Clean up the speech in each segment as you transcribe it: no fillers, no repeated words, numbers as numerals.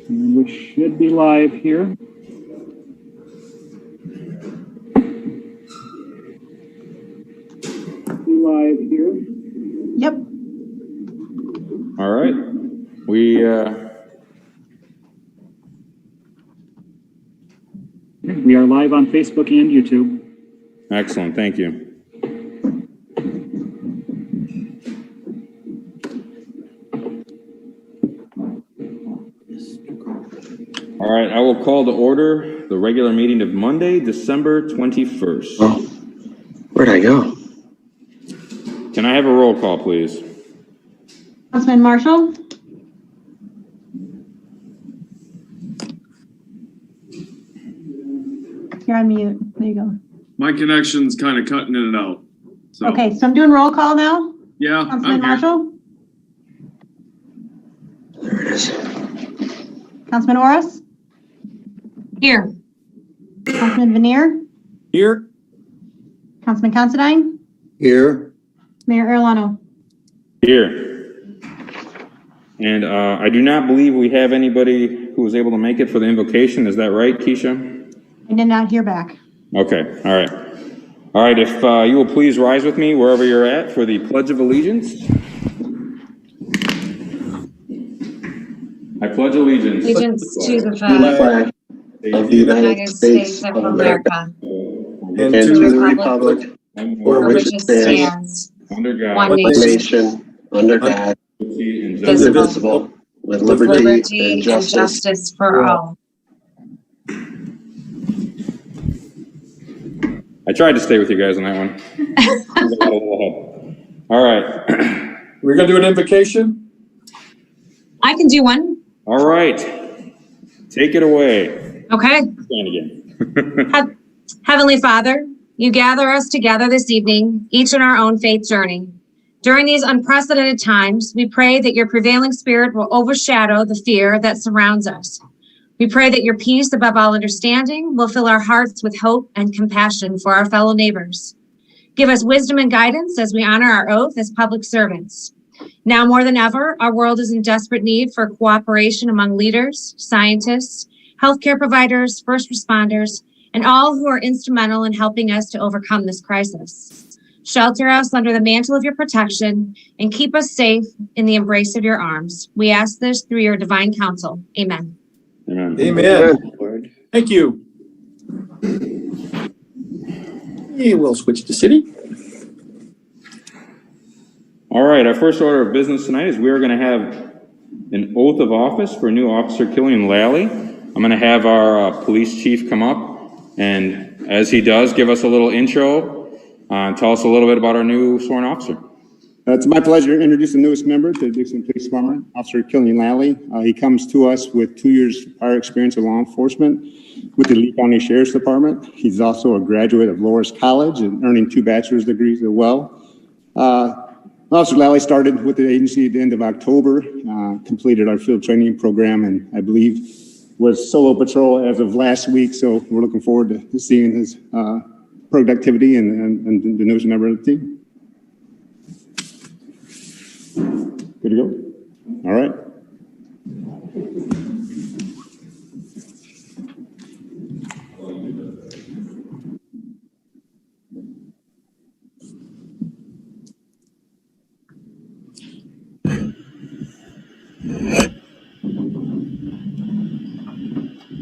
And we should be live here. Be live here. Yep. All right. We are live on Facebook and YouTube. Excellent. Thank you. All right. I will call to order the regular meeting of Monday, December 21st. Oh, where'd I go? Can I have a roll call, please? Councilman Marshall? You're on mute. There you go. My connection's kind of cutting in and out. So. Okay, so I'm doing roll call now. Yeah, Councilman Marshall? There it is. Councilman Orris? Here. Councilman Veneer? Here. Councilman Considine? Here. Mayor Arellano? Here. And I do not believe we have anybody who was able to make it for the invocation. Is that right, Keisha? I did not hear back. Okay. All right. All right. If you will please rise with me wherever you're at for the Pledge of Allegiance. I pledge allegiance To the flag Of the United States of America. And to the republic for which it stands, under God, one one nation, nation, under God, indivisible, indivisible, with liberty and justice for all. I tried to stay with you guys on that one. All right. We're going to do an invocation? I can do one. All right. Take it away. Okay. Stand again. Heavenly Father, you gather us together this evening, each in our own faith journey. During these unprecedented times, we pray that your prevailing spirit will overshadow the fear that surrounds us. We pray that your peace above all understanding will fill our hearts with hope and compassion for our fellow neighbors. Give us wisdom and guidance as we honor our oath as public servants. Now more than ever, our world is in desperate need for cooperation among leaders, scientists, healthcare providers, first responders, and all who are instrumental in helping us to overcome this crisis. Shelter us under the mantle of your protection and keep us safe in the embrace of your arms. We ask this through your divine counsel. Amen. Amen. Amen. Thank you. Yeah, we'll switch to city. All right. Our first order of business tonight is we are going to have an oath of office for new Officer Killian Lally. I'm going to have our police chief come up, and as he does, give us a little intro and tell us a little bit about our new sworn officer. It's my pleasure to introduce the newest member to the Dixon Police Department, Officer Killian Lally. He comes to us with 2 years prior experience in law enforcement with the Lee County Sheriff's Department. He's also a graduate of Loras College and earning 2 bachelor's degrees as well. Officer Lally started with the agency at the end of October, completed our field training program, and I believe was solo patrol as of last week. So we're looking forward to seeing his productivity and the newest member of the team. Good to go? All right.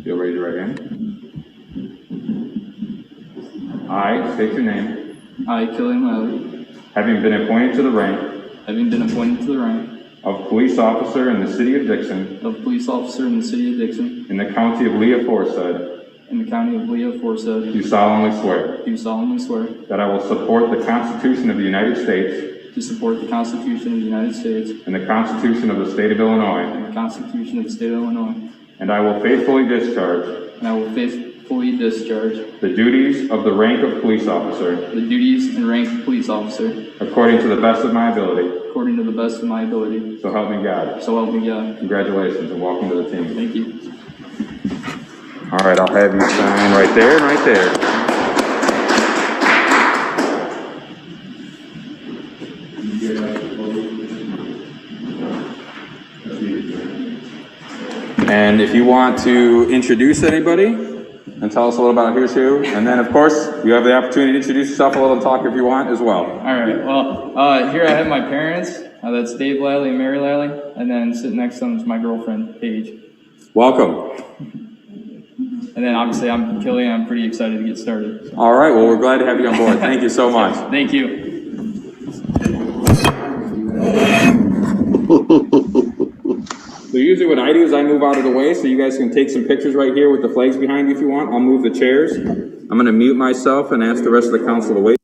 Feel ready to write in? I state your name. I, Killian Lally, Having been appointed to the rank having been appointed to the rank of police officer in the city of Dixon, of police officer in the city of Dixon, in the county of Lea Forsyth, in the county of Lea Forsyth, do solemnly swear do solemnly swear that I will support the Constitution of the United States to support the Constitution of the United States and the Constitution of the State of Illinois, and the Constitution of the State of Illinois, and I will faithfully discharge and I will faithfully discharge the duties of the rank of police officer the duties and rank of police officer according to the best of my ability. according to the best of my ability. So help me God. So help me God. Congratulations and welcome to the team. Thank you. All right, I'll have you sign right there and right there. And if you want to introduce anybody and tell us a little about who's who, and then of course you have the opportunity to introduce yourself a little and talk if you want as well. All right. Well, here I have my parents. That's Dave Lally and Mary Lally, and then sitting next to them is my girlfriend, Paige. Welcome. And then obviously I'm Killian. I'm pretty excited to get started. All right. Well, we're glad to have you on board. Thank you so much. Thank you. So usually what I do is I move out of the way so you guys can take some pictures right here with the flags behind you if you want. I'll move the chairs. I'm going to mute myself and ask the rest of the council to wait.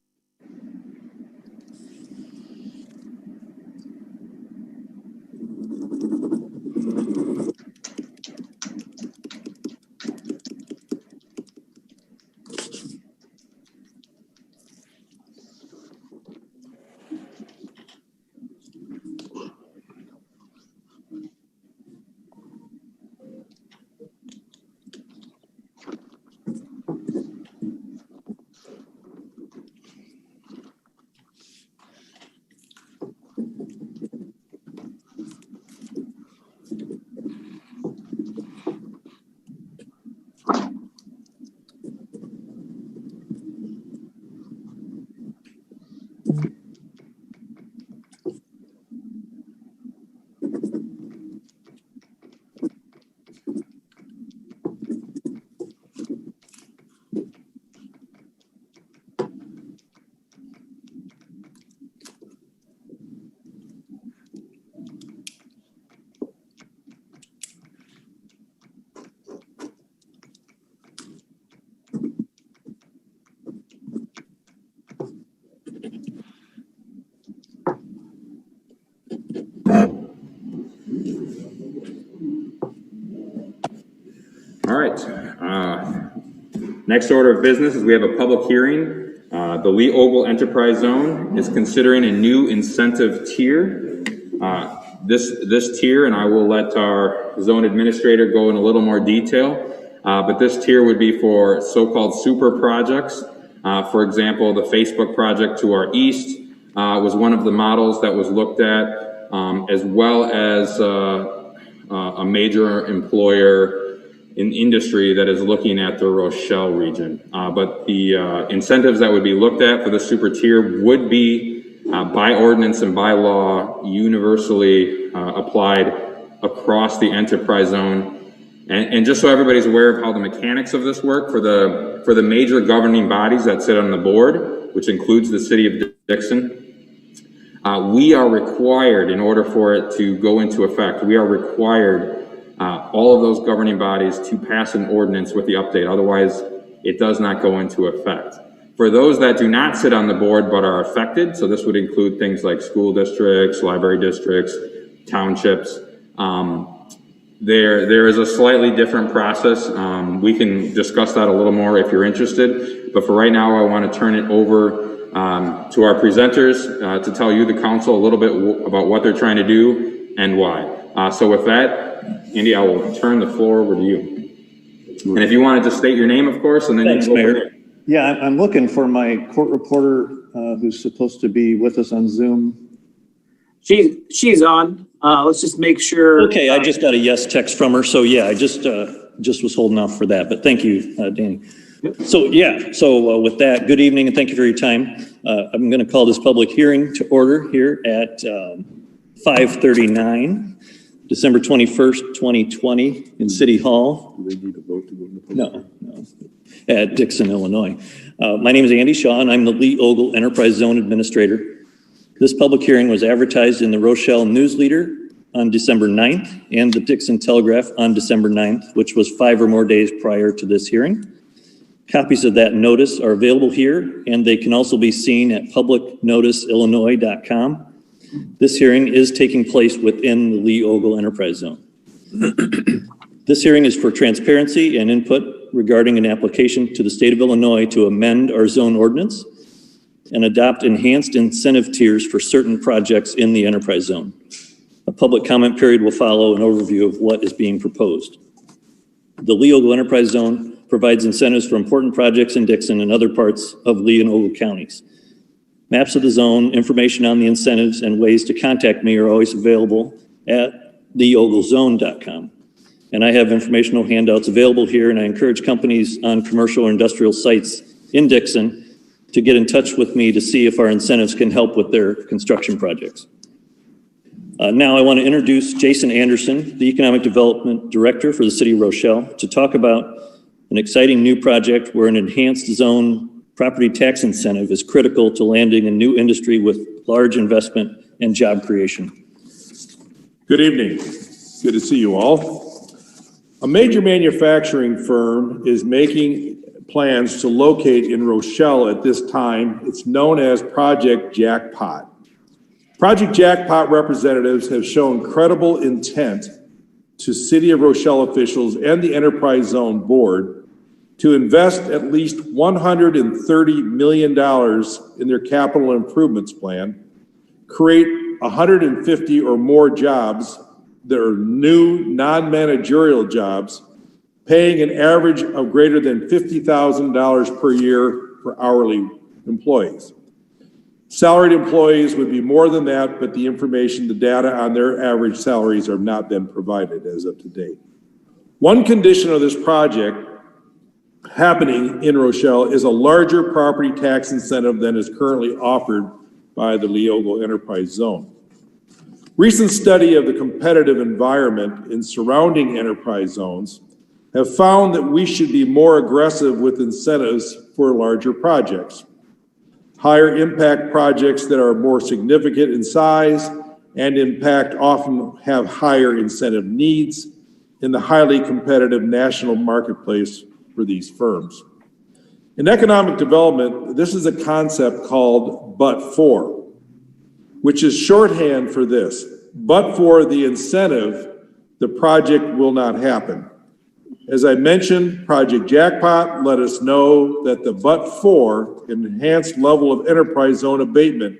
All right. Next order of business is we have a public hearing. The Lee Ogle Enterprise Zone is considering a new incentive tier. This tier, and I will let our zone administrator go in a little more detail, but this tier would be for so-called super projects. For example, the Facebook project to our east was one of the models that was looked at, as well as a major employer in industry that is looking at the Rochelle region. But the incentives that would be looked at for the super tier would be by ordinance and by law universally applied across the enterprise zone. And just so everybody's aware of how the mechanics of this work, for the major governing bodies that sit on the board, which includes the city of Dixon, we are required, in order for it to go into effect, we are required all of those governing bodies to pass an ordinance with the update. Otherwise, it does not go into effect. For those that do not sit on the board but are affected, so this would include things like school districts, library districts, townships, there is a slightly different process. We can discuss that a little more if you're interested. But for right now, I want to turn it over to our presenters to tell you, the council, a little bit about what they're trying to do and why. So with that, Andy, I will turn the floor over to you. And if you wanted to state your name, of course, and then Thanks, you can go Mayor. Yeah, I'm looking for my court reporter who's supposed to be with us on Zoom. She's on. Let's just make sure. Okay, I just got a yes text from her, so yeah, I just was holding off for that, but thank you, Danny. So with that, good evening and thank you for your time. I'm going to call this public hearing to order here at 5:39. December 21st, 2020 in City Hall. Do they need a vote to go to the No, at Dixon, Illinois. My name is Andy Shaw and I'm the Lee Ogle Enterprise Zone Administrator. This public hearing was advertised in the Rochelle News Leader on December 9th and the Dixon Telegraph on December 9th, which was 5 or more days prior to this hearing. Copies of that notice are available here and they can also be seen at publicnoticeillinois.com. This hearing is taking place within the Lee Ogle Enterprise Zone. This hearing is for transparency and input regarding an application to the state of Illinois to amend our zone ordinance and adopt enhanced incentive tiers for certain projects in the enterprise zone. A public comment period will follow an overview of what is being proposed. The Lee Ogle Enterprise Zone provides incentives for important projects in Dixon and other parts of Lee and Ogle counties. Maps of the zone, information on the incentives, and ways to contact me are always available at theoglezone.com. And I have informational handouts available here, and I encourage companies on commercial or industrial sites in Dixon to get in touch with me to see if our incentives can help with their construction projects. Now I want to introduce Jason Anderson, the Economic Development Director for the City of Rochelle, to talk about an exciting new project where an enhanced zone property tax incentive is critical to landing a new industry with large investment and job creation. Good evening. Good to see you all. A major manufacturing firm is making plans to locate in Rochelle at this time. It's known as Project Jackpot. Project Jackpot representatives have shown credible intent to City of Rochelle officials and the Enterprise Zone Board to invest at least $130 million in their capital improvements plan, create 150 or more jobs that are new non-managerial jobs, paying an average of greater than $50,000 per year for hourly employees. Salaried employees would be more than that, but the information, the data on their average salaries have not been provided as of today. One condition of this project happening in Rochelle is a larger property tax incentive than is currently offered by the Leogal Enterprise Zone. Recent study of the competitive environment in surrounding enterprise zones have found that we should be more aggressive with incentives for larger projects. Higher impact projects that are more significant in size and impact often have higher incentive needs in the highly competitive national marketplace for these firms. In economic development, this is a concept called but for, which is shorthand for this. But for the incentive, the project will not happen. As I mentioned, Project Jackpot let us know that the but for enhanced level of enterprise zone abatement,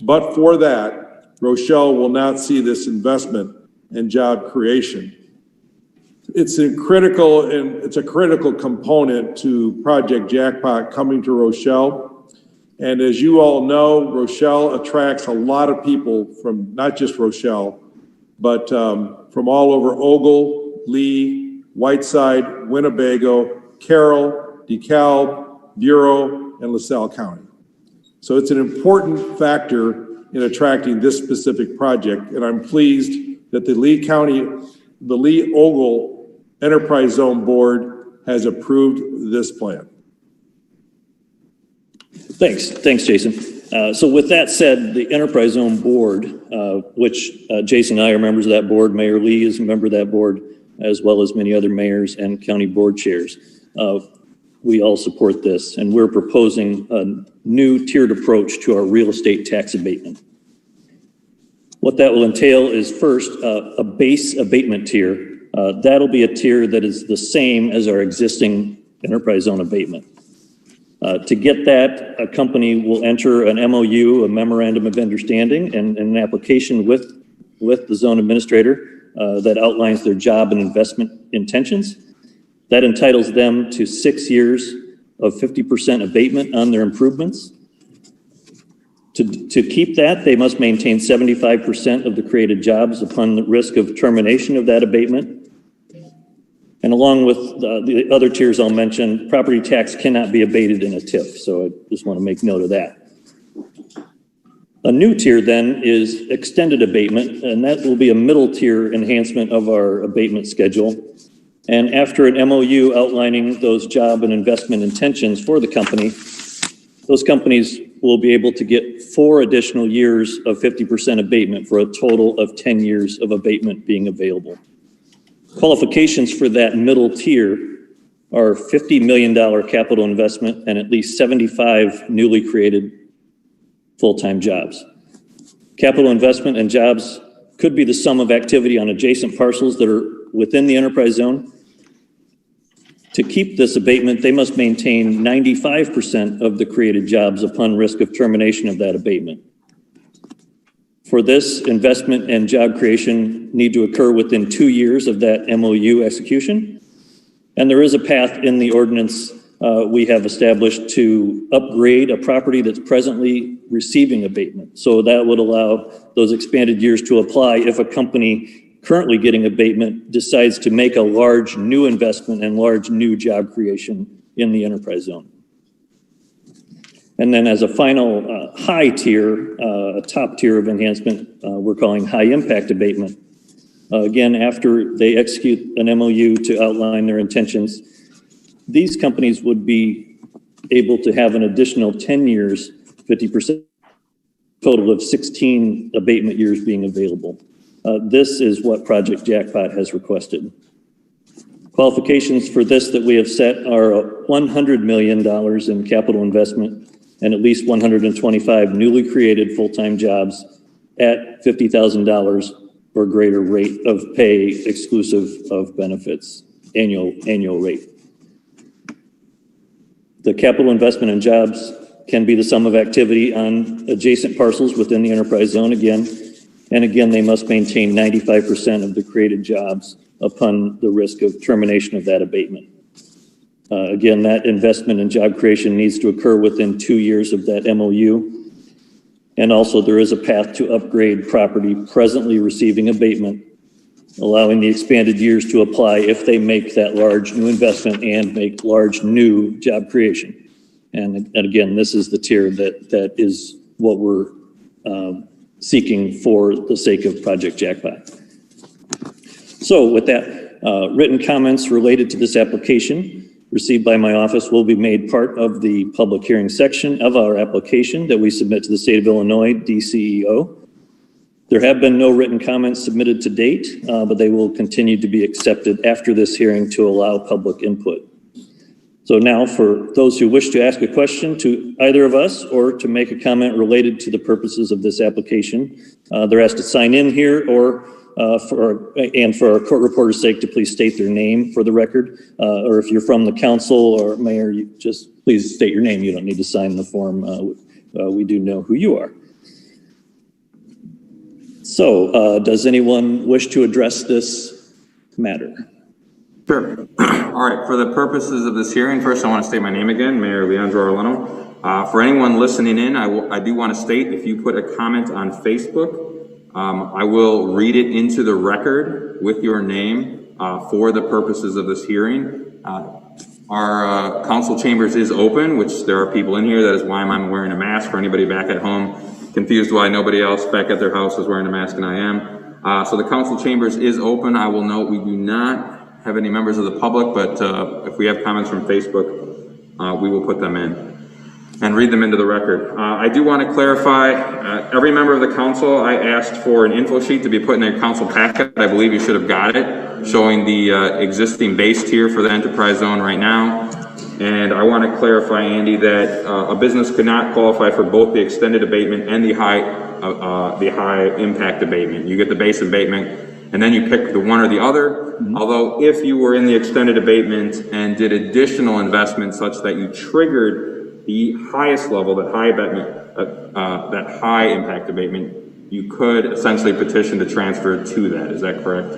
but for that, Rochelle will not see this investment and job creation. It's a critical component to Project Jackpot coming to Rochelle. And as you all know, Rochelle attracts a lot of people from not just Rochelle, but from all over Ogle, Lee, Whiteside, Winnebago, Carroll, DeKalb, Bureau, and LaSalle County. So it's an important factor in attracting this specific project, and I'm pleased that the Lee Ogle Enterprise Zone Board has approved this plan. Thanks, Jason. So with that said, the Enterprise Zone Board, which Jason and I are members of that board, Mayor Lee is a member of that board, as well as many other mayors and county board chairs. We all support this, and we're proposing a new tiered approach to our real estate tax abatement. What that will entail is first a base abatement tier. That'll be a tier that is the same as our existing enterprise zone abatement. To get that, a company will enter an MOU, a memorandum of understanding, and an application with the zone administrator that outlines their job and investment intentions. That entitles them to 6 years of 50% abatement on their improvements. To keep that, they must maintain 75% of the created jobs upon the risk of termination of that abatement. And along with the other tiers I'll mention, property tax cannot be abated in a TIF. So I just want to make note of that. A new tier then is extended abatement, and that will be a middle tier enhancement of our abatement schedule. And after an MOU outlining those job and investment intentions for the company, those companies will be able to get 4 additional years of 50% abatement for a total of 10 years of abatement being available. Qualifications for that middle tier are $50 million capital investment and at least 75 newly created full-time jobs. Capital investment and jobs could be the sum of activity on adjacent parcels that are within the enterprise zone. To keep this abatement, they must maintain 95% of the created jobs upon risk of termination of that abatement. For this, investment and job creation need to occur within 2 years of that MOU execution. And there is a path in the ordinance we have established to upgrade a property that's presently receiving abatement. So that would allow those expanded years to apply if a company currently getting abatement decides to make a large new investment and large new job creation in the enterprise zone. And then as a final high tier, a top tier of enhancement, we're calling high impact abatement. Again, after they execute an MOU to outline their intentions, these companies would be able to have an additional 10 years, 50%, total of 16 abatement years being available. This is what Project Jackpot has requested. Qualifications for this that we have set are $100 million in capital investment and at least 125 newly created full-time jobs at $50,000 or greater rate of pay exclusive of benefits, annual rate. The capital investment in jobs can be the sum of activity on adjacent parcels within the enterprise zone again. And again, they must maintain 95% of the created jobs upon the risk of termination of that abatement. Again, that investment in job creation needs to occur within 2 years of that MOU. And also there is a path to upgrade property presently receiving abatement, allowing the expanded years to apply if they make that large new investment and make large new job creation. And again, this is the tier that is what we're seeking for the sake of Project Jackpot. So with that, written comments related to this application received by my office will be made part of the public hearing section of our application that we submit to the state of Illinois DCEO. There have been no written comments submitted to date, but they will continue to be accepted after this hearing to allow public input. So now for those who wish to ask a question to either of us or to make a comment related to the purposes of this application, they're asked to sign in here or for our court reporter's sake to please state their name for the record. Or if you're from the council or mayor, you just please state your name. You don't need to sign the form. We do know who you are. So does anyone wish to address this matter? Sure. All right, for the purposes of this hearing, first I want to state my name again, Mayor Leandro Arellano. For anyone listening in, I do want to state if you put a comment on Facebook, I will read it into the record with your name for the purposes of this hearing. Our council chambers is open, which there are people in here. That is why I'm wearing a mask. For anybody back at home confused why nobody else back at their house is wearing a mask and I am. So the council chambers is open. I will note we do not have any members of the public, but if we have comments from Facebook, we will put them in and read them into the record. I do want to clarify, every member of the council, I asked for an info sheet to be put in a council packet. I believe you should have got it, showing the existing base tier for the enterprise zone right now. And I want to clarify, Andy, that a business could not qualify for both the extended abatement and the high impact abatement. You get the base abatement, and then you pick the one or the other. Mm-hmm. Although if you were in the extended abatement and did additional investment such that you triggered the highest level, that high abatement, that high impact abatement, you could essentially petition to transfer to that. Is that correct?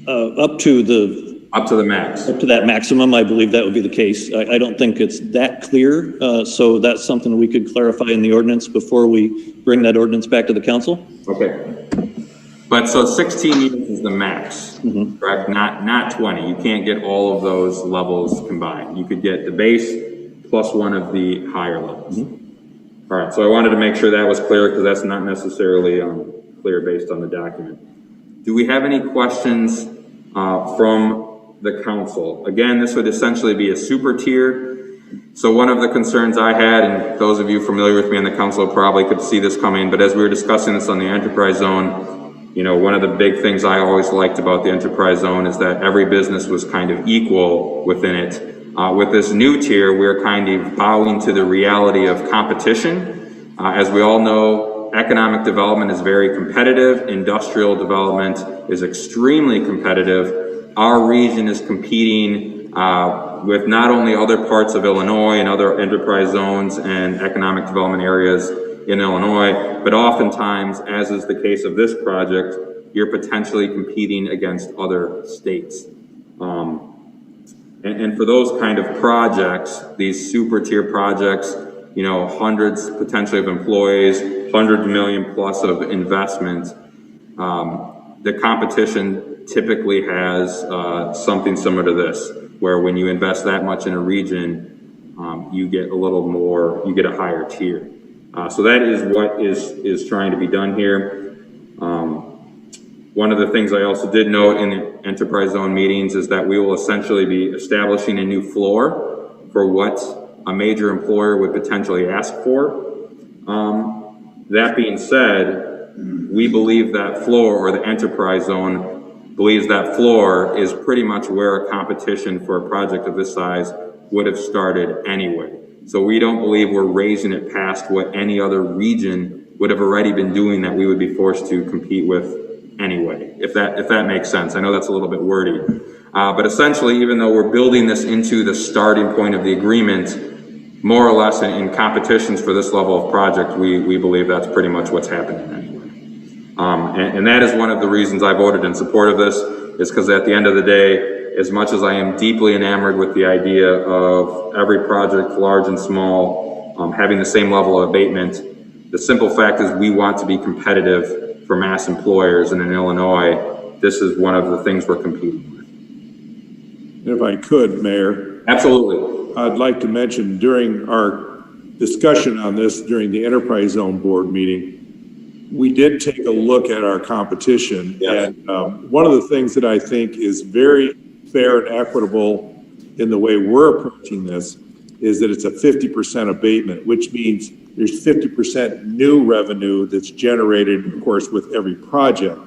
Up to the max. Up to that maximum, I believe that would be the case. I don't think it's that clear, so that's something we could clarify in the ordinance before we bring that ordinance back to the council. Okay. But so 16 years is the max, mm-hmm. correct? Not 20. You can't get all of those levels combined. You could get the base plus one of the higher levels. Mm-hmm. All right, so I wanted to make sure that was clear because that's not necessarily clear based on the document. Do we have any questions from the council? Again, this would essentially be a super tier. So one of the concerns I had, and those of you familiar with me on the council probably could see this coming, but as we were discussing this on the enterprise zone, you know, one of the big things I always liked about the enterprise zone is that every business was kind of equal within it. With this new tier, we're kind of bowing to the reality of competition. As we all know, economic development is very competitive. Industrial development is extremely competitive. Our region is competing with not only other parts of Illinois and other enterprise zones and economic development areas in Illinois, but oftentimes, as is the case of this project, you're potentially competing against other states. And for those kind of projects, these super tier projects, you know, hundreds potentially of employees, 100 million plus of investment, the competition typically has something similar to this, where when you invest that much in a region, you get a little more, you get a higher tier. So that is what is trying to be done here. One of the things I also did note in the enterprise zone meetings is that we will essentially be establishing a new floor for what a major employer would potentially ask for. That being said, we believe that floor, or the enterprise zone believes that floor, is pretty much where a competition for a project of this size would have started anyway. So we don't believe we're raising it past what any other region would have already been doing that we would be forced to compete with anyway, if that makes sense. I know that's a little bit wordy, but essentially, even though we're building this into the starting point of the agreement, more or less in competitions for this level of project, we believe that's pretty much what's happening anyway. And that is one of the reasons I voted in support of this, is because at the end of the day, as much as I am deeply enamored with the idea of every project, large and small, having the same level of abatement, the simple fact is we want to be competitive for mass employers, and in Illinois, this is one of the things we're competing with. If I could, Mayor. Absolutely. I'd like to mention during our discussion on this during the Enterprise Zone Board meeting, we did take a look at our competition. Yes. And one of the things that I think is very fair and equitable in the way we're approaching this is that it's a 50% abatement, which means there's 50% new revenue that's generated, of course, with every project.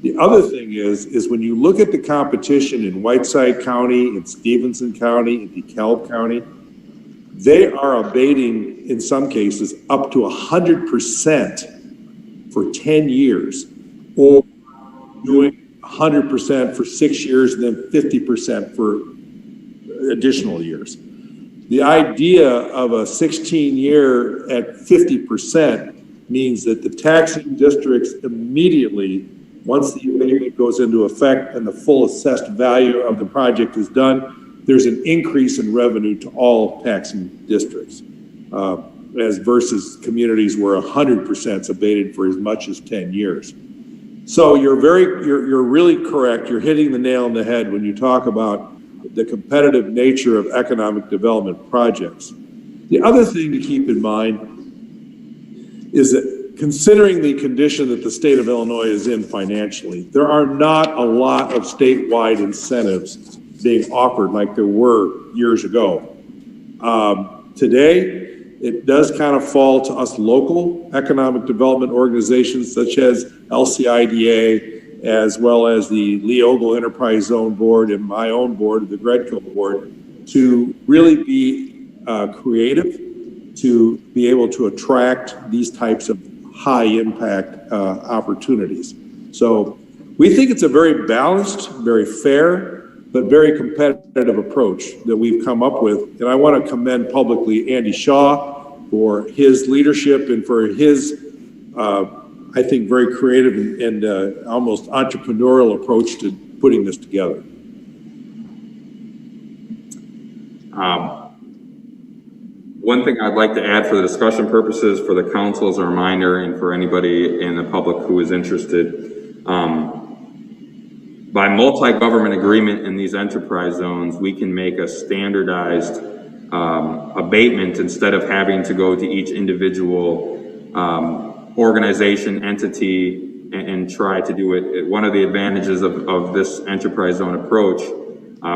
The other thing is when you look at the competition in Whiteside County, in Stevenson County, in DeKalb County, they are abating, in some cases, up to 100% for 10 years, or doing 100% for 6 years and then 50% for additional years. The idea of a 16-year at 50% means that the taxing districts immediately, once the abatement goes into effect and the full assessed value of the project is done, there's an increase in revenue to all taxing districts, as versus communities where 100% is abated for as much as 10 years. So you're really correct. You're hitting the nail on the head when you talk about the competitive nature of economic development projects. The other thing to keep in mind is that considering the condition that the state of Illinois is in financially, there are not a lot of statewide incentives being offered like there were years ago. Today, it does kind of fall to us local economic development organizations such as LCIDA, as well as the Lee Ogle Enterprise Zone Board and my own board, the Gredco Board, to really be creative, to be able to attract these types of high impact opportunities. So we think it's a very balanced, very fair, but very competitive approach that we've come up with. And I want to commend publicly Andy Shaw for his leadership and for his I think, very creative and almost entrepreneurial approach to putting this together. One thing I'd like to add for the discussion purposes, for the council as a reminder, and for anybody in the public who is interested, by multi-government agreement in these enterprise zones, we can make a standardized abatement instead of having to go to each individual organization, entity, and try to do it. One of the advantages of this enterprise zone approach,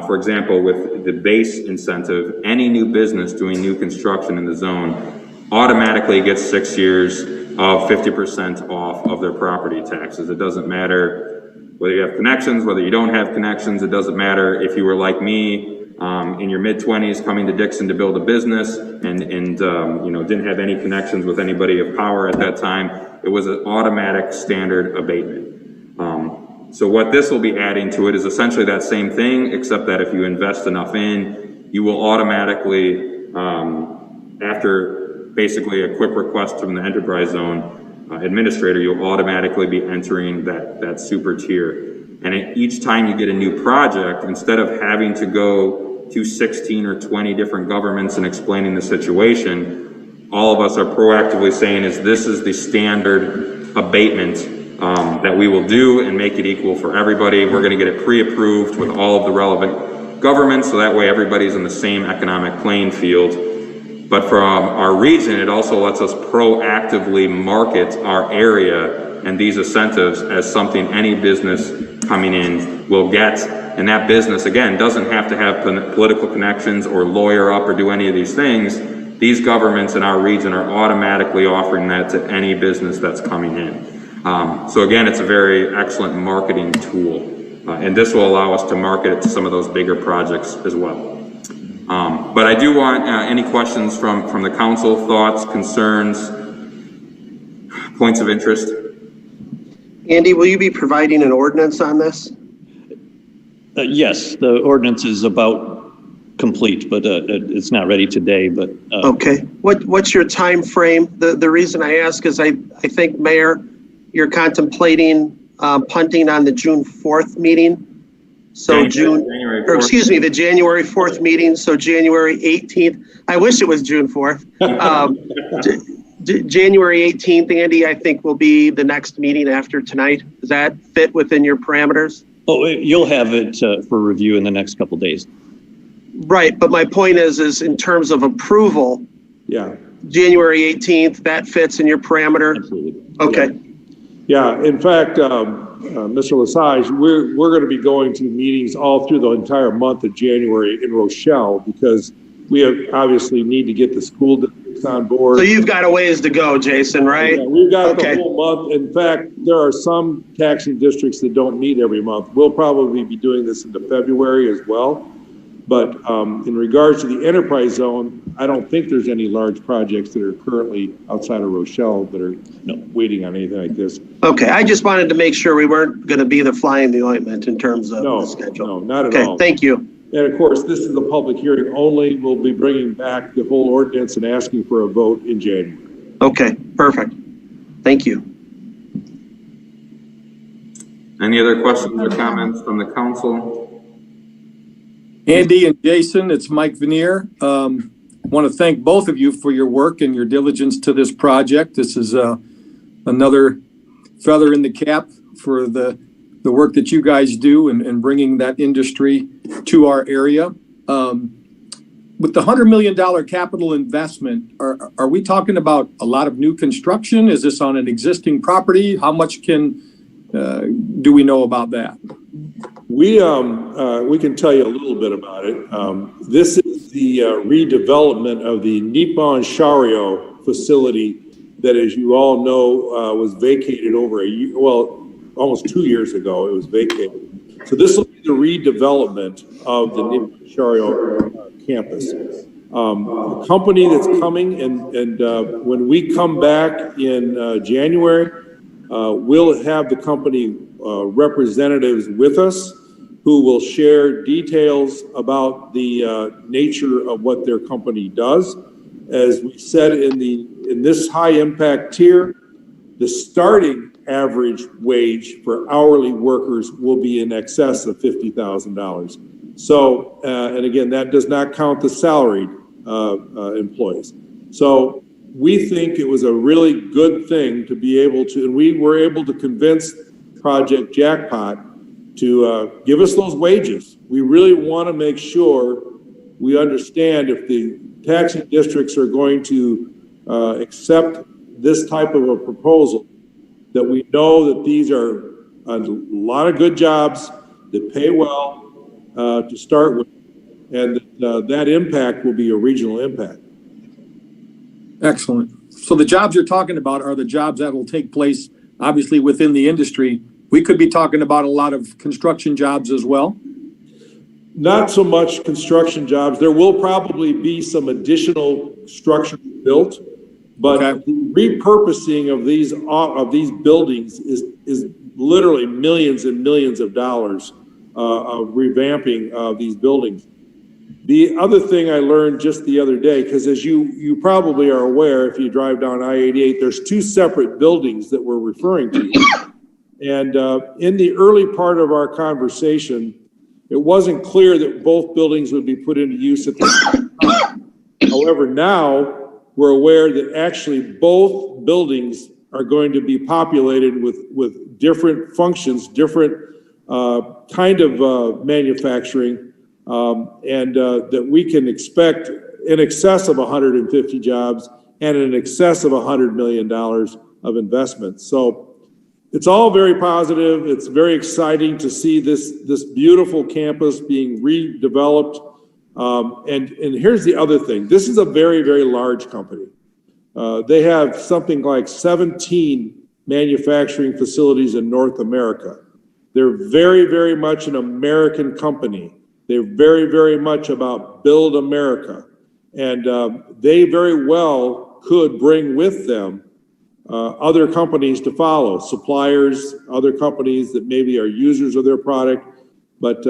for example, with the base incentive, any new business doing new construction in the zone automatically gets 6 years of 50% off of their property taxes. It doesn't matter whether you have connections, whether you don't have connections. It doesn't matter if you were like me, in your mid-20s coming to Dixon to build a business and you know, didn't have any connections with anybody of power at that time. It was an automatic standard abatement. So what this will be adding to it is essentially that same thing, except that if you invest enough in, you will automatically, after basically a quick request from the enterprise zone administrator, you'll automatically be entering that super tier. And each time you get a new project, instead of having to go to 16 or 20 different governments and explaining the situation, all of us are proactively saying this is the standard abatement that we will do and make it equal for everybody. We're going to get it pre-approved with all of the relevant governments, so that way everybody's in the same economic playing field. But from our region, it also lets us proactively market our area and these incentives as something any business coming in will get. And that business, again, doesn't have to have political connections or lawyer up or do any of these things. These governments in our region are automatically offering that to any business that's coming in. So again, it's a very excellent marketing tool. And this will allow us to market it to some of those bigger projects as well. But I do want any questions from the council, thoughts, concerns, points of interest. Andy, will you be providing an ordinance on this? Yes, the ordinance is about complete, but it's not ready today. But okay, what's your time frame? The reason I ask is I think, Mayor, you're contemplating punting on the June 4th meting. So the January 4th meeting. So January 18th. I wish it was June 4th. January 18th, Andy, I think will be the next meeting after tonight. Does that fit within your parameters? Oh, you'll have it for review in the next couple of days. Right, but my point is in terms of approval. Yeah. January 18th, that fits in your parameter. Absolutely. Okay. Yeah. In fact, Mr. Lesage, we're going to be going to meetings all through the entire month of January in Rochelle because we obviously need to get the school districts on board. So you've got a ways to go, Jason, right? Yeah, we've got the whole month. In fact, there are some taxing districts that don't meet every month. We'll probably be doing this into February as well. But in regards to the enterprise zone, I don't think there's any large projects that are currently outside of Rochelle that are waiting on anything like this. Okay, I just wanted to make sure we weren't going to be the fly in the ointment in terms of the schedule. No, not at all. Okay, thank you. And of course, this is a public hearing only. We'll be bringing back the whole ordinance and asking for a vote in January. Okay, perfect. Thank you. Any other questions or comments from the council? Andy and Jason, it's Mike Veneer. Want to thank both of you for your work and your diligence to this project. This is another feather in the cap for the work that you guys do and bringing that industry to our area. With the $100 million capital investment, are we talking about a lot of new construction? Is this on an existing property? How much do we know about that? We can tell you a little bit about it. This is the redevelopment of the Nippon Shario facility that, as you all know, was vacated over a year, well, almost 2 years ago it was vacated. So this will be the redevelopment of the Nippon Shario campus. The company that's coming and when we come back in January, we'll have the company representatives with us who will share details about the nature of what their company does. As we said in this high impact tier, the starting average wage for hourly workers will be in excess of $50,000. So, and again, that does not count the salaried employees. So we think it was a really good thing to be able to, and we were able to convince Project Jackpot to give us those wages. We really want to make sure we understand if the taxing districts are going to accept this type of a proposal, that we know that these are a lot of good jobs that pay well to start with, and that impact will be a regional impact. Excellent. So the jobs you're talking about are the jobs that will take place, obviously, within the industry. We could be talking about a lot of construction jobs as well. Not so much construction jobs. There will probably be some additional structure built, but the repurposing of these buildings is literally millions and millions of dollars of revamping of these buildings. The other thing I learned just the other day, because as you probably are aware, if you drive down I-88, there's two separate buildings that we're referring to. And in the early part of our conversation, It wasn't clear that both buildings would be put into use at the same time. However, now we're aware that actually both buildings are going to be populated with different functions, different kind of manufacturing, and that we can expect in excess of 150 jobs and in excess of $100 million of investment. So it's all very positive. It's very exciting to see this beautiful campus being redeveloped. And here's the other thing. This is a very, very large company. They have something like 17 manufacturing facilities in North America. They're very, very much an American company. They're very, very much about Build America. And they very well could bring with them other companies to follow, suppliers, other companies that maybe are users of their product. But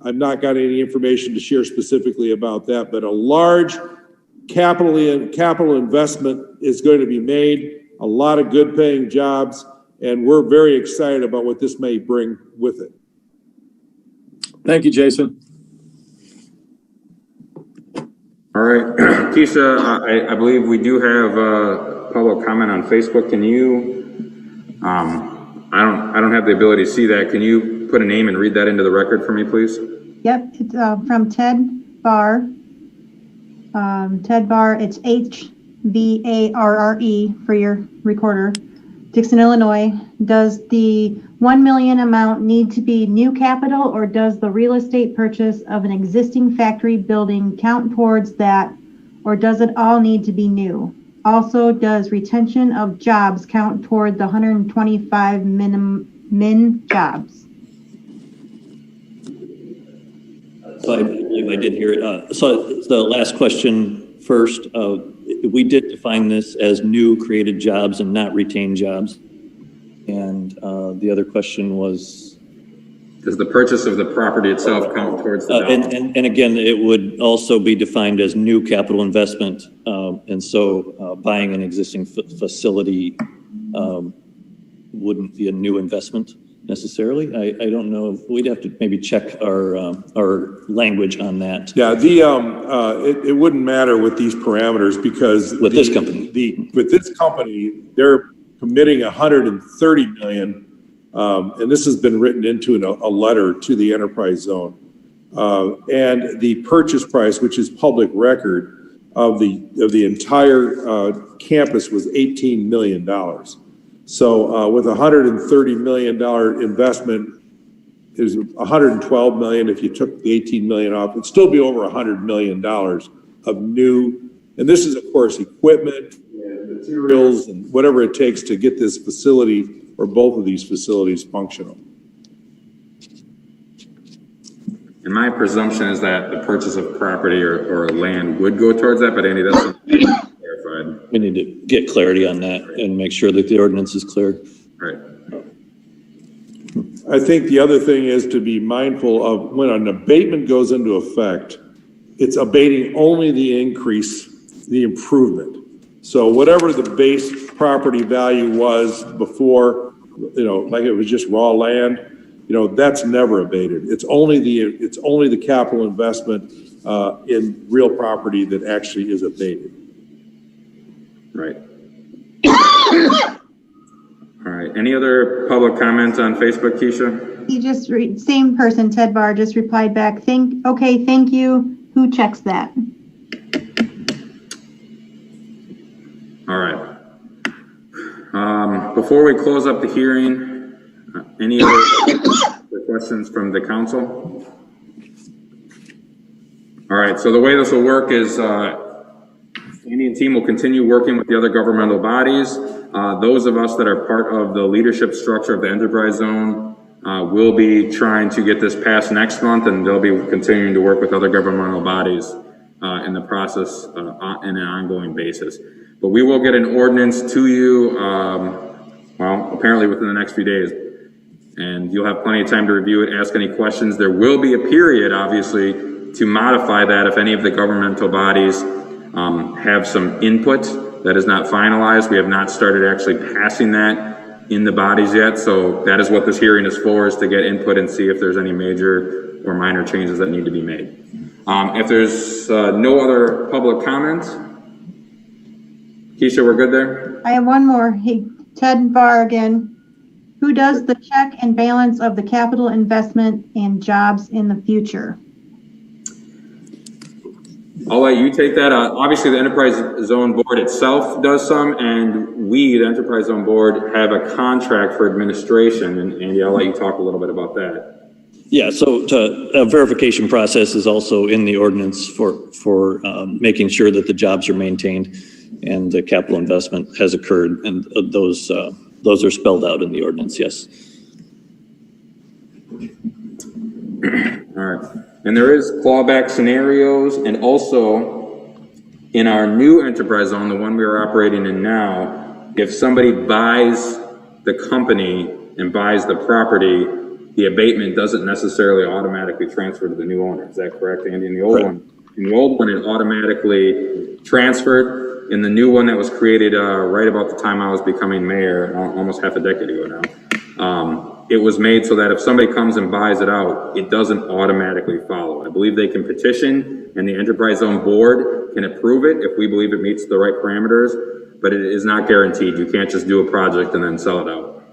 I've not got any information to share specifically about that. But a large capital investment is going to be made, a lot of good paying jobs, and we're very excited about what this may bring with it. Thank you, Jason. All right, Keisha, I believe we do have public comment on Facebook. Can you, I don't have the ability to see that. Can you put a name and read that into the record for me, please? Yep, it's from Ted Barr. Ted Barr, it's HBARRE for your recorder. Dixon, Illinois. Does the $1 million amount need to be new capital, or does the real estate purchase of an existing factory building count towards that, or does it all need to be new? Also, does retention of jobs count toward the 125 min jobs? So I believe I did hear it. So the last question first, we did define this as new created jobs and not retained jobs. And the other question was? Does the purchase of the property itself count towards the and again, it would also be defined as new capital investment. And so buying an existing facility wouldn't be a new investment necessarily. I don't know. We'd have to maybe check our language on that. Yeah, it wouldn't matter with these parameters because with this company, they're committing $130 million, and this has been written into a letter to the enterprise zone. And the purchase price, which is public record of the entire campus, was $18 million. So with $130 million investment, is $112 million. If you took the $18 million off, it'd still be over $100 million of new. And this is, of course, equipment and materials and whatever it takes to get this facility or both of these facilities functional. And my presumption is that the purchase of property or land would go towards that, but Andy, that's something clarified. We need to get clarity on that and make sure that the ordinance is clear. Right. I think the other thing is to be mindful of when an abatement goes into effect, it's abating only the increase, the improvement. So whatever the base property value was before, like it was just raw land, that's never abated. It's only the capital investment in real property that actually is abated. Right. All right. Any other public comments on Facebook, Keisha? He same person, Ted Barr, just replied back. Okay, thank you. Who checks that? All right. Before we close up the hearing, any other questions from the council? All right. So the way this will work is Andy and team will continue working with the other governmental bodies. Those of us that are part of the leadership structure of the enterprise zone will be trying to get this passed next month, and they'll be continuing to work with other governmental bodies in the process on an ongoing basis. But we will get an ordinance to you, apparently within the next few days. And you'll have plenty of time to review it, ask any questions. There will be a period, obviously, to modify that if any of the governmental bodies have some input that is not finalized. We have not started actually passing that in the bodies yet, so that is what this hearing is for, is to get input and see if there's any major or minor changes that need to be made. If there's no other public comments, Keisha, we're good there? I have one more. Hey, Ted Barr again. Who does the check and balance of the capital investment and jobs in the future? I'll let you take that. Obviously, the Enterprise Zone Board itself does some, and we, the Enterprise Zone Board, have a contract for administration, and Andy, I'll let you talk a little bit about that. Yeah, so a verification process is also in the ordinance for making sure that the jobs are maintained and the capital investment has occurred, and those are spelled out in the ordinance, yes. All right. And there is clawback scenarios, and also in our new enterprise zone, the one we are operating in now, if somebody buys the company and buys the property, the abatement doesn't necessarily automatically transfer to the new owner. Is that correct, Andy? In the old one, it automatically transferred. In the new one that was created right about the time I was becoming mayor, almost half a decade ago now, it was made so that if somebody comes and buys it out, it doesn't automatically follow. I believe they can petition, and the Enterprise Zone Board can approve it if we believe it meets the right parameters, but it is not guaranteed. You can't just do a project and then sell it out.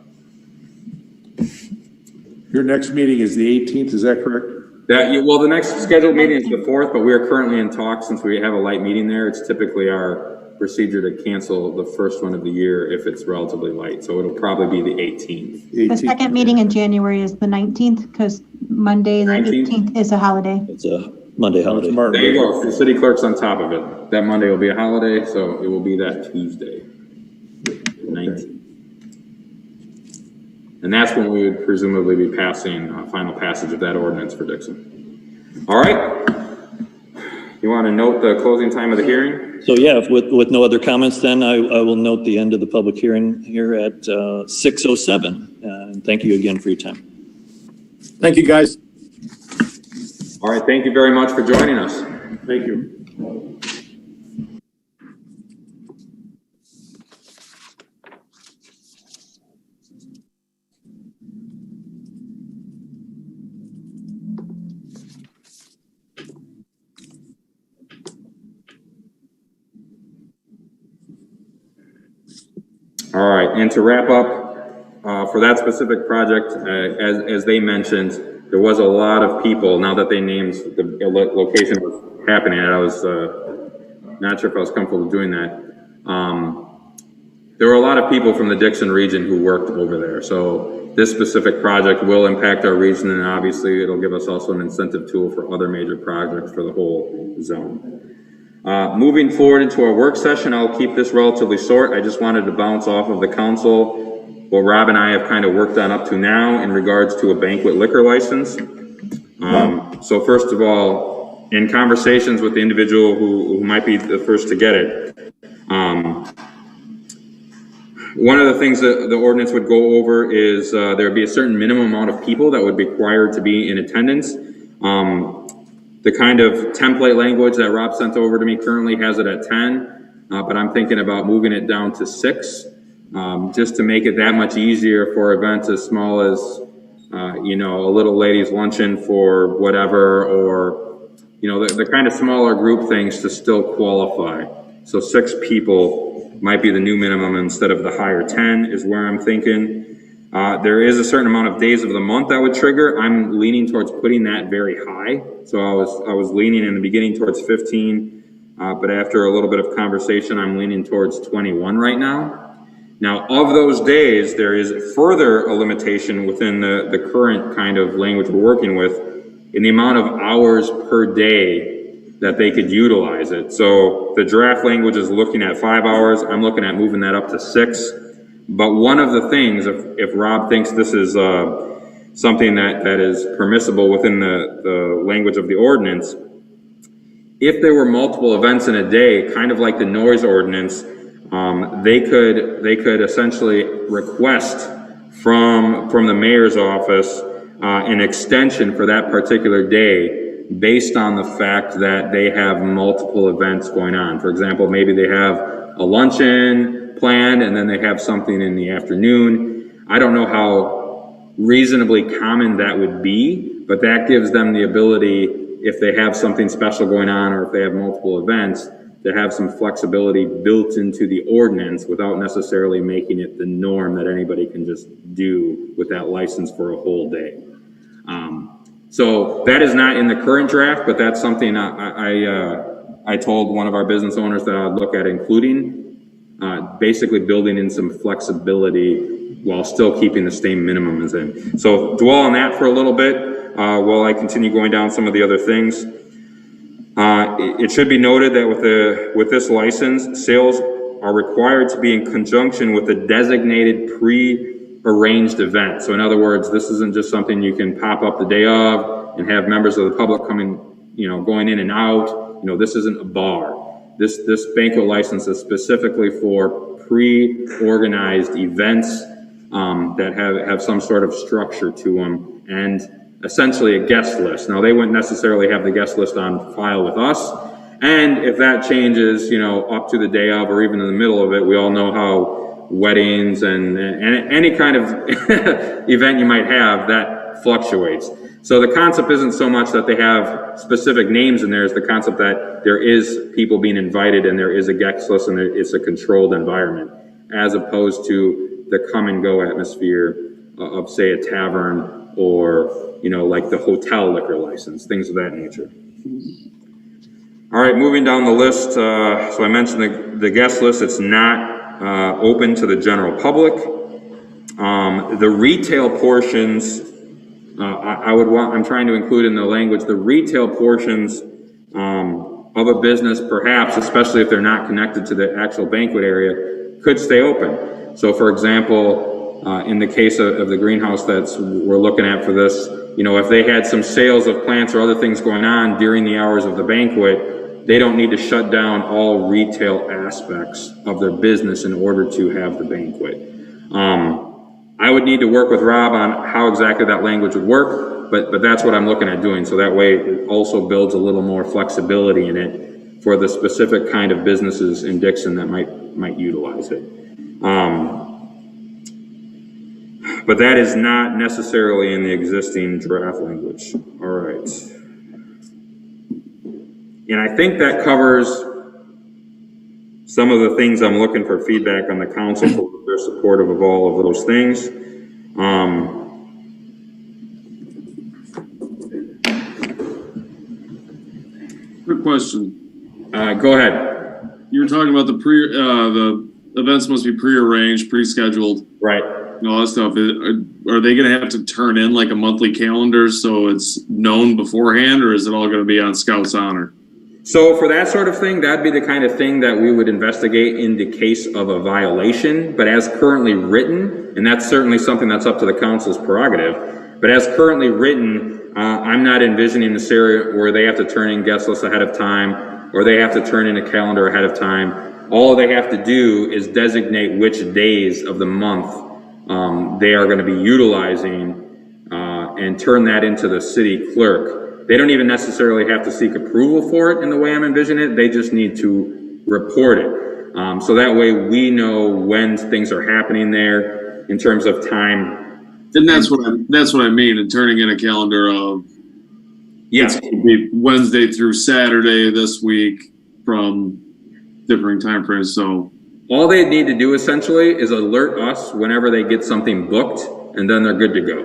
Your next meeting is the 18th, is that correct? Well, the next scheduled meeting is the 4th, but we are currently in talks since we have a light meeting there. It's typically our procedure to cancel the first one of the year if it's relatively light. So it'll probably be the 18th. The second meeting in January is the 19th because Monday, the 18th is a holiday. It's a Monday holiday. There you go. The city clerk's on top of it. That Monday will be a holiday, so it will be that Tuesday, 19th. And that's when we would presumably be passing final passage of that ordinance for Dixon. All right. You want to note the closing time of the hearing? So yeah, with no other comments, then I will note the end of the public hearing here at 6:07. And thank you again for your time. Thank you, guys. All right. Thank you very much for joining us. Thank you. All right, and to wrap up, for that specific project, as they mentioned, there was a lot of people, now that they named the location was happening, I was not sure if I was comfortable doing that. There were a lot of people from the Dixon region who worked over there, so this specific project will impact our region, and obviously it'll give us also an incentive tool for other major projects for the whole zone. Moving forward into our work session, I'll keep this relatively short. I just wanted to bounce off of the council what Rob and I have kind of worked on up to now in regards to a banquet liquor license. So first of all, in conversations with the individual who might be the first to get it, one of the things that the ordinance would go over is there would be a certain minimum amount of people that would be required to be in attendance. The kind of template language that Rob sent over to me currently has it at 10, but I'm thinking about moving it down to 6, just to make it that much easier for events as small as, a little ladies luncheon for whatever, or, the kind of smaller group things to still qualify. So 6 people might be the new minimum instead of the higher 10 is where I'm thinking. There is a certain amount of days of the month that would trigger. I'm leaning towards putting that very high. So I was leaning in the beginning towards 15, but after a little bit of conversation, I'm leaning towards 21 right now. Now, of those days, there is further a limitation within the current kind of language we're working with in the amount of hours per day that they could utilize it. So the draft language is looking at 5 hours. I'm looking at moving that up to 6. But one of the things, if Rob thinks this is something that is permissible within the language of the ordinance, if there were multiple events in a day, kind of like the noise ordinance, they could essentially request from the mayor's office an extension for that particular day based on the fact that they have multiple events going on. For example, maybe they have a luncheon planned and then they have something in the afternoon. I don't know how reasonably common that would be, but that gives them the ability, if they have something special going on or if they have multiple events, to have some flexibility built into the ordinance without necessarily making it the norm that anybody can just do with that license for a whole day. So that is not in the current draft, but that's something I told one of our business owners that I'd look at including, basically building in some flexibility while still keeping the same minimums in. So dwell on that for a little bit while I continue going down some of the other things. It should be noted that with this license, sales are required to be in conjunction with a designated pre-arranged event. So in other words, this isn't just something you can pop up the day of and have members of the public coming, going in and out. This isn't a bar. This banquet license is specifically for pre-organized events that have some sort of structure to them, and essentially a guest list. Now, they wouldn't necessarily have the guest list on file with us, and if that changes, up to the day of or even in the middle of it, we all know how weddings and any kind of event you might have, that fluctuates. So the concept isn't so much that they have specific names in there, as the concept that there is people being invited and there is a guest list and it's a controlled environment, as opposed to the come and go atmosphere of, say, a tavern or, like the hotel liquor license, things of that nature. All right, moving down the list. So I mentioned the guest list. It's not open to the general public. The retail portions, I'm trying to include in the language, the retail portions of a business, perhaps, especially if they're not connected to the actual banquet area, could stay open. So, for example, in the case of the greenhouse we're looking at for this, if they had some sales of plants or other things going on during the hours of the banquet, they don't need to shut down all retail aspects of their business in order to have the banquet. I would need to work with Rob on how exactly that language would work, but that's what I'm looking at doing. So that way it also builds a little more flexibility in it for the specific kind of businesses in Dixon that might utilize it. But that is not necessarily in the existing draft language. All right. And I think that covers some of the things I'm looking for feedback on the council for. They're supportive of all of those things. Quick question. Go ahead. You were talking about the events must be pre-arranged, pre-scheduled. Right. And all that stuff. Are they going to have to turn in like a monthly calendar so it's known beforehand, or is it all going to be on Scout's honor? So for that sort of thing, that'd be the kind of thing that we would investigate in the case of a violation. But as currently written, and that's certainly something that's up to the council's prerogative, but as currently written, I'm not envisioning a scenario where they have to turn in guest lists ahead of time, or they have to turn in a calendar ahead of time. All they have to do is designate which days of the month they are going to be utilizing and turn that into the city clerk. They don't even necessarily have to seek approval for it in the way I'm envisioning it. They just need to report it. So that way we know when things are happening there in terms of time. And that's what I mean, and turning in a calendar of it's going to be Wednesday through Saturday this week from differing time frames. So all they need to do essentially is alert us whenever they get something booked, and then they're good to go.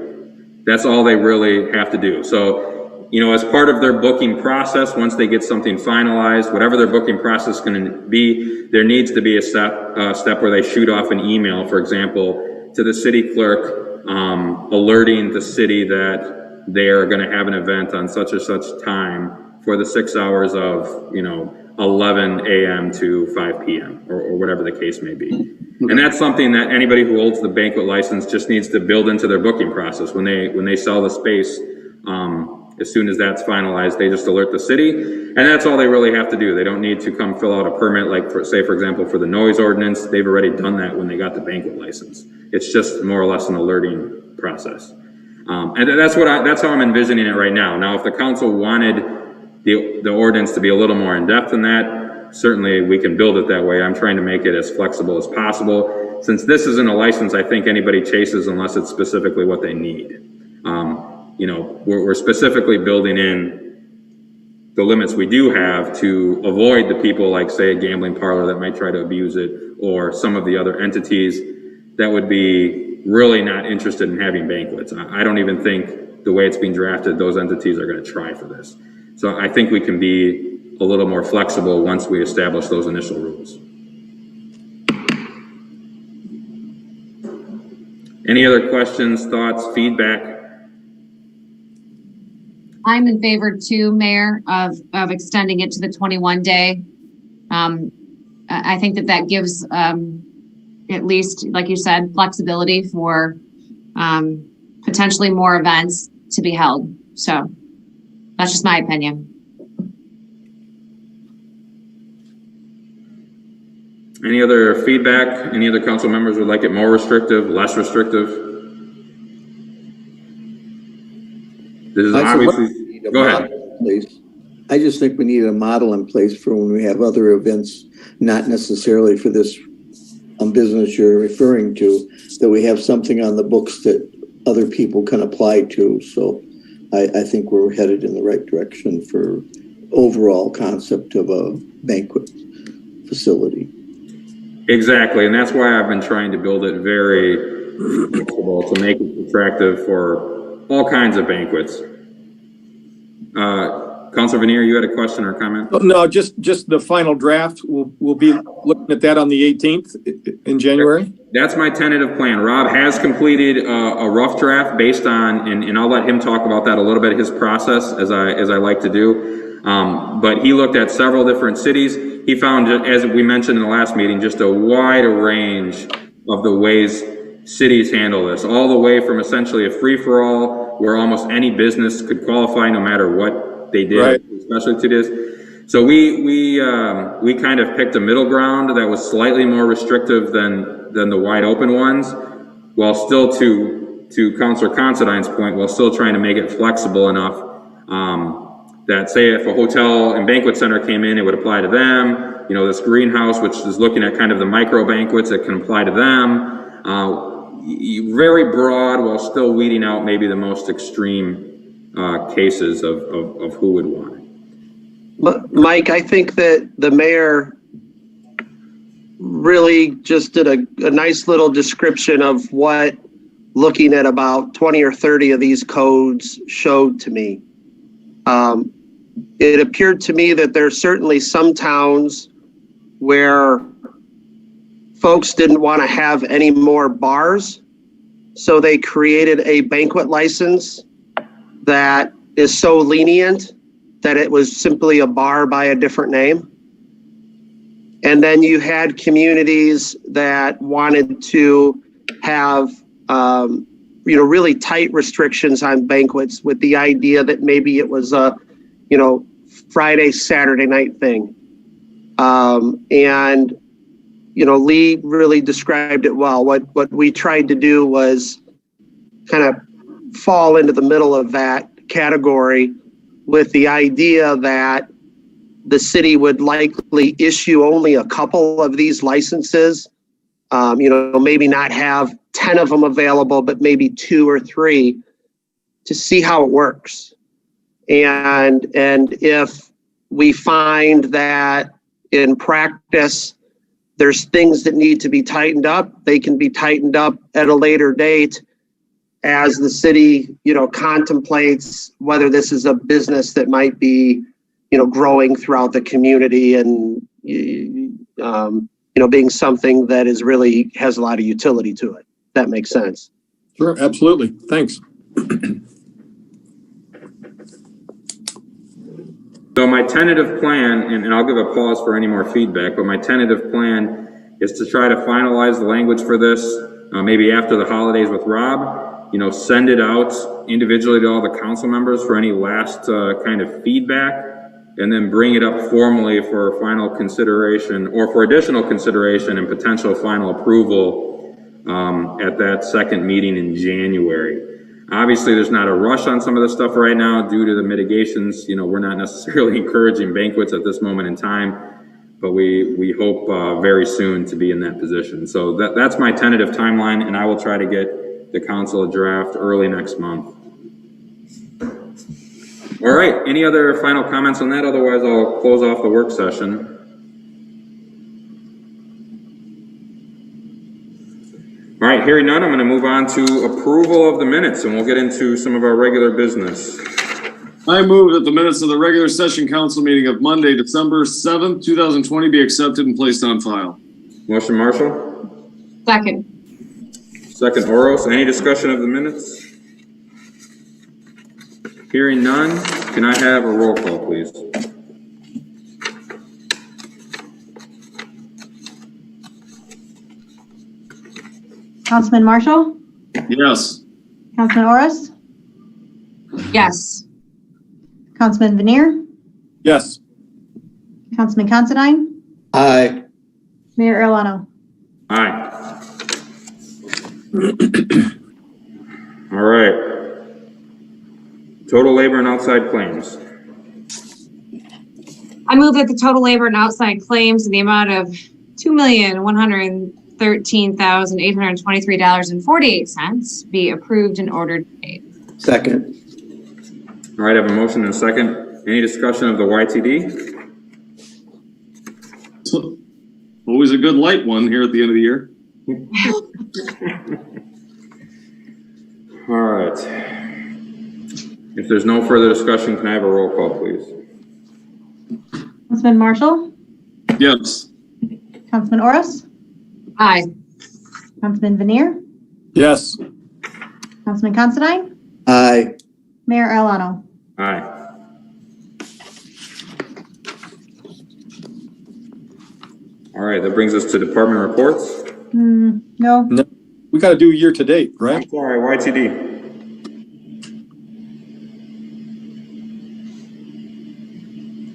That's all they really have to do. So, as part of their booking process, once they get something finalized, whatever their booking process is going to be, there needs to be a step where they shoot off an email, for example, to the city clerk, alerting the city that they are going to have an event on such and such time for the 6 hours of, 11 a.m. to 5 p.m. or whatever the case may be. And that's something that anybody who holds the banquet license just needs to build into their booking process. When they sell the space, as soon as that's finalized, they just alert the city, and that's all they really have to do. They don't need to come fill out a permit, like for example, for the noise ordinance. They've already done that when they got the banquet license. It's just more or less an alerting process. And that's how I'm envisioning it right now. Now, if the council wanted the ordinance to be a little more in depth than that, certainly we can build it that way. I'm trying to make it as flexible as possible. since this isn't a license, I think anybody chases unless it's specifically what they need. You know, we're specifically building in the limits we do have to avoid the people like, say, a gambling parlor that might try to abuse it, or some of the other entities that would be really not interested in having banquets. I don't even think the way it's being drafted, those entities are going to try for this. So I think we can be a little more flexible once we establish those initial rules. Any other questions, thoughts, feedback? I'm in favor too, Mayor, of extending it to the 21-day. I think that gives at least, like you said, flexibility for potentially more events to be held. So that's just my opinion. Any other feedback? Any other council members would like it more restrictive, less restrictive? This is obviously, go ahead. Please. I just think we need a model in place for when we have other events, not necessarily for this business you're referring to, that we have something on the books that other people can apply to. So I think we're headed in the right direction for overall concept of a banquet facility. Exactly, and that's why I've been trying to build it very flexible to make it attractive for all kinds of banquets. Councilor Veneer, you had a question or comment? No, just the final draft. We'll be looking at that on the 18th in January. That's my tentative plan. Rob has completed a rough draft based on, and I'll let him talk about that a little bit, his process, as I like to do. But he looked at several different cities. He found, as we mentioned in the last meeting, just a wide range of the ways cities handle this, all the way from essentially a free-for-all where almost any business could qualify no matter what they did, right, especially to this. So we kind of picked a middle ground that was slightly more restrictive than the wide open ones, while still, to Councilor Considine's point, while still trying to make it flexible enough that, say, if a hotel and banquet center came in, it would apply to them. You know, this greenhouse, which is looking at kind of the micro banquets, it can apply to them. Very broad, while still weeding out maybe the most extreme cases of who would want it. Mike, I think that the mayor really just did a nice little description of what looking at about 20 or 30 of these codes showed to me. It appeared to me that there's certainly some towns where folks didn't want to have any more bars, so they created a banquet license that is so lenient that it was simply a bar by a different name. And then you had communities that wanted to have really tight restrictions on banquets, with the idea that maybe it was a Friday, Saturday night thing. And Lee really described it well. What we tried to do was kind of fall into the middle of that category, with the idea that the city would likely issue only a couple of these licenses, maybe not have 10 of them available, but maybe 2 or 3 to see how it works. And if we find that in practice, there's things that need to be tightened up, they can be tightened up at a later date as the city, contemplates whether this is a business that might be, growing throughout the community and, being something that is really has a lot of utility to it. That makes sense. Sure, absolutely. Thanks. So my tentative plan, and I'll give a pause for any more feedback, but my tentative plan is to try to finalize the language for this, maybe after the holidays with Rob, send it out individually to all the council members for any last kind of feedback, and then bring it up formally for final consideration or for additional consideration and potential final approval at that second meeting in January. Obviously, there's not a rush on some of this stuff right now due to the mitigations. We're not necessarily encouraging banquets at this moment in time. but we hope very soon to be in that position. So that's my tentative timeline, and I will try to get the council a draft early next month. All right, any other final comments on that? Otherwise, I'll close off the work session. All right, hearing none, I'm going to move on to approval of the minutes, and we'll get into some of our regular business. I move that the minutes of the regular session council meeting of Monday, December 7th, 2020 be accepted and placed on file. Motion Marshall? Second. Second Oros. Any discussion of the minutes? Hearing none, can I have a roll call, please? Councilman Marshall? Yes. Councilman Oris? Yes. Councilman Veneer? Yes. Councilman Considine? Aye. Mayor Erlano? Aye. All right. Total labor and outside claims. I move that the total labor and outside claims in the amount of $2,113,823.48 be approved and ordered paid. Second. All right, I have a motion and a second. Any discussion of the YTD? Always a good light one here at the end of the year. All right. If there's no further discussion, can I have a roll call, please? Councilman Marshall? Yes. Councilman Oris? Aye. Councilman Veneer? Yes. Councilman Considine? Aye. Mayor Erlano? Aye. All right, that brings us to department reports. No. We got to do year to date, right? I'm sorry, YTD.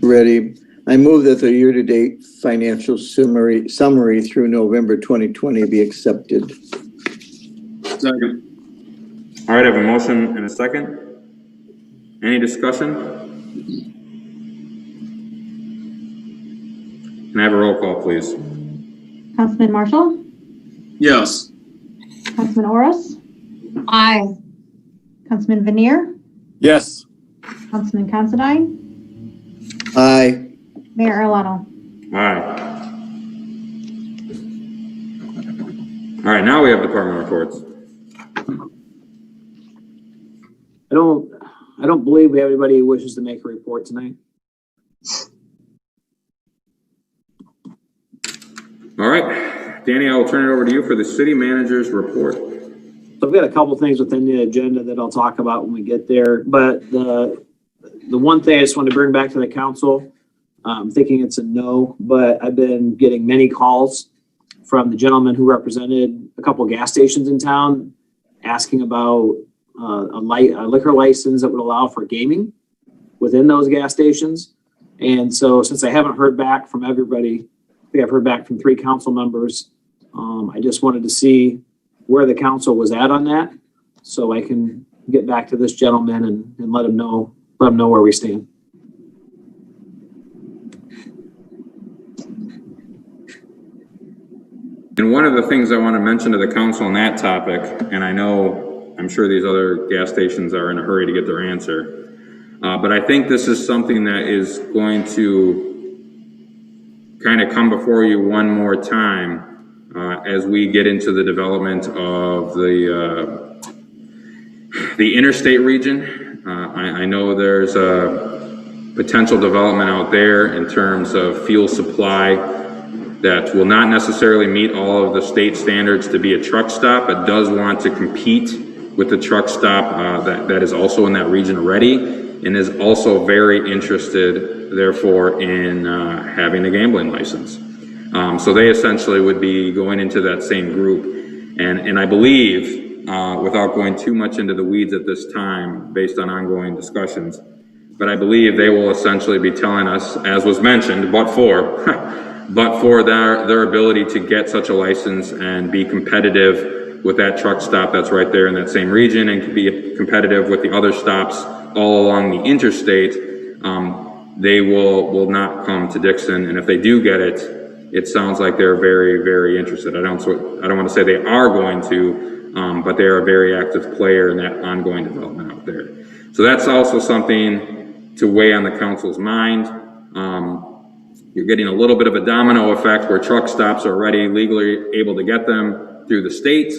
Ready. I move that the year-to-date financial summary through November 2020 be accepted. Second. All right, I have a motion and a second. Any discussion? Can I have a roll call, please? Councilman Marshall? Yes. Councilman Oris? Aye. Councilman Veneer? Yes. Councilman Considine? Aye. Mayor Erlano? Aye. All right, now we have department reports. I don't believe we have anybody who wishes to make a report tonight. All right, Danny, I will turn it over to you for the city manager's report. So I've got a couple things within the agenda that I'll talk about when we get there, but the one thing I just want to bring back to the council, I'm thinking it's a no, but I've been getting many calls from the gentleman who represented a couple of gas stations in town asking about a liquor license that would allow for gaming within those gas stations. And so since I haven't heard back from everybody, I think I've heard back from 3 council members. I just wanted to see where the council was at on that so I can get back to this gentleman and let him know where we stand. And one of the things I want to mention to the council on that topic, and I'm sure these other gas stations are in a hurry to get their answer, but I think this is something that is going to kind of come before you one more time as we get into the development of the interstate region. I know there's a potential development out there in terms of fuel supply that will not necessarily meet all of the state standards to be a truck stop, but does want to compete with the truck stop that is also in that region already, and is also very interested, therefore, in having a gambling license. So they essentially would be going into that same group. And I believe, without going too much into the weeds at this time, based on ongoing discussions, but I believe they will essentially be telling us, as was mentioned, but for their ability to get such a license and be competitive with that truck stop that's right there in that same region, and be competitive with the other stops all along the interstate, they will not come to Dixon. And if they do get it, it sounds like they're very, very interested. I don't want to say they are going to, but they are a very active player in that ongoing development out there. So that's also something to weigh on the council's mind. You're getting a little bit of a domino effect where truck stops are already legally able to get them through the state,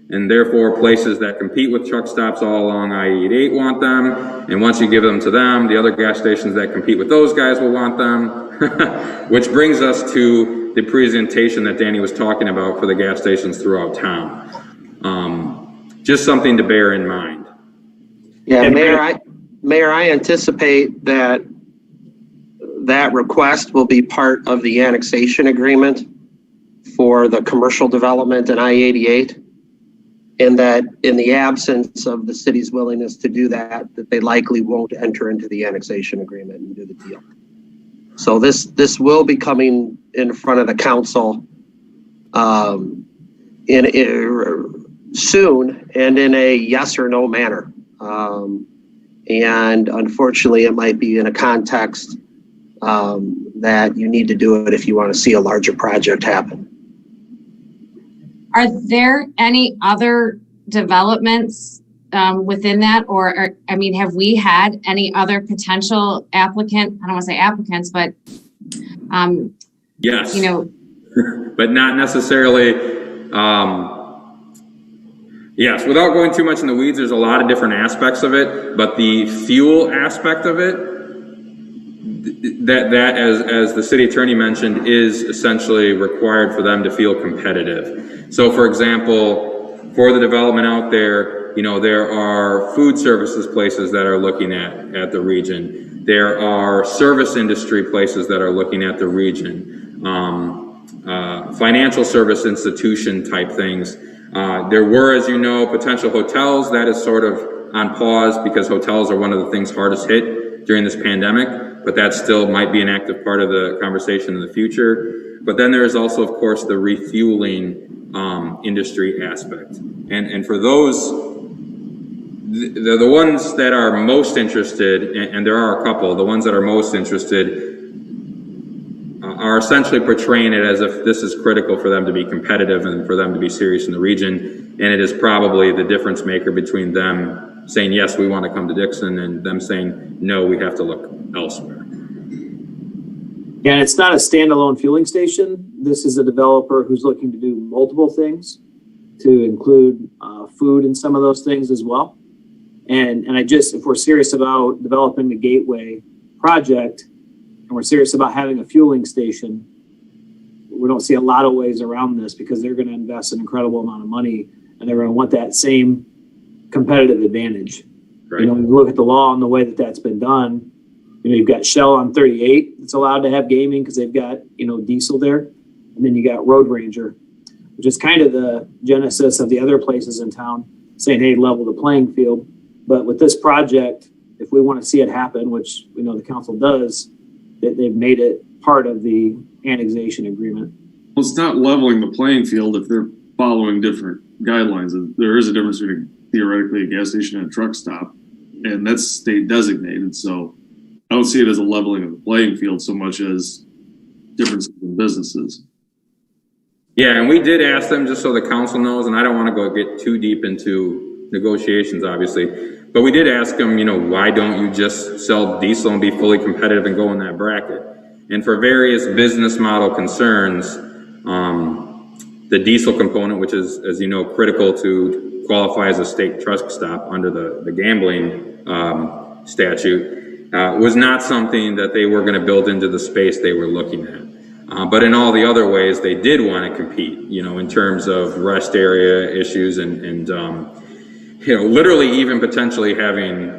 and therefore places that compete with truck stops all along I-88 want them, and once you give them to them, the other gas stations that compete with those guys will want them, which brings us to the presentation that Danny was talking about for the gas stations throughout town. Just something to bear in mind. Yeah, Mayor, I anticipate that request will be part of the annexation agreement for the commercial development in I-88. And that in the absence of the city's willingness to do that they likely won't enter into the annexation agreement and do the deal. So this will be coming in front of the council soon and in a yes or no manner. And unfortunately, it might be in a context that you need to do it if you want to see a larger project happen. Are there any other developments within that? Or, have we had any other potential applicant? I don't want to say applicants, but, yes, but not necessarily. Yes, without going too much in the weeds, there's a lot of different aspects of it, but the fuel aspect of it, that as the city attorney mentioned, is essentially required for them to feel competitive. So for example, for the development out there, there are food services places that are looking at the region. There are service industry places that are looking at the region. Financial service institution type things. There were, as you know, potential hotels. That is sort of on pause because hotels are one of the things hardest hit during this pandemic, but that still might be an active part of the conversation in the future. But then there is also, of course, the refueling industry aspect. And for those, the ones that are most interested, and there are a couple, the ones that are most interested are essentially portraying it as if this is critical for them to be competitive and for them to be serious in the region. And it is probably the difference maker between them saying, yes, we want to come to Dixon, and them saying, no, we have to look elsewhere. Yeah, and it's not a standalone fueling station. This is a developer who's looking to do multiple things to include food and some of those things as well. And if we're serious about developing the Gateway project, and we're serious about having a fueling station, we don't see a lot of ways around this because they're going to invest an incredible amount of money and they're going to want that same competitive advantage. Right. When you look at the law and the way that that's been done, you've got Shell on 38 that's allowed to have gaming because they've got, diesel there. And then you got Road Ranger, which is kind of the genesis of the other places in town saying, hey, level the playing field. But with this project, if we want to see it happen, which we know the council does, they've made it part of the annexation agreement. Well, it's not leveling the playing field if they're following different guidelines. There is a difference between theoretically a gas station and a truck stop, and that's state designated. So I don't see it as a leveling of the playing field so much as differences in businesses. Yeah, and we did ask them, just so the council knows, and I don't want to get too deep into negotiations, obviously, but we did ask them, why don't you just sell diesel and be fully competitive and go in that bracket? And for various business model concerns, the diesel component, which is, as you know, critical to qualify as a state truck stop under the gambling statute, was not something that they were going to build into the space they were looking at. But in all the other ways, they did want to compete, in terms of rest area issues and literally even potentially having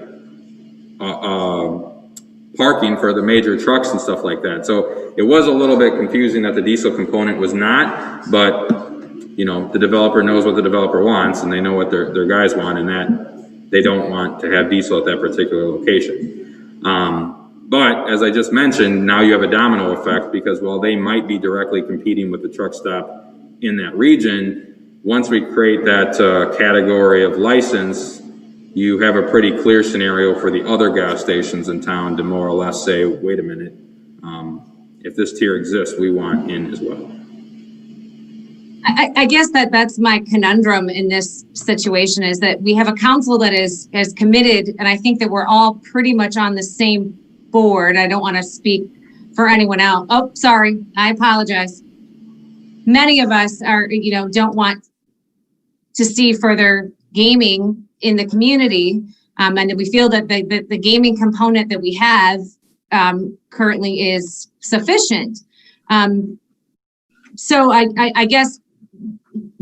parking for the major trucks and stuff like that. So it was a little bit confusing that the diesel component was not, but the developer knows what the developer wants and they know what their guys want, and that they don't want to have diesel at that particular location. But as I just mentioned, now you have a domino effect because while they might be directly competing with the truck stop in that region, once we create that category of license, you have a pretty clear scenario for the other gas stations in town to more or less say, wait a minute, if this tier exists, we want in as well. I guess that's my conundrum in this situation, is that we have a council that is committed, and I think that we're all pretty much on the same board. I don't want to speak for anyone else. Oh, sorry, I apologize. Many of us are, don't want to see further gaming in the community, and that we feel that the gaming component that we have currently is sufficient. So I guess,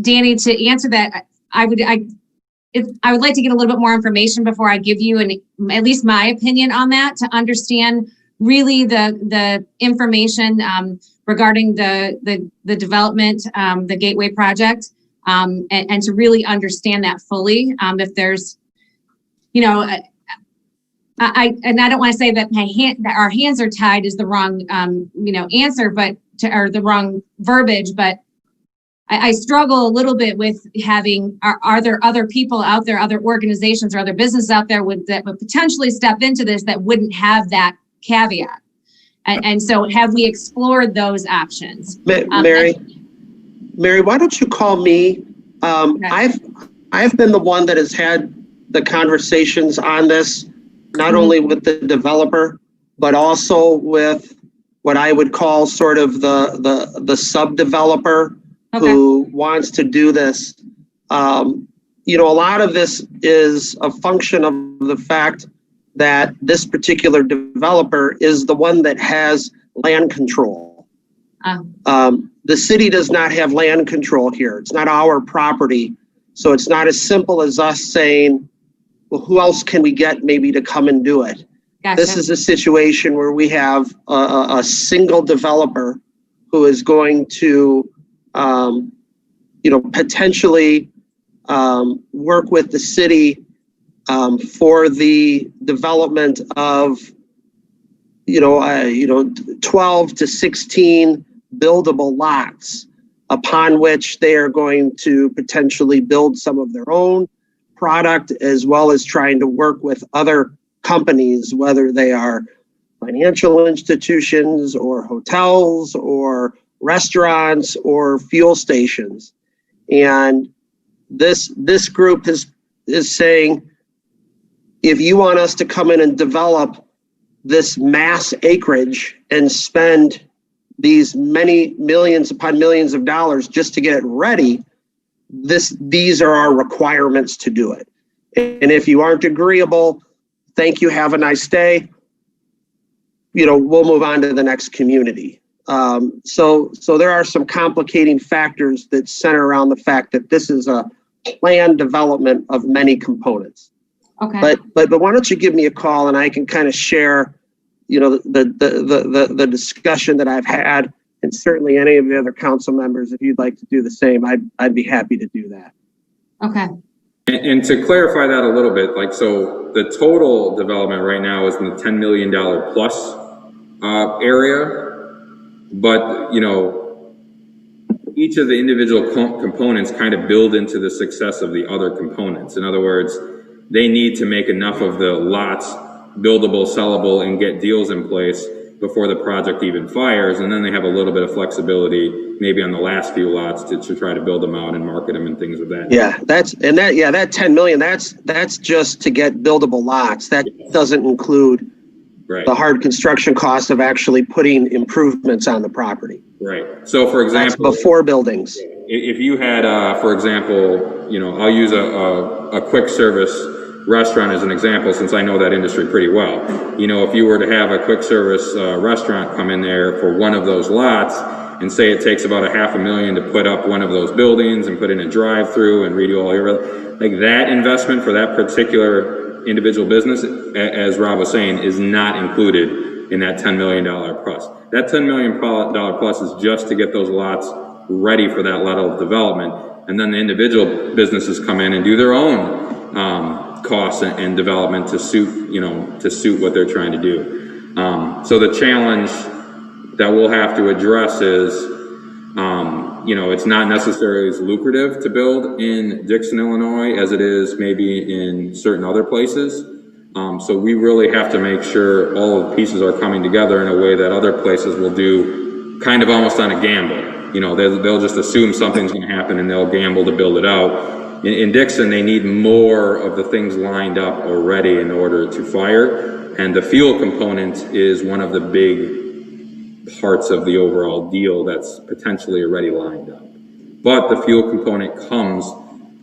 Danny, to answer that, I would like to get a little bit more information before I give you at least my opinion on that, to understand really the information regarding the development, the Gateway project, and to really understand that fully. If there's, I don't want to say that that our hands are tied is the wrong, answer, or the wrong verbiage, but I struggle a little bit with having, are there other people out there, other organizations or other businesses out there that would potentially step into this that wouldn't have that caveat? And so have we explored those options? Mary, why don't you call me? I've been the one that has had the conversations on this, not only with the developer, but also with what I would call sort of the sub-developer who wants to do this. A lot of this is a function of the fact that this particular developer is the one that has land control. The city does not have land control here. It's not our property. So it's not as simple as us saying, well, who else can we get maybe to come and do it? Gotcha. This is a situation where we have a single developer who is going to potentially work with the city for the development of 12 to 16 buildable lots, upon which they are going to potentially build some of their own product, as well as trying to work with other companies, whether they are financial institutions or hotels or restaurants or fuel stations. And this group is saying, if you want us to come in and develop this mass acreage and spend these many millions upon millions of dollars just to get it ready, these are our requirements to do it. And if you aren't agreeable, thank you, have a nice day. We'll move on to the next community. So there are some complicating factors that center around the fact that this is a planned development of many components. Okay. But why don't you give me a call and I can kind of share, the discussion that I've had, and certainly any of the other council members, if you'd like to do the same, I'd be happy to do that. Okay. And to clarify that a little bit, so the total development right now is in the $10 million plus area, but each of the individual components kind of build into the success of the other components. In other words, they need to make enough of the lots buildable, sellable, and get deals in place before the project even fires, and then they have a little bit of flexibility maybe on the last few lots to try to build them out and market them and things of that. Yeah, that 10 million, that's just to get buildable lots. That doesn't include the hard construction cost of actually putting improvements on the property. Right. So for example, that's before buildings. If you had, for example, I'll use a quick service restaurant as an example, since I know that industry pretty well. If you were to have a quick service restaurant come in there for one of those lots, and say it takes about $500,000 to put up one of those buildings and put in a drive-through and redo all your, that investment for that particular individual business, as Rob was saying, is not included in that $10 million plus. That $10 million plus is just to get those lots ready for that level of development, and then the individual businesses come in and do their own costs and development to suit what they're trying to do. So the challenge that we'll have to address is it's not necessarily as lucrative to build in Dixon, Illinois, as it is maybe in certain other places. So we really have to make sure all of the pieces are coming together in a way that other places will do, kind of almost on a gamble. They'll just assume something's going to happen and they'll gamble to build it out. In Dixon, they need more of the things lined up already in order to fire. And the fuel component is one of the big parts of the overall deal that's potentially already lined up. But the fuel component comes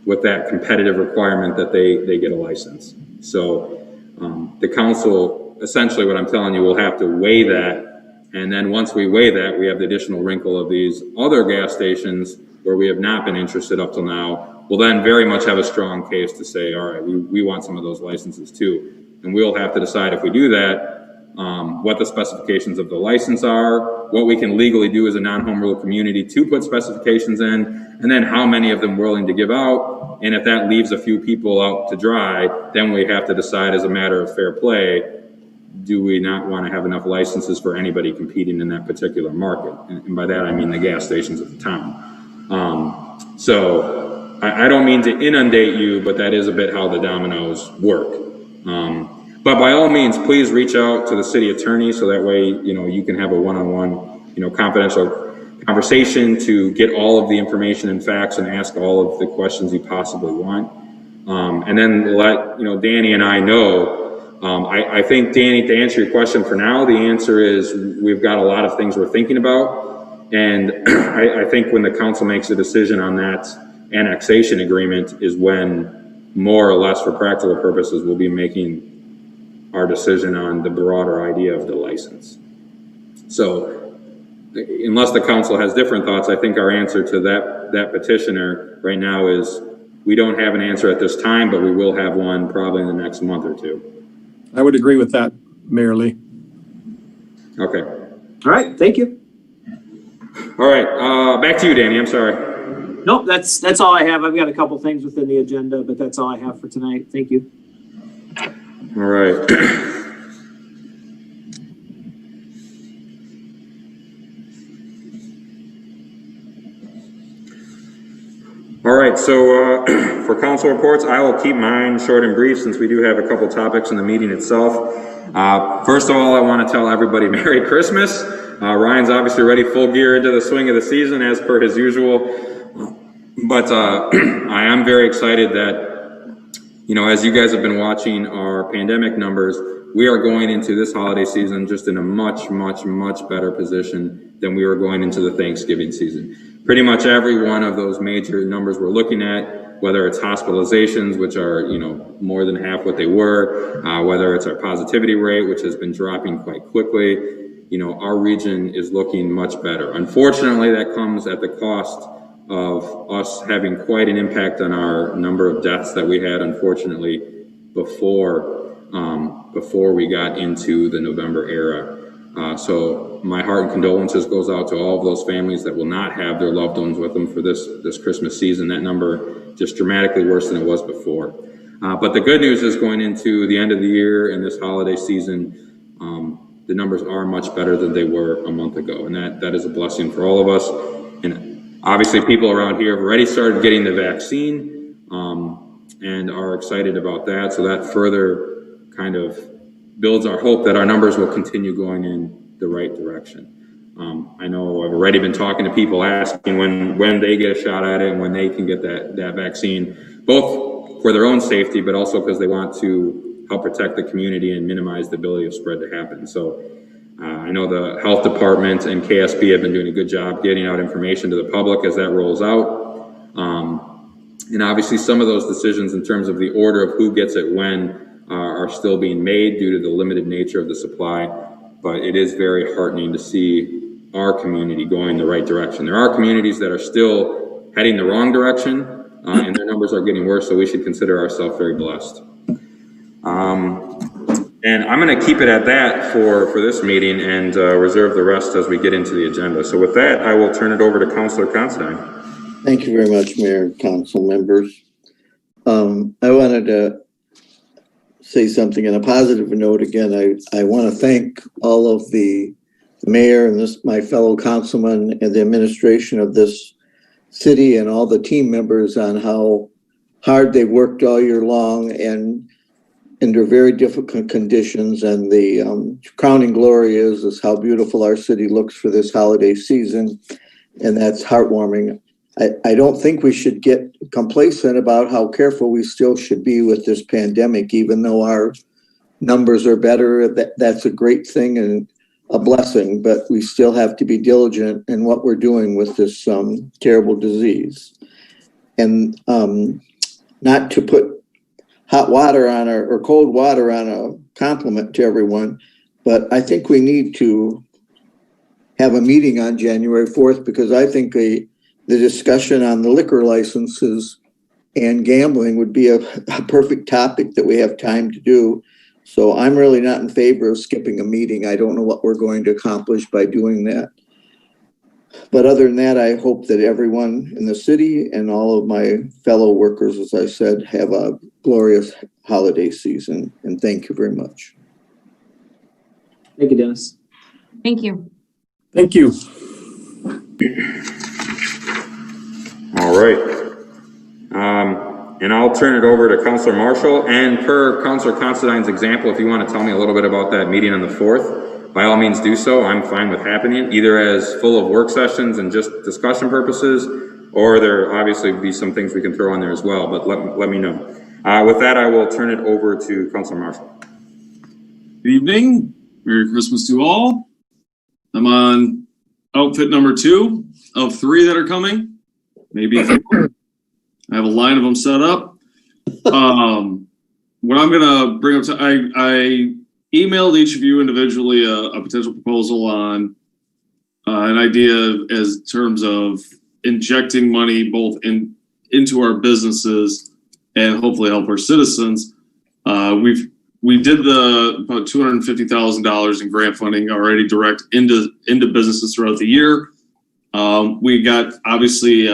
with that competitive requirement that they get a license. So the council, essentially what I'm telling you, will have to weigh that. And then once we weigh that, we have the additional wrinkle of these other gas stations where we have not been interested up till now. We'll then very much have a strong case to say, all right, we want some of those licenses too. And we'll have to decide if we do that, what the specifications of the license are, what we can legally do as a non-home rule community to put specifications in, and then how many of them we're willing to give out. And if that leaves a few people out to dry, then we have to decide as a matter of fair play, do we not want to have enough licenses for anybody competing in that particular market? And by that, I mean the gas stations of the town. So I don't mean to inundate you, but that is a bit how the dominoes work. But by all means, please reach out to the city attorney so that way, you can have a one-on-one, confidential conversation to get all of the information and facts and ask all of the questions you possibly want. And then let, Danny and I know. I think, Danny, to answer your question for now, the answer is we've got a lot of things we're thinking about. And I think when the council makes a decision on that annexation agreement is when, more or less for practical purposes, we'll be making our decision on the broader idea of the license. So unless the council has different thoughts, I think our answer to that petitioner right now is we don't have an answer at this time, but we will have one probably in the next month or two. I would agree with that, Mayor Lee. Okay. All right, thank you. All right, back to you, Danny. I'm sorry. Nope, that's all I have. I've got a couple things within the agenda, but that's all I have for tonight. Thank you. All right. All right, so for council reports, I will keep mine short and brief since we do have a couple topics in the meeting itself. First of all, I want to tell everybody Merry Christmas. Ryan's obviously ready full gear into the swing of the season as per his usual. But I am very excited that, as you guys have been watching our pandemic numbers, we are going into this holiday season just in a much, much, much better position than we were going into the Thanksgiving season. Pretty much every one of those major numbers we're looking at, whether it's hospitalizations, which are, more than half what they were, whether it's our positivity rate, which has been dropping quite quickly, our region is looking much better. Unfortunately, that comes at the cost of us having quite an impact on our number of deaths that we had, unfortunately, before we got into the November era. So my heart and condolences goes out to all of those families that will not have their loved ones with them for this Christmas season. That number just dramatically worse than it was before. But the good news is going into the end of the year and this holiday season, the numbers are much better than they were a month ago. And that is a blessing for all of us. And obviously people around here have already started getting the vaccine and are excited about that. So that further kind of builds our hope that our numbers will continue going in the right direction. I know I've already been talking to people asking when they get a shot at it and when they can get that vaccine, both for their own safety, but also because they want to help protect the community and minimize the ability of spread to happen. So I know the health department and KSB have been doing a good job getting out information to the public as that rolls out. And obviously some of those decisions in terms of the order of who gets it when are still being made due to the limited nature of the supply, but it is very heartening to see our community going the right direction. There are communities that are still heading the wrong direction, and their numbers are getting worse, so we should consider ourselves very blessed. And I'm going to keep it at that for this meeting and reserve the rest as we get into the agenda. So with that, I will turn it over to Councilor Considine. Thank you very much, Mayor and council members. I wanted to say something on a positive note. Again, I want to thank all of the mayor and my fellow councilmen and the administration of this city and all the team members on how hard they worked all year long and under very difficult conditions. And the crowning glory is how beautiful our city looks for this holiday season. And that's heartwarming. I don't think we should get complacent about how careful we still should be with this pandemic, even though our numbers are better. That's a great thing and a blessing, but we still have to be diligent in what we're doing with this terrible disease. And not to put hot water on or cold water on a compliment to everyone, but I think we need to have a meeting on January 4th, because I think the discussion on the liquor licenses and gambling would be a perfect topic that we have time to do. So I'm really not in favor of skipping a meeting. I don't know what we're going to accomplish by doing that. But other than that, I hope that everyone in the city and all of my fellow workers, as I said, have a glorious holiday season. And thank you very much. Thank you, Dennis. Thank you. Thank you. All right. And I'll turn it over to Councilor Marshall, and per Councilor Considine's example, if you want to tell me a little bit about that meeting on the 4th, by all means do so. I'm fine with happening, either as full of work sessions and just discussion purposes, or there obviously be some things we can throw on there as well, but let me know. With that, I will turn it over to Councilor Marshall. Good evening. Merry Christmas to all. I'm on outfit number 2 of 3 that are coming. Maybe I have a line of them set up. What I'm gonna bring up, I emailed each of you individually a potential proposal on an idea as terms of injecting money both into our businesses and hopefully help our citizens. We did about $250,000 in grant funding already direct into businesses throughout the year. We got obviously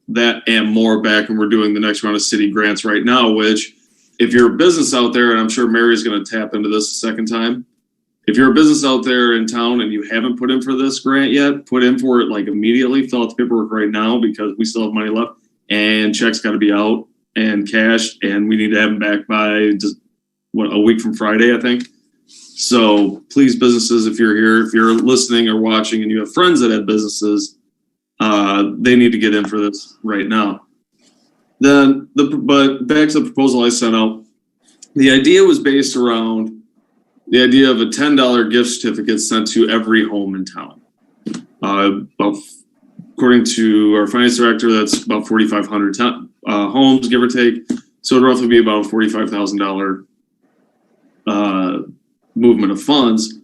that and more back, and we're doing the next round of city grants right now, which if you're a business out there, and I'm sure Mary's going to tap into this a second time, if you're a business out there in town and you haven't put in for this grant yet, put in for it like immediately, fill out the paperwork right now, because we still have money left and checks got to be out and cashed, and we need to have them back by just a week from Friday, I think. So please, businesses, if you're here, if you're listening or watching and you have friends that have businesses, they need to get in for this right now. But back to the proposal I sent out, the idea was based around the idea of a $10 gift certificate sent to every home in town. According to our finance director, that's about 4,500 homes, give or take. So it'd roughly be about a $45,000 movement of funds.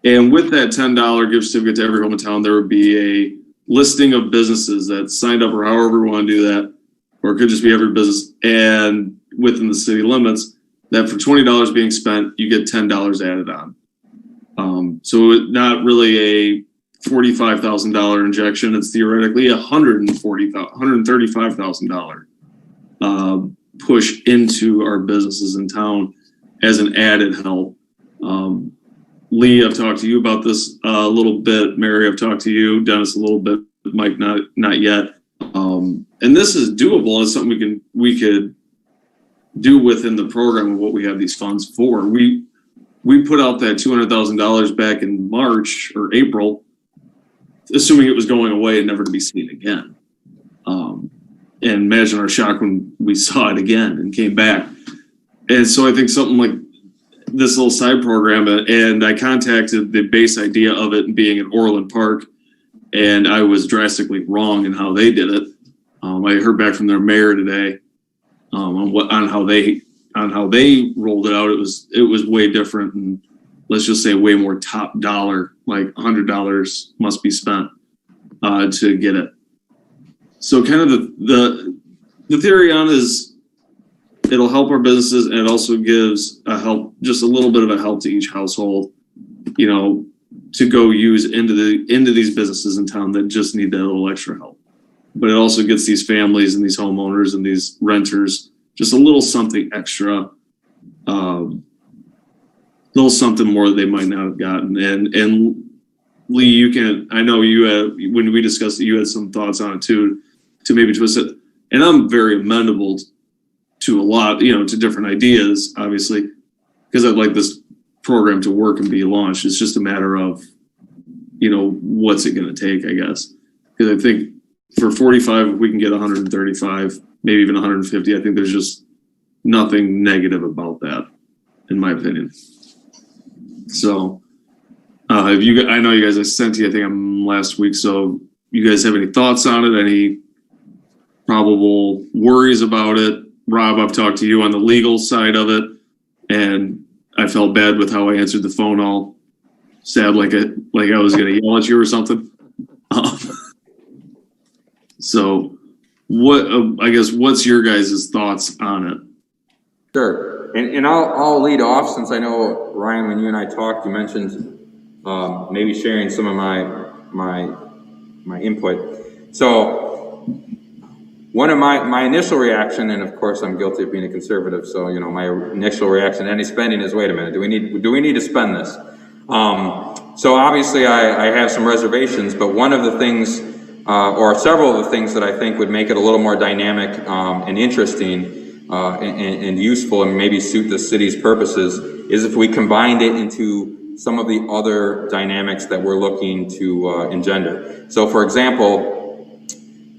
And with that $10 gift certificate to every home in town, there would be a listing of businesses that signed up, or however we want to do that, or it could just be every business, and within the city limits, that for $20 being spent, you get $10 added on. So it's not really a $45,000 injection. It's theoretically $135,000 push into our businesses in town as an added help. Lee, I've talked to you about this a little bit. Mary, I've talked to you. Dennis, a little bit. Mike, not yet. And this is doable. It's something we could do within the program of what we have these funds for. We put out that $200,000 back in March or April, assuming it was going away and never to be seen again. And imagine our shock when we saw it again and came back. And so I think something like this little side program, and I contacted the base idea of it being at Orland Park, and I was drastically wrong in how they did it. I heard back from their mayor today on how they rolled it out. It was way different, and let's just say way more top dollar, like $100 must be spent to get it. So kind of the theory on is, it'll help our businesses, and it also gives just a little bit of a help to each household, to go use into these businesses in town that just need that little extra help. But it also gets these families and these homeowners and these renters just a little something extra, little something more that they might not have gotten. And Lee, you can, I know you had, when we discussed it, you had some thoughts on it too, to maybe twist it. And I'm very amenable to a lot, to different ideas, obviously, because I'd like this program to work and be launched. It's just a matter of, what's it going to take, I guess. Because I think for 45, if we can get 135, maybe even 150, I think there's just nothing negative about that, in my opinion. So, I know you guys, I sent you, I think last week. So you guys have any thoughts on it? Any probable worries about it? Rob, I've talked to you on the legal side of it, and I felt bad with how I answered the phone, all sad, like I was going to yell at you or something. So what, I guess, what's your guys' thoughts on it? Sure. And I'll lead off, since I know, Ryan, when you and I talked, you mentioned maybe sharing some of my input. So one of my initial reaction, and of course I'm guilty of being a conservative, so my initial reaction to any spending is, wait a minute, do we need to spend this? So obviously I have some reservations, but one of the things, or several of the things that I think would make it a little more dynamic and interesting and useful and maybe suit the city's purposes is if we combined it into some of the other dynamics that we're looking to engender. So for example,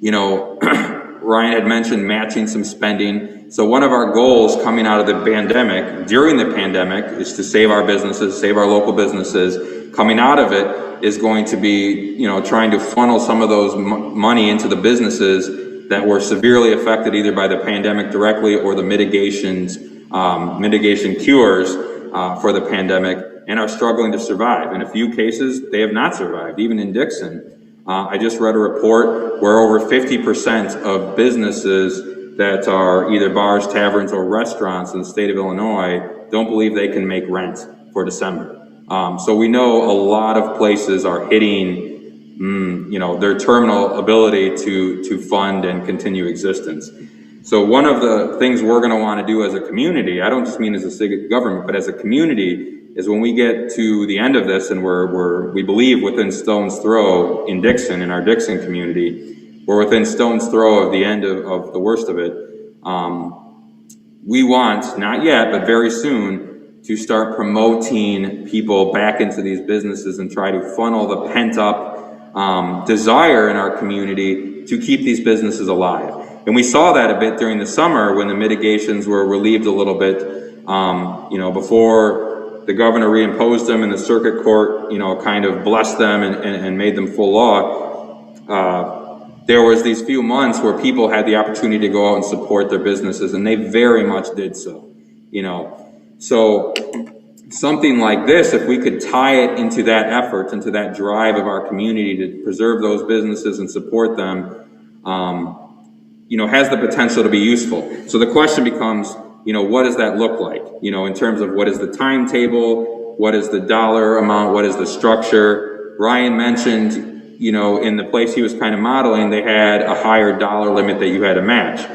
Ryan had mentioned matching some spending. So one of our goals coming out of the pandemic, during the pandemic, is to save our businesses, save our local businesses. Coming out of it is going to be, trying to funnel some of those money into the businesses that were severely affected either by the pandemic directly or the mitigation cures for the pandemic and are struggling to survive. In a few cases, they have not survived, even in Dixon. I just read a report where over 50% of businesses that are either bars, taverns, or restaurants in the state of Illinois don't believe they can make rent for December. So we know a lot of places are hitting, their terminal ability to fund and continue existence. So one of the things we're going to want to do as a community, I don't just mean as a city government, but as a community, is when we get to the end of this and we believe within stone's throw in Dixon, in our Dixon community, we're within stone's throw of the end of the worst of it. We want, not yet, but very soon, to start promoting people back into these businesses and try to funnel the pent up desire in our community to keep these businesses alive. And we saw that a bit during the summer when the mitigations were relieved a little bit, before the governor reimposed them and the circuit court, kind of blessed them and made them full law. There was these few months where people had the opportunity to go out and support their businesses, and they very much did so, So something like this, if we could tie it into that effort, into that drive of our community to preserve those businesses and support them, has the potential to be useful. So the question becomes, what does that look like? In terms of what is the timetable, what is the dollar amount, what is the structure? Ryan mentioned, in the place he was kind of modeling, they had a higher dollar limit that you had to match.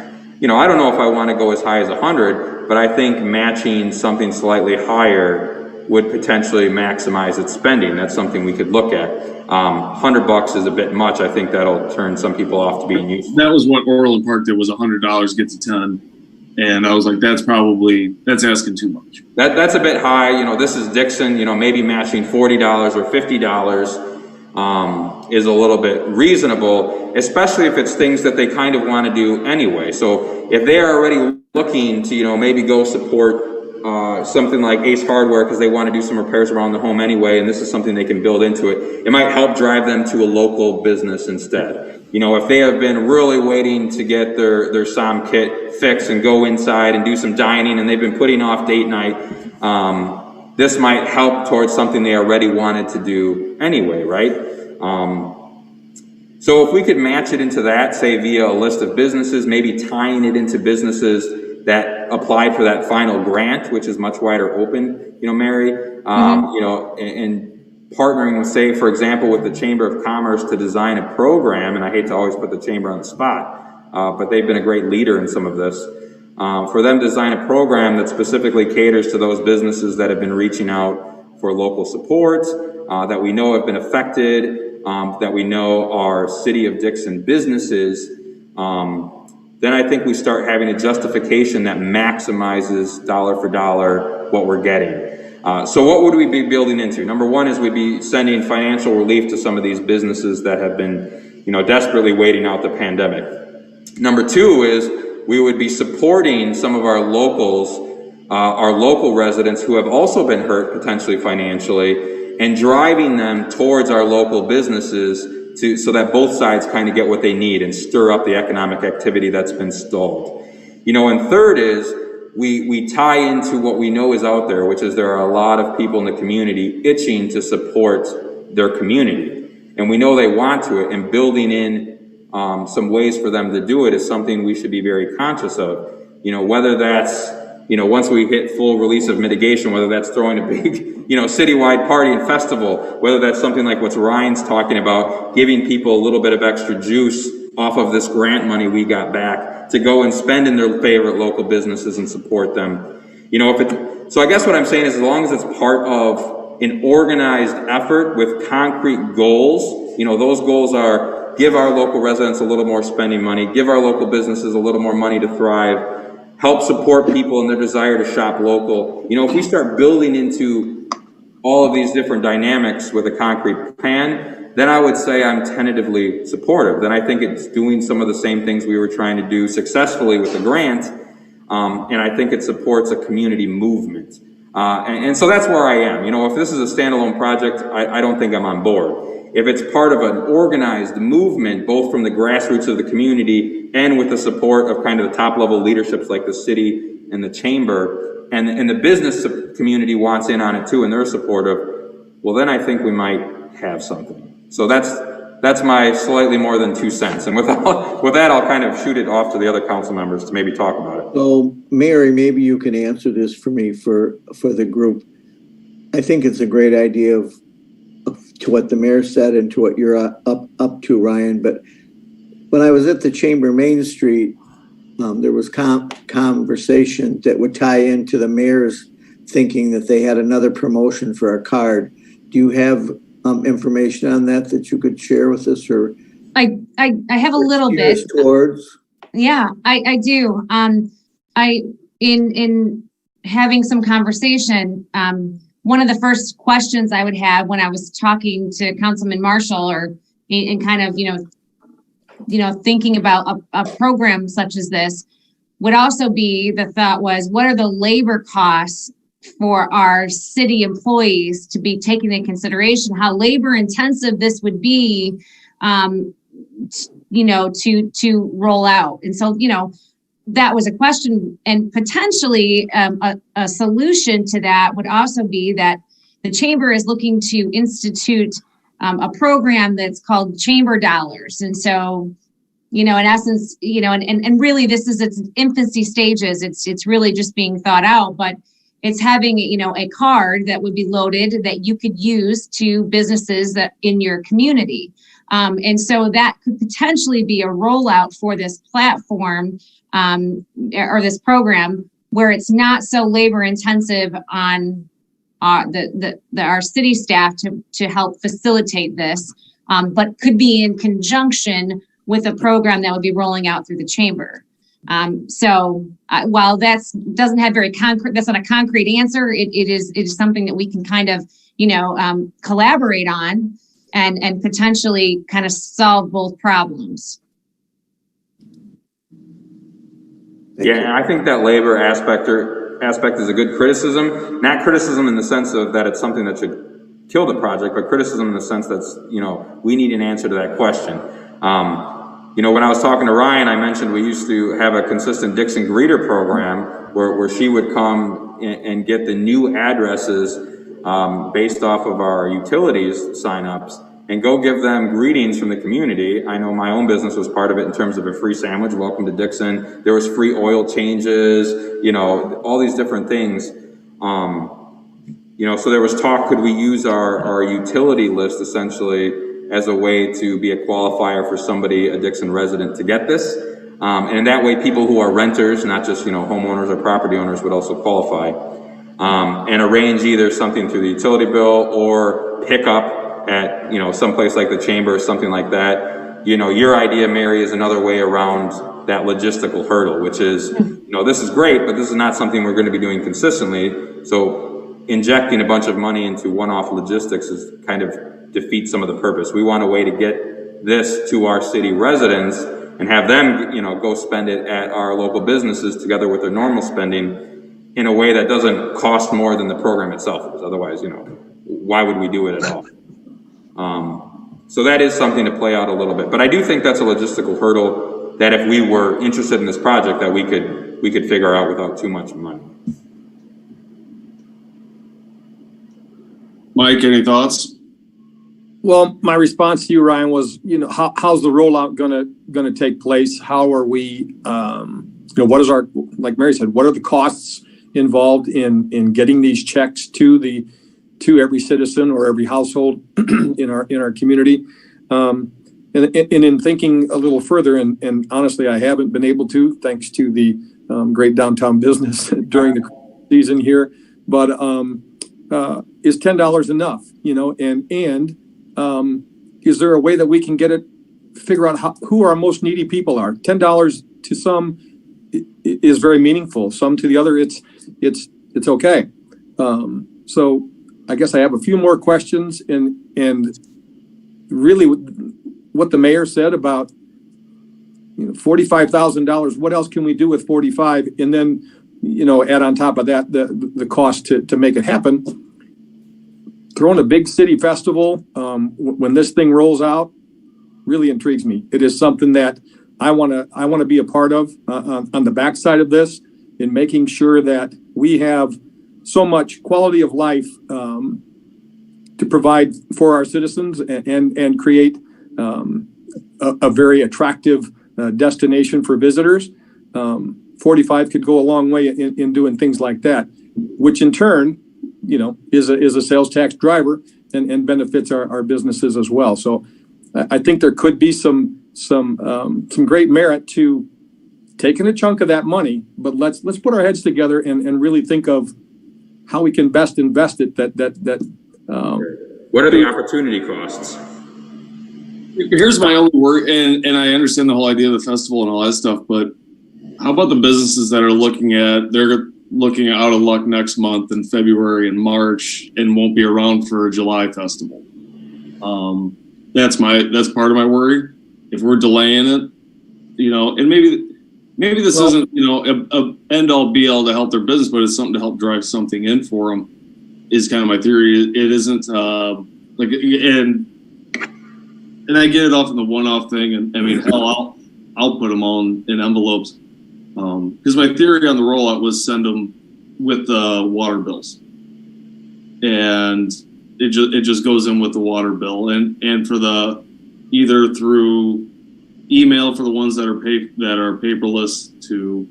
I don't know if I want to go as high as 100, but I think matching something slightly higher would potentially maximize its spending. That's something we could look at. $100 is a bit much. I think that'll turn some people off to being useful. That was what Orland Park did, was $100 gets a 10. And I was like, that's asking too much. That's a bit high. This is Dixon, maybe matching $40 or $50 is a little bit reasonable, especially if it's things that they kind of want to do anyway. So if they are already looking to, maybe go support something like Ace Hardware because they want to do some repairs around the home anyway, and this is something they can build into it, it might help drive them to a local business instead. If they have been really waiting to get their SOM kit fixed and go inside and do some dining, and they've been putting off date night, this might help towards something they already wanted to do anyway, right? So if we could match it into that, say via a list of businesses, maybe tying it into businesses that applied for that final grant, which is much wider open, Mary, and partnering with, say, for example, with the Chamber of Commerce to design a program, and I hate to always put the Chamber on the spot, but they've been a great leader in some of this, for them to design a program that specifically caters to those businesses that have been reaching out for local support, that we know have been affected, that we know are City of Dixon businesses, then I think we start having a justification that maximizes dollar for dollar what we're getting. So what would we be building into? Number one is we'd be sending financial relief to some of these businesses that have been, desperately waiting out the pandemic. Number two is we would be supporting some of our local residents who have also been hurt potentially financially, and driving them towards our local businesses so that both sides kind of get what they need and stir up the economic activity that's been stalled. And third is we tie into what we know is out there, which is there are a lot of people in the community itching to support their community. And we know they want to it, and building in some ways for them to do it is something we should be very conscious of. Whether that's, once we hit full release of mitigation, whether that's throwing a big, citywide party and festival, whether that's something like what Ryan's talking about, giving people a little bit of extra juice off of this grant money we got back to go and spend in their favorite local businesses and support them. So I guess what I'm saying is, as long as it's part of an organized effort with concrete goals, those goals are give our local residents a little more spending money, give our local businesses a little more money to thrive, help support people in their desire to shop local. If we start building into all of these different dynamics with a concrete plan, then I would say I'm tentatively supportive. Then I think it's doing some of the same things we were trying to do successfully with the grant, and I think it supports a community movement. And so that's where I am. If this is a standalone project, I don't think I'm on board. If it's part of an organized movement, both from the grassroots of the community and with the support of kind of the top level leaderships like the city and the chamber, and the business community wants in on it too, and they're supportive, well, then I think we might have something. So that's my slightly more than 2 cents. And with that, I'll kind of shoot it off to the other council members to maybe talk about it. So, Mary, maybe you can answer this for me for the group. I think it's a great idea to what the mayor said and to what you're up to, Ryan. But when I was at the Chamber Main Street, there was conversation that would tie into the mayor's thinking that they had another promotion for a card. Do you have information on that you could share with us? Or I have a little bit. Towards? Yeah, I do. In having some conversation, one of the first questions I would have when I was talking to Councilman Marshall, or in kind of, thinking about a program such as this, would also be, the thought was, what are the labor costs for our city employees to be taken into consideration, how labor intensive this would be, to roll out. And so, that was a question, and potentially a solution to that would also be that the chamber is looking to institute a program that's called Chamber Dollars. And so, in essence, and really this is its infancy stages. It's really just being thought out, but it's having, a card that would be loaded that you could use to businesses that in your community. And so that could potentially be a rollout for this platform, or this program, where it's not so labor intensive on our city staff to help facilitate this, but could be in conjunction with a program that would be rolling out through the chamber. So while doesn't have very concrete, that's not a concrete answer. It is something that we can kind of, collaborate on and potentially kind of solve both problems. Yeah, I think that labor aspect is a good criticism. Not criticism in the sense of that it's something that should kill the project, but criticism in the sense that's, we need an answer to that question. When I was talking to Ryan, I mentioned we used to have a consistent Dixon greeter program where she would come and get the new addresses based off of our utilities signups and go give them greetings from the community. I know my own business was part of it in terms of a free sandwich, welcome to Dixon. There was free oil changes, all these different things. So there was talk, could we use our utility list essentially as a way to be a qualifier for somebody, a Dixon resident, to get this? And that way people who are renters, not just, homeowners or property owners, would also qualify. and arrange either something through the utility bill or pick up at, someplace like the chamber or something like that. Your idea, Mary, is another way around that logistical hurdle, which is, this is great, but this is not something we're going to be doing consistently. So injecting a bunch of money into one-off logistics is kind of defeats some of the purpose. We want a way to get this to our city residents and have them, go spend it at our local businesses together with their normal spending in a way that doesn't cost more than the program itself, because otherwise, why would we do it at all? So that is something to play out a little bit, but I do think that's a logistical hurdle that if we were interested in this project, that we could figure out without too much money. Mike, any thoughts? Well, my response to you, Ryan, was, how's the rollout gonna take place? How are we, what is like Mary said, what are the costs involved in getting these checks to every citizen or every household in our community? And in thinking a little further, and honestly, I haven't been able to, thanks to the great downtown business during the season here, but is $10 enough? And is there a way that we can figure out who our most needy people are? $10 to some is very meaningful. Some to the other, it's okay. So I guess I have a few more questions, and really what the mayor said about $45,000. What else can we do with 45? And then add on top of that the cost to make it happen. Throwing a big city festival when this thing rolls out really intrigues me. It is something that I want to be a part of on the backside of this, in making sure that we have so much quality of life to provide for our citizens and create a very attractive destination for visitors. 45 could go a long way in doing things like that, which in turn, is a sales tax driver and benefits our businesses as well. So I think there could be some great merit to taking a chunk of that money, but let's put our heads together and really think of how we can best invest it. What are the opportunity costs? Here's my only worry, and I understand the whole idea of the festival and all that stuff, but how about the businesses that are looking out of luck next month in February and March and won't be around for a July festival? That's part of my worry. If we're delaying it, and maybe this isn't, a end all be all to help their business, but it's something to help drive something in for them, is kind of my theory. It isn't and I get it off in the one-off thing. And I mean, hell, I'll put them all in envelopes. Because my theory on the rollout was send them with the water bills, and it just goes in with the water bill, and for the either through email for the ones that are paperless to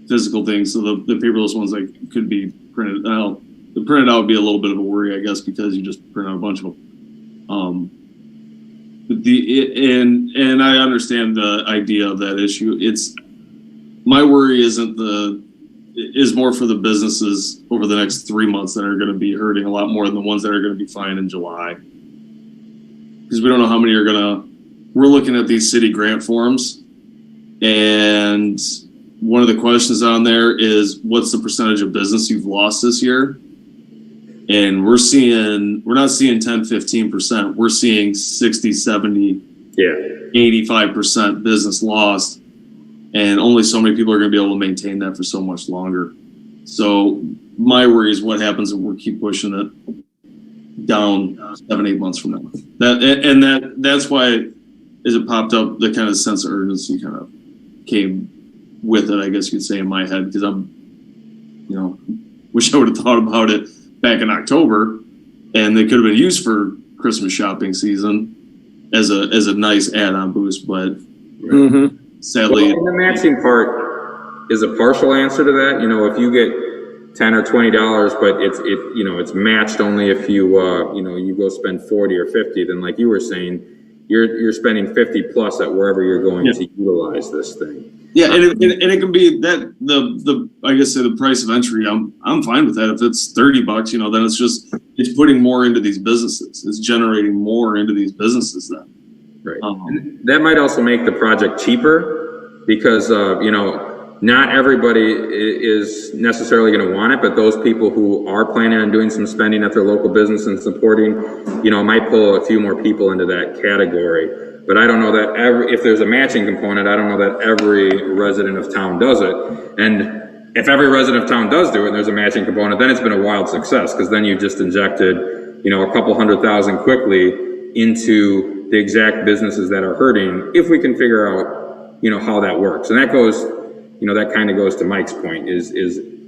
physical things. So the paperless ones that could be printed out. The printed out would be a little bit of a worry, I guess, because you just print out a bunch of them. And I understand the idea of that issue. My worry is more for the businesses over the next 3 months that are going to be hurting a lot more than the ones that are going to be fine in July. Because we don't know how many we're looking at these city grant forms, and one of the questions on there is, what's the percentage of business you've lost this year? And we're not seeing 10, 15%. We're seeing 60, 70, 85% business lost. And only so many people are going to be able to maintain that for so much longer. So my worry is what happens if we keep pushing it down 7-8 months from now. That's why, as it popped up, the kind of sense of urgency kind of came with it, I guess you'd say, in my head, because wish I would have thought about it back in October, and they could have been used for Christmas shopping season as a nice add-on boost, but sadly, the matching part is a partial answer to that. If you get $10 or $20, but it's matched only if you you go spend 40 or 50, then like you were saying, you're spending 50 plus at wherever you're going to utilize this thing. Yeah, and it can be that the I guess the price of entry. I'm fine with that. If it's $30, then it's putting more into these businesses. It's generating more into these businesses then. Right. That might also make the project cheaper because not everybody is necessarily going to want it, but those people who are planning on doing some spending at their local business and supporting, might pull a few more people into that category. But I don't know that if there's a matching component, I don't know that every resident of town does it. And if every resident of town does do it and there's a matching component, then it's been a wild success because then you just injected, a couple $100,000 quickly into the exact businesses that are hurting if we can figure out, how that works. And that goes, that kind of goes to Mike's point is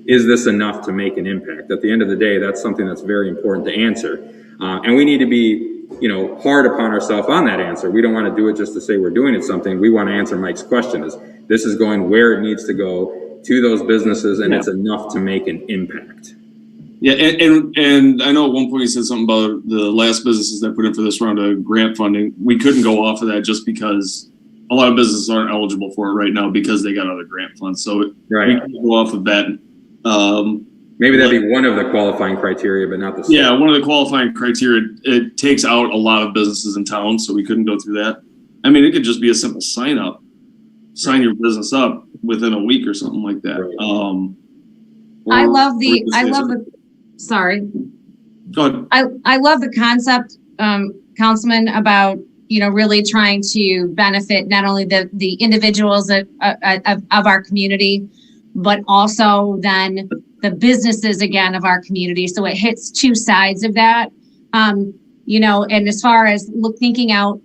this enough to make an impact? At the end of the day, that's something that's very important to answer. And we need to be, hard upon ourselves on that answer. We don't want to do it just to say we're doing it something. We want to answer Mike's question is this is going where it needs to go to those businesses and it's enough to make an impact. Yeah, and I know at one point you said something about the last businesses that put in for this round of grant funding. We couldn't go off of that just because a lot of businesses aren't eligible for it right now because they got other grant funds. So we can go off of that. Maybe that'd be one of the qualifying criteria, but not the same. Yeah, one of the qualifying criteria, it takes out a lot of businesses in town, so we couldn't go through that. I mean, it could just be a simple sign your business up within a week or something like that. I love the sorry. Go ahead. I love the concept, Councilman, about really trying to benefit not only the individuals of our community, but also then the businesses again of our community. So it hits two sides of that, and as far as thinking out,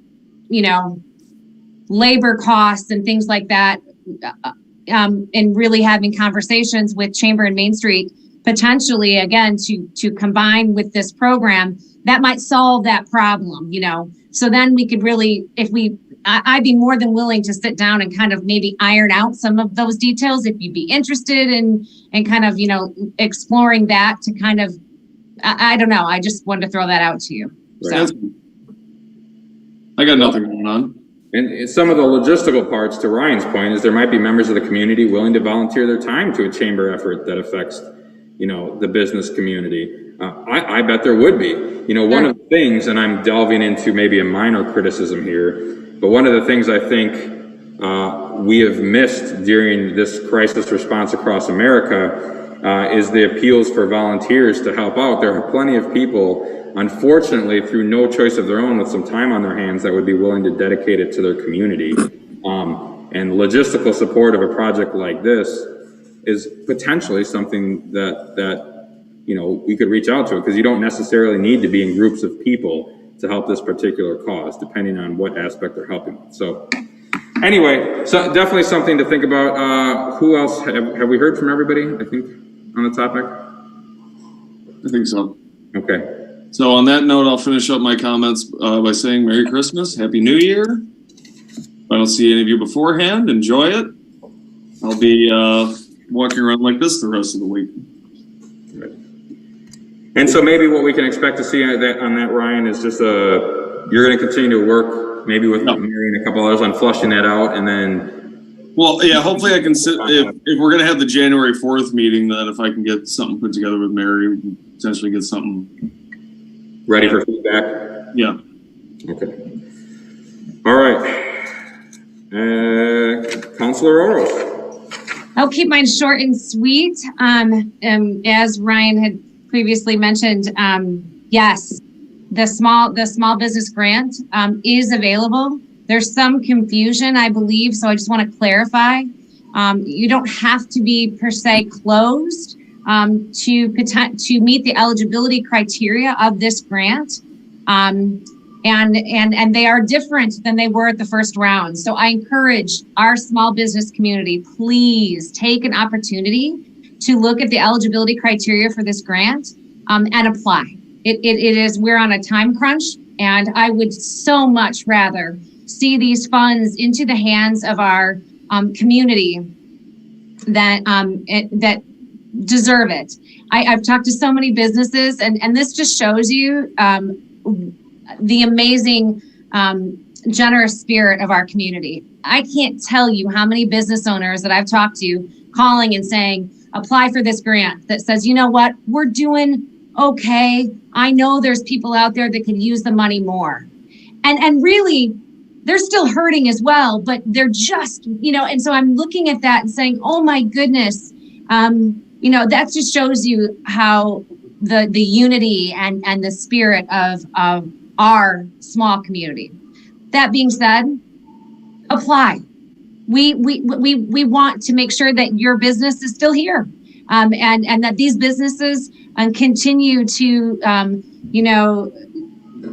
labor costs and things like that, and really having conversations with Chamber and Main Street, potentially again, to combine with this program that might solve that problem, so then we could really, I'd be more than willing to sit down and kind of maybe iron out some of those details if you'd be interested in kind of, exploring that to kind of, I don't know. I just wanted to throw that out to you. Right. So. I got nothing going on. And some of the logistical parts, to Ryan's point, is there might be members of the community willing to volunteer their time to a chamber effort that affects, the business community. I bet there would be. One of the things, and I'm delving into maybe a minor criticism here, but one of the things I think we have missed during this crisis response across America is the appeals for volunteers to help out. There are plenty of people, unfortunately, through no choice of their own, with some time on their hands that would be willing to dedicate it to their community. And logistical support of a project like this is potentially something that we could reach out to, because you don't necessarily need to be in groups of people to help this particular cause, depending on what aspect they're helping with. So anyway, so definitely something to think about. Who else? Have we heard from everybody, I think, on the topic? I think so. Okay. So on that note, I'll finish up my comments by saying Merry Christmas, Happy New Year. If I don't see any of you beforehand, enjoy it. I'll be walking around like this the rest of the week. And so maybe what we can expect to see on that, Ryan, is just you're going to continue to work maybe with Mary and a couple others on flushing that out, and then. Well, yeah, hopefully I can sit, if we're going to have the January 4th meeting, then if I can get something put together with Mary, we can potentially get something. Ready for feedback? Yeah. Okay. All right. Councilor Oros. I'll keep mine short and sweet. As Ryan had previously mentioned, yes, the small business grant is available. There's some confusion, I believe, so I just want to clarify. You don't have to be per se closed to meet the eligibility criteria of this grant, and they are different than they were at the first round. So I encourage our small business community, please take an opportunity to look at the eligibility criteria for this grant and apply. It is, we're on a time crunch, and I would so much rather see these funds into the hands of our community that deserve it. I've talked to so many businesses, and this just shows you the amazing generous spirit of our community. I can't tell you how many business owners that I've talked to calling and saying, apply for this grant that says, you know what, we're doing okay. I know there's people out there that could use the money more. And really, they're still hurting as well, but they're just, and so I'm looking at that and saying, oh my goodness, that just shows you how the unity and the spirit of our small community. That being said, apply. We want to make sure that your business is still here, and that these businesses continue to,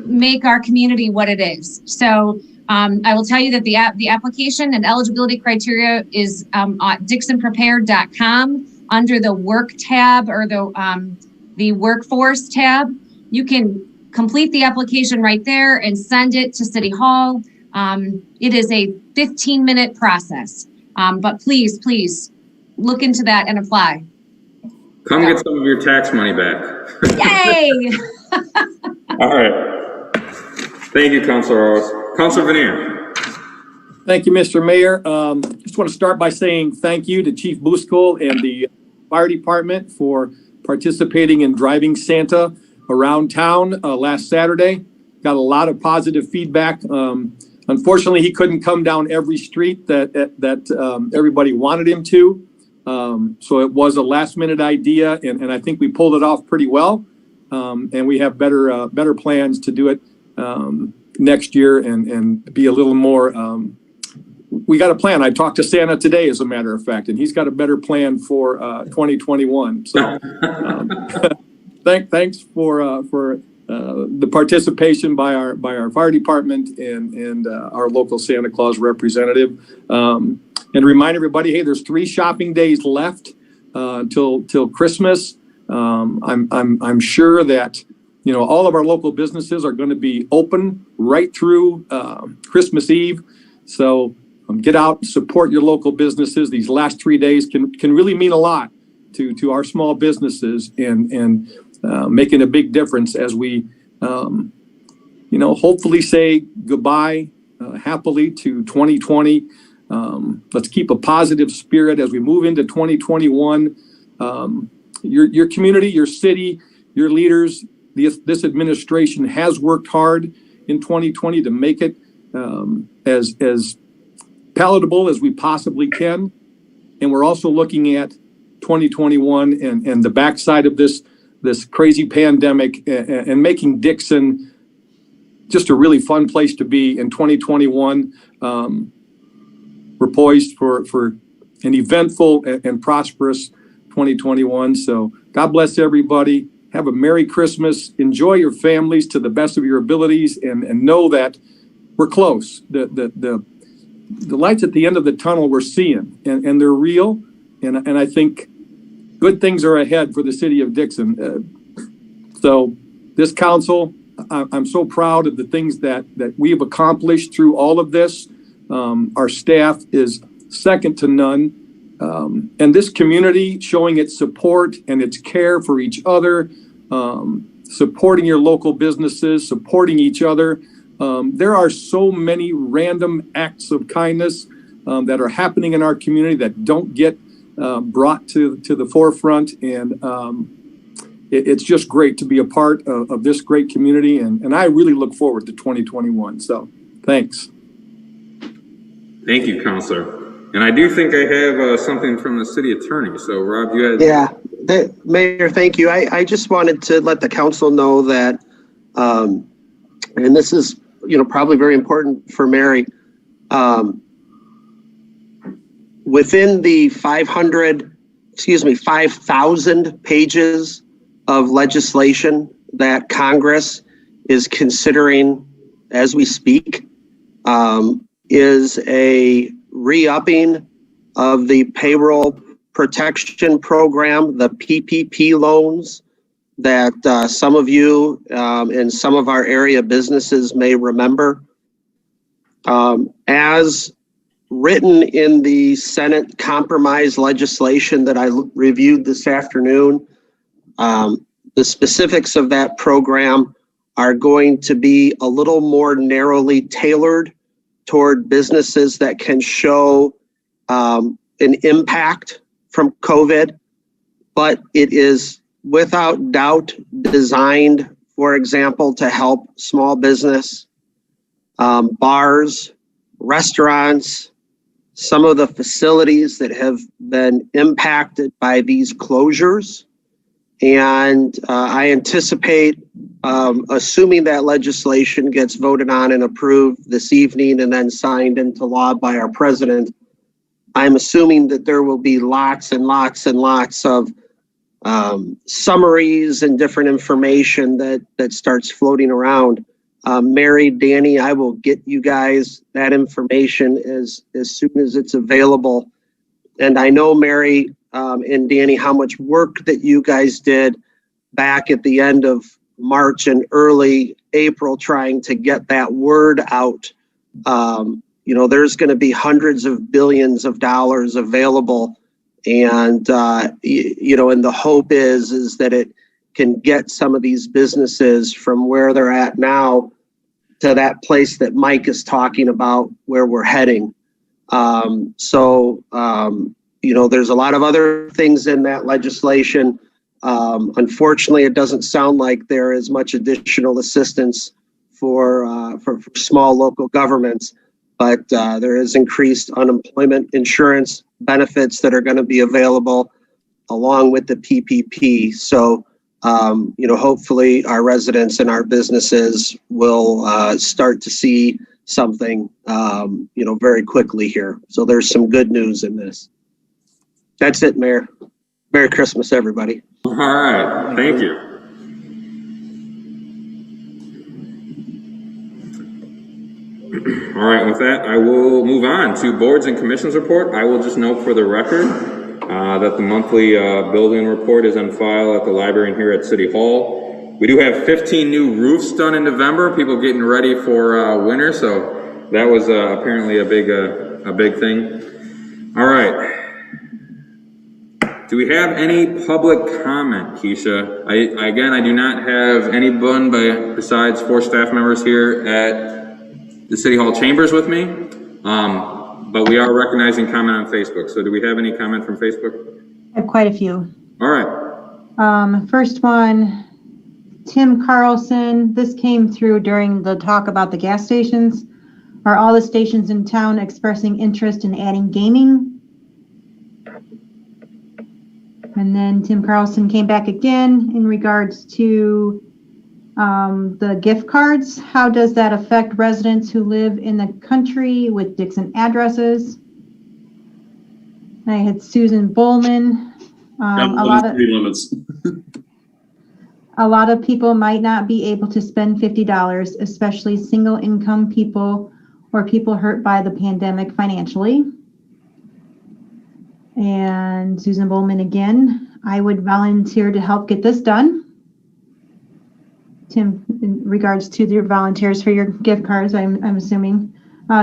make our community what it is. So I will tell you that the application and eligibility criteria is at dixonprepared.com under the work tab or the workforce tab. You can complete the application right there and send it to City Hall. It is a 15-minute process, but please look into that and apply. Come get some of your tax money back. Yay! All right. Thank you, Councilor Ross. Councilor Veneer. Thank you, Mr. Mayor. Just want to start by saying thank you to Chief Buskell and the fire department for participating in driving Santa around town last Saturday. Got a lot of positive feedback. Unfortunately, he couldn't come down every street that everybody wanted him to. So it was a last minute idea, and I think we pulled it off pretty well. And we have better plans to do it next year and be a little more. We got a plan. I talked to Santa today, as a matter of fact, and he's got a better plan for 2021. So thanks for the participation by our fire department and our local Santa Claus representative. And remind everybody, hey, there's 3 shopping days left till Christmas. I'm sure that all of our local businesses are going to be open right through Christmas Eve. So get out, support your local businesses. These last 3 days can really mean a lot to our small businesses and making a big difference as we hopefully say goodbye happily to 2020. Let's keep a positive spirit as we move into 2021. Your community, your city, your leaders, this administration has worked hard in 2020 to make it as palatable as we possibly can. And we're also looking at 2021 and the backside of this crazy pandemic and making Dixon just a really fun place to be in 2021. We're poised for an eventful and prosperous 2021. So God bless everybody. Have a Merry Christmas. Enjoy your families to the best of your abilities and know that we're close. The lights at the end of the tunnel we're seeing and they're real. And I think good things are ahead for the city of Dixon. So this council, I'm so proud of the things that we've accomplished through all of this. Our staff is second to none. And this community showing its support and its care for each other, supporting your local businesses, supporting each other. There are so many random acts of kindness that are happening in our community that don't get brought to the forefront. And it's just great to be a part of this great community. And I really look forward to 2021. So thanks. Thank you, Counselor. And I do think I have something from the city attorney. So, Rob, you had... Yeah, Mayor, thank you. I just wanted to let the council know that, and this is, probably very important for Mary, within the 5,000 pages of legislation that Congress is considering as we speak, is a re-upping of the payroll protection program, the PPP loans that some of you and some of our area businesses may remember. As written in the Senate compromise legislation that I reviewed this afternoon, the specifics of that program are going to be a little more narrowly tailored toward businesses that can show an impact from COVID, but it is without doubt designed, for example, to help small business, bars, restaurants, some of the facilities that have been impacted by these closures. And I anticipate, assuming that legislation gets voted on and approved this evening and then signed into law by our president, I'm assuming that there will be lots and lots and lots of summaries and different information that starts floating around. Mary, Danny, I will get you guys that information as soon as it's available. And I know, Mary and Danny, how much work that you guys did back at the end of March and early April trying to get that word out. You know, there's going to be hundreds of billions of dollars available. And, you know, and the hope is that it can get some of these businesses from where they're at now to that place that Mike is talking about where we're heading. You know, there's a lot of other things in that legislation. Unfortunately, it doesn't sound like there is much additional assistance for small local governments, but there is increased unemployment insurance benefits that are going to be available along with the PPP. So, you know, hopefully our residents and our businesses will start to see something, you know, very quickly here. So there's some good news in this. That's it, Mayor. Merry Christmas, everybody. All right, thank you. All right, with that, I will move on to boards and commissions report. I will just note for the record that the monthly building report is on file at the library and here at City Hall. We do have 15 new roofs done in November, people getting ready for winter, so that was apparently a big thing. All right. Do we have any public comment, Keisha? I do not have anyone besides 4 staff members here at the City Hall chambers with me, but we are recognizing comment on Facebook. So do we have any comment from Facebook? I have quite a few. All right. First one, Tim Carlson. This came through during the talk about the gas stations. Are all the stations in town expressing interest in adding gaming? And then Tim Carlson came back again in regards to the gift cards. How does that affect residents who live in the country with Dixon addresses? I had Susan Bowman. A lot of people might not be able to spend $50, especially single income people or people hurt by the pandemic financially. And Susan Bowman again, I would volunteer to help get this done. Tim, in regards to your volunteers for your gift cards, I'm assuming.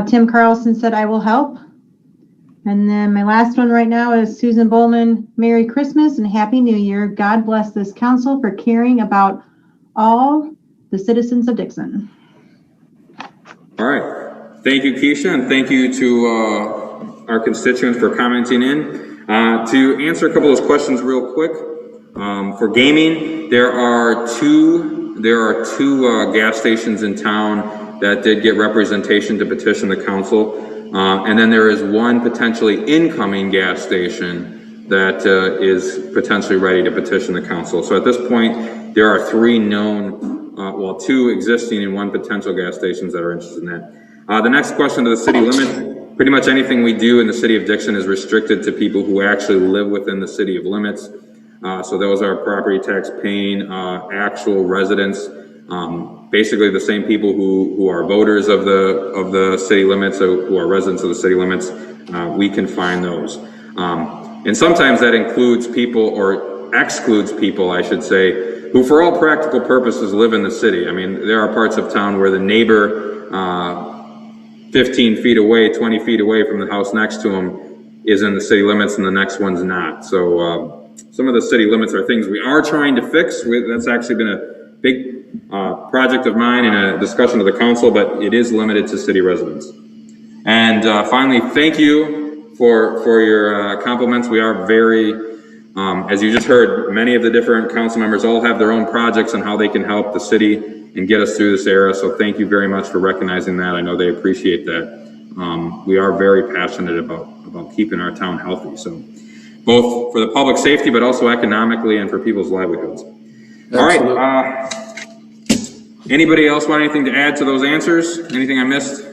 Tim Carlson said, I will help. And then my last one right now is Susan Bowman. Merry Christmas and Happy New Year. God bless this council for caring about all the citizens of Dixon. All right. Thank you, Keisha, and thank you to our constituents for commenting in. To answer a couple of those questions real quick, for gaming, there are two gas stations in town that did get representation to petition the council, and then there is one potentially incoming gas station that is potentially ready to petition the council. So at this point, there are 3 known, 2 existing and 1 potential gas stations that are interested in that. The next question to the city limits. Pretty much anything we do in the city of Dixon is restricted to people who actually live within the city of limits. So those are property tax paying actual residents, basically the same people who are voters of the city limits, so who are residents of the city limits. We can find those. And sometimes that includes people, or excludes people, I should say, who for all practical purposes live in the city. I mean, there are parts of town where the neighbor 15 feet away, 20 feet away from the house next to him is in the city limits and the next one's not. So some of the city limits are things we are trying to fix. That's actually been a big project of mine and a discussion of the council, but it is limited to city residents. And finally, thank you for your compliments. We are very, as you just heard, many of the different council members all have their own projects on how they can help the city and get us through this era. So thank you very much for recognizing that. I know they appreciate that. We are very passionate about keeping our town healthy. So both for the public safety, but also economically and for people's livelihoods. Absolutely. All right. Anybody else want anything to add to those answers? Anything I missed?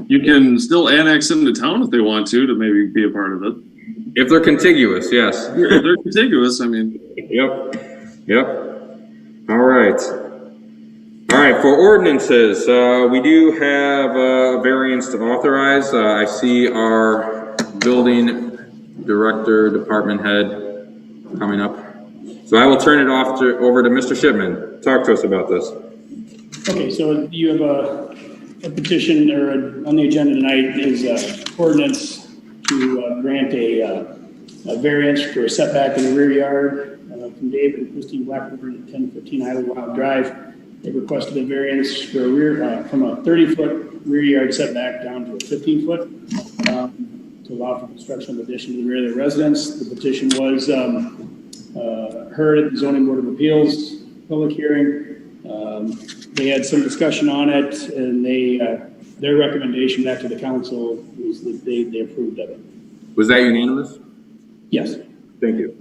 You can still annex into town if they want to maybe be a part of it. If they're contiguous, yes. If they're contiguous, I mean. Yep. All right. For ordinances, we do have a variance to authorize. I see our building director, department head coming up. So I will turn it over to Mr. Shipman. Talk to us about this. Okay, so you have a petition on the agenda tonight is ordinance to grant a variance for a setback in the rear yard from David and Christine Blackburn at 1015 Idlewild Drive. They requested a variance for from a 30-foot rear yard setback down to a 15-foot to allow for construction of addition to the rear of their residence. The petition was heard at the Zoning Board of Appeals public hearing. They had some discussion on it, and their recommendation back to the council was that they approved of it. Was that unanimous? Yes. Thank you.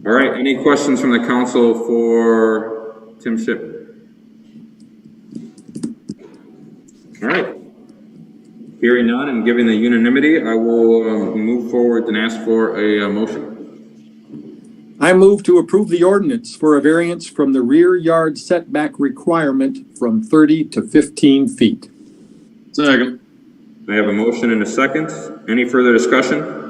All right, any questions from the council for Tim Shipman? All right. Hearing none and given the unanimity, I will move forward and ask for a motion. I move to approve the ordinance for a variance from the rear yard setback requirement from 30 to 15 feet. Second. I have a motion and a second. Any further discussion?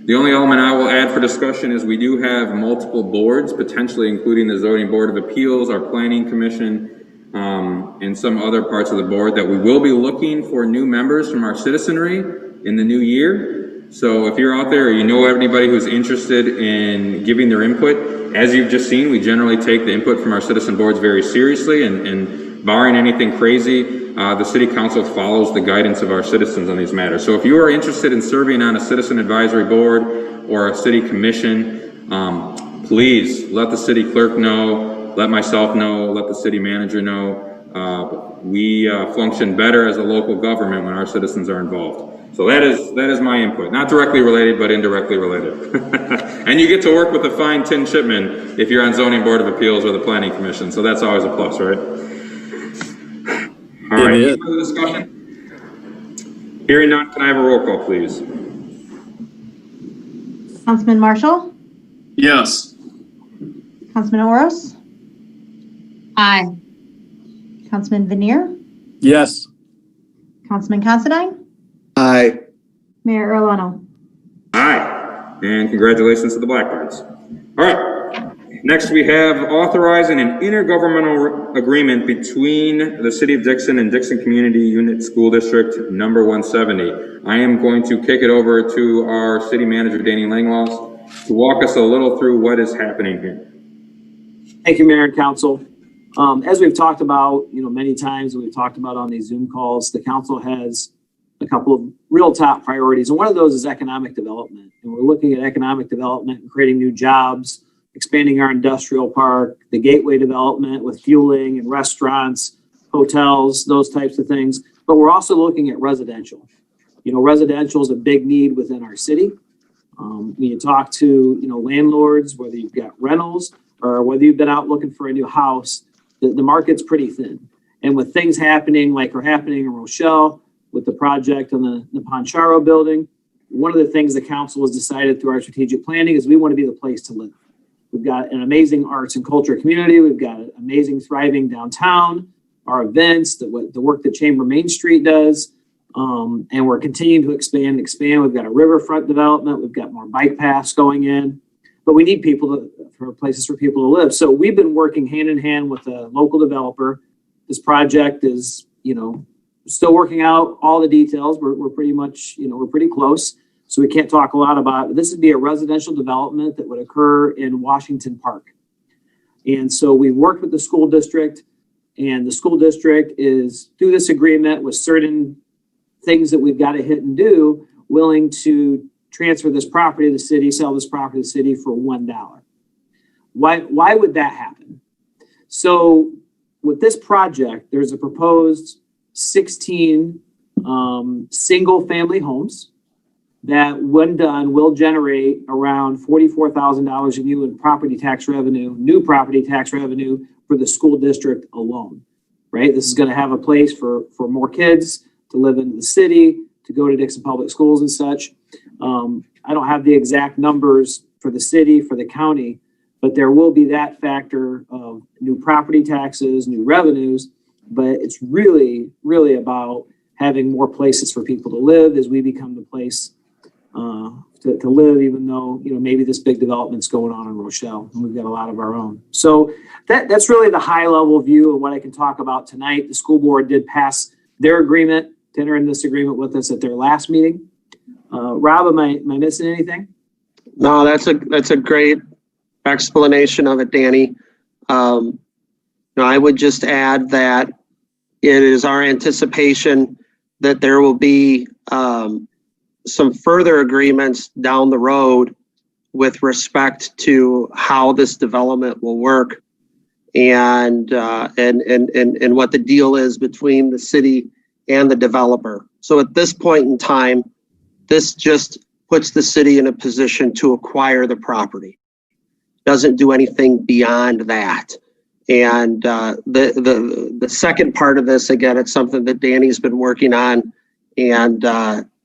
The only element I will add for discussion is we do have multiple boards, potentially including the Zoning Board of Appeals, our Planning Commission, and some other parts of the board that we will be looking for new members from our citizenry in the new year. So if you're out there or you know anybody who's interested in giving their input, as you've just seen, we generally take the input from our citizen boards very seriously, and barring anything crazy, the city council follows the guidance of our citizens on these matters. So if you are interested in serving on a citizen advisory board or a city commission, please let the city clerk know, let myself know, let the city manager know. We function better as a local government when our citizens are involved. So that is my input. Not directly related, but indirectly related. And you get to work with the fine Tim Shipman if you're on Zoning Board of Appeals or the Planning Commission. So that's always a plus, right? All right, any further discussion? Hearing none, can I have a roll call, please? Councilman Marshall? Yes. Councilman Oros? Aye. Councilman Veneer? Yes. Councilman Considine? Aye. Mayor Erlano? Aye. And congratulations to the Blackbirds. All right. Next, we have authorizing an intergovernmental agreement between the City of Dixon and Dixon Community Unit School District number 170. I am going to kick it over to our city manager, Danny Langloss, to walk us a little through what is happening here. Thank you, Mayor and Council. As we've talked about, many times, and we've talked about on these Zoom calls, the council has a couple of real top priorities. And one of those is economic development. And we're looking at economic development and creating new jobs, expanding our industrial park, the gateway development with fueling and restaurants, hotels, those types of things. But we're also looking at residential. Residential is a big need within our city. When you talk to, landlords, whether you've got rentals or whether you've been out looking for a new house, the market's pretty thin. And with things happening like are happening in Rochelle with the project on the Poncharo building, one of the things the council has decided through our strategic planning is we want to be the place to live. We've got an amazing arts and culture community. We've got an amazing, thriving downtown, our events, the work that Chamber Main Street does. And we're continuing to expand. We've got a riverfront development. We've got more bike paths going in. But we need for places for people to live. So we've been working hand in hand with a local developer. This project is, still working out all the details. We're pretty much, we're pretty close. So we can't talk a lot about it. This would be a residential development that would occur in Washington Park. And so we worked with the school district And the school district is, through this agreement with certain things that we've got to hit and do, willing to transfer this property to the city, sell this property to the city for $1. Why would that happen? So with this project, there's a proposed 16 single family homes that, when done, will generate around $44,000 a year in property tax revenue, new property tax revenue for the school district alone, right? This is going to have a place for more kids to live in the city, to go to Dixon Public Schools and such. I don't have the exact numbers for the city, for the county, but there will be that factor of new property taxes, new revenues. But it's really, really about having more places for people to live as we become the place to live, even though, you know, maybe this big development's going on in Rochelle and we've got a lot of our own. So that's really the high level view of what I can talk about tonight. The school board did pass their agreement to enter in this agreement with us at their last meeting. Rob, am I missing anything? No, that's a great explanation of it, Danny. I would just add that it is our anticipation that there will be some further agreements down the road with respect to how this development will work and what the deal is between the city and the developer. So at this point in time, this just puts the city in a position to acquire the property. Doesn't do anything beyond that. And the second part of this, again, it's something that Danny's been working on, and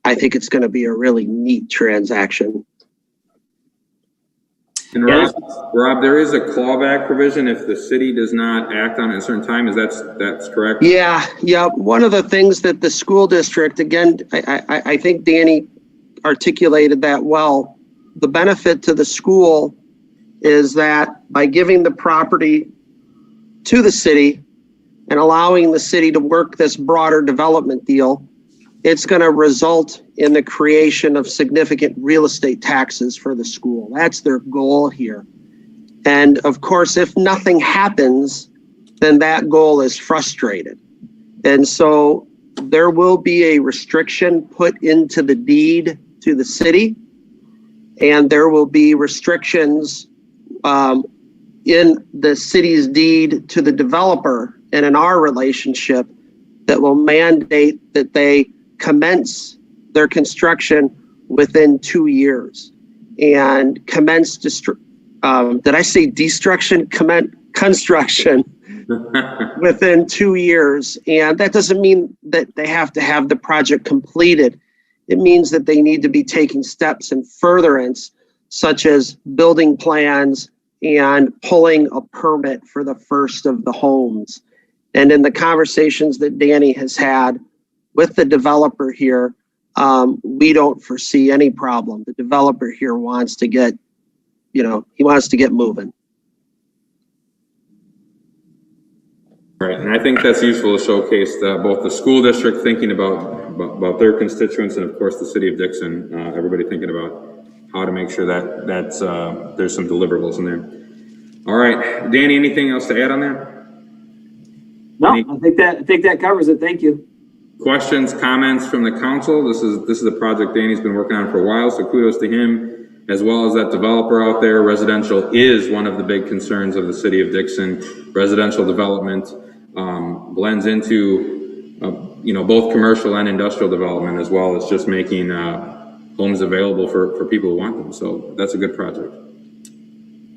I think it's going to be a really neat transaction. And Rob, there is a clawback provision if the city does not act on it at a certain time. That's correct? Yeah. One of the things that the school district, again, I think Danny articulated that well. The benefit to the school is that by giving the property to the city and allowing the city to work this broader development deal, it's going to result in the creation of significant real estate taxes for the school. That's their goal here. And of course, if nothing happens, then that goal is frustrated. And so there will be a restriction put into the deed to the city, and there will be restrictions in the city's deed to the developer and in our relationship that will mandate that they commence their construction within 2 years and commence did I say destruction? Construction within 2 years. And that doesn't mean that they have to have the project completed. It means that they need to be taking steps in furtherance, such as building plans and pulling a permit for the first of the homes. And in the conversations that Danny has had with the developer here, we don't foresee any problem. The developer here wants to get, he wants to get moving. Right, and I think that's useful to showcase both the school district thinking about their constituents, and of course the city of Dixon, everybody thinking about how to make sure that there's some deliverables in there. All right, Danny, anything else to add on that? No, I think that covers it. Thank you. Questions, comments from the council? This is a project Danny's been working on for a while, so kudos to him, as well as that developer out there. Residential is one of the big concerns of the city of Dixon. Residential development blends into both commercial and industrial development, as well as just making homes available for people who want them. So that's a good project.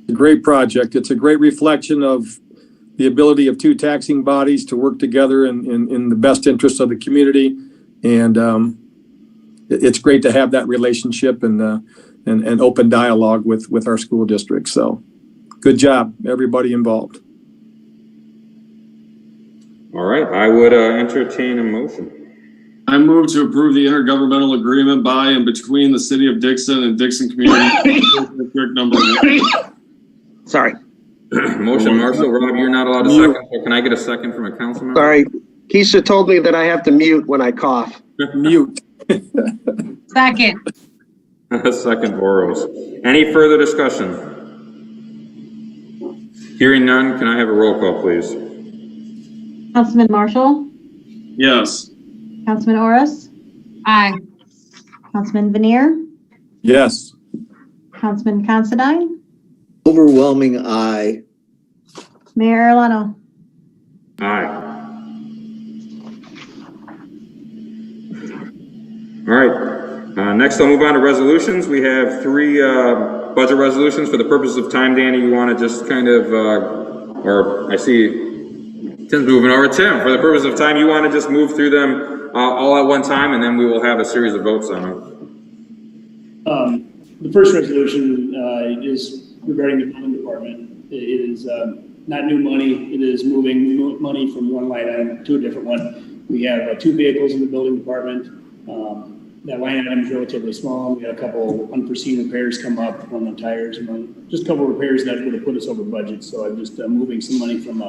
A great project. It's a great reflection of the ability of two taxing bodies to work together in the best interest of the community. And it's great to have that relationship and open dialogue with our school district. So good job, everybody involved. All right, I would entertain a motion. I move to approve the intergovernmental agreement by and between the city of Dixon and Dixon Community District Number 1. Sorry. Motion, Marshall. Rob, you're not allowed to second. So can I get a second from a council member? Sorry. Keisha told me that I have to mute when I cough. Mute. Second. Second, Boros. Any further discussion? Hearing none, can I have a roll call, please? Councilman Marshall, Yes. Councilman Orris, Aye. Councilman Veneer, Yes. Councilman Considine, Overwhelming aye. Mayor Arellano. Aye. All right, next I'll move on to resolutions. We have three budget resolutions. For the purpose of time, Danny, you want to just kind of, or I see Tim's moving over. Tim, for the purpose of time, you want to just move through them all at one time, and then we will have a series of votes on them. The first resolution is regarding the building department. It is not new money. It is moving money from one line item to a different one. We have 2 vehicles in the building department. That line item is relatively small. We had a couple unforeseen repairs come up on the tires and just a couple of repairs that would have put us over budget. So I'm just moving some money from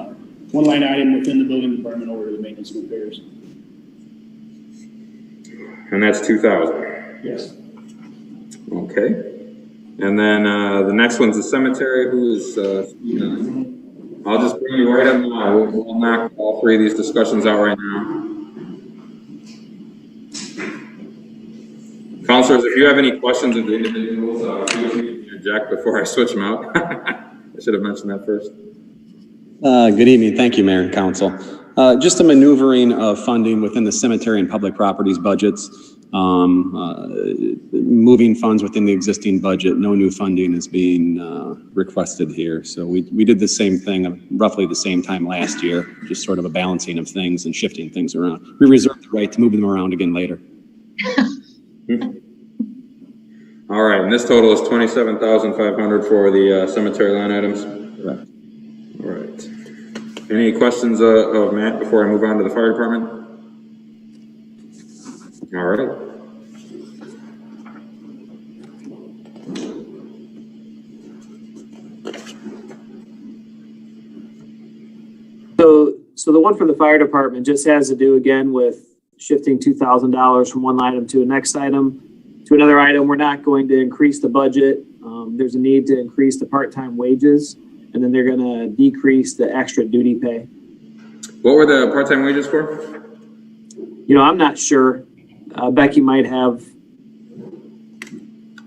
one line item within the building department over to the maintenance and repairs. And that's 2,000. Yes. Okay. And then the next one's the cemetery. Who is? I'll just bring you right up now. We'll knock all three of these discussions out right now. Councilors, if you have any questions of the individuals, feel free to interject before I switch them out. I should have mentioned that first. Good evening. Thank you, Mayor and Council. Just a maneuvering of funding within the cemetery and public properties budgets. Moving funds within the existing budget. No new funding is being requested here. So we did the same thing roughly the same time last year, just sort of a balancing of things and shifting things around. We reserve the right to move them around again later. All right, and this total is $27,500 for the cemetery line items. Correct. All right. Any questions of Matt before I move on to the fire department? All right. So the one for the fire department just has to do again with shifting $2,000 from one item to a next item to another item. We're not going to increase the budget. There's a need to increase the part-time wages, and then they're going to decrease the extra duty pay. What were the part-time wages for? You know, I'm not sure. Becky might have.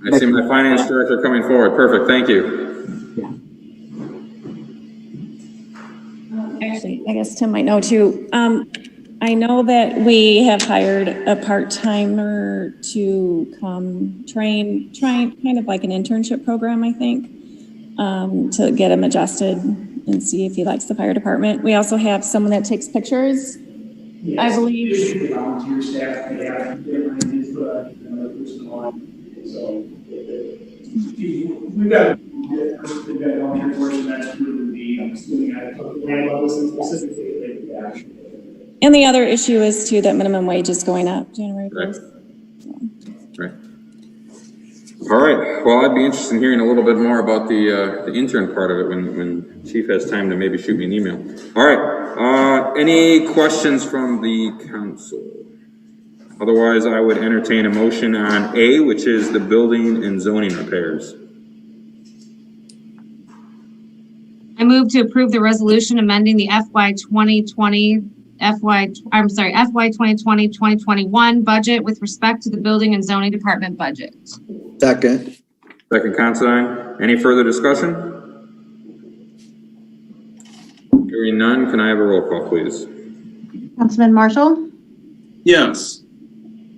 I see my finance director coming forward. Perfect. Thank you. Actually, I guess Tim might know too. I know that we have hired a part-timer to come train kind of like an internship program, I think, to get him adjusted and see if he likes the fire department. We also have someone that takes pictures, yes, I believe. Usually the volunteer staff, they have to get another person on. So we've got a volunteer portion that's proven to be doing at land levels and specifically. And the other issue is too that minimum wage is going up January 1st. Right. All right. Well, I'd be interested in hearing a little bit more about the intern part of it when Chief has time to maybe shoot me an email. All right. Any questions from the council? Otherwise, I would entertain a motion on A, which is the building and zoning repairs. I move to approve the resolution amending the FY 2020-2021 budget with respect to the building and zoning department budget. Second. Second, Considine. Any further discussion? Hearing none, can I have a roll call, please? Councilman Marshall, Yes.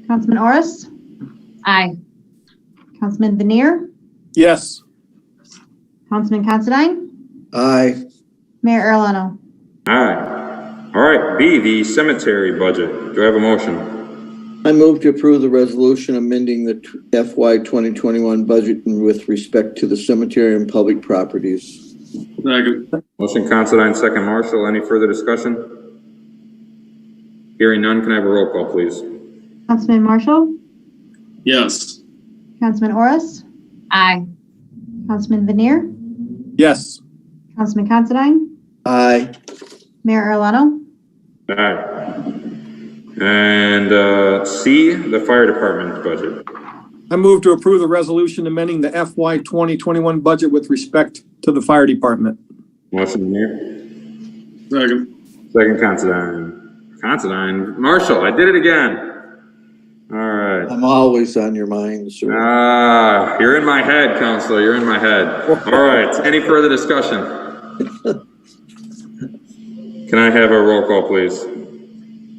Councilman Orris, Aye. Councilman Veneer, Yes. Councilman Considine, Aye. Mayor Arellano. Aye. All right, B, the cemetery budget. Do I have a motion? I move to approve the resolution amending the FY 2021 budget with respect to the cemetery and public properties. Second. Motion Considine, second Marshall. Any further discussion? Hearing none, can I have a roll call, please? Councilman Marshall, Yes. Councilman Orris, Aye. Councilman Veneer, Yes. Councilman Considine, Aye. Mayor Arellano. Aye. And C, the fire department budget. I move to approve the resolution amending the FY 2021 budget with respect to the fire department. Motion, Mayor. Second. Second, Considine. Marshall, I did it again. All right. I'm always on your mind, sir. You're in my head, Counselor. You're in my head. All right. Any further discussion? Can I have a roll call, please?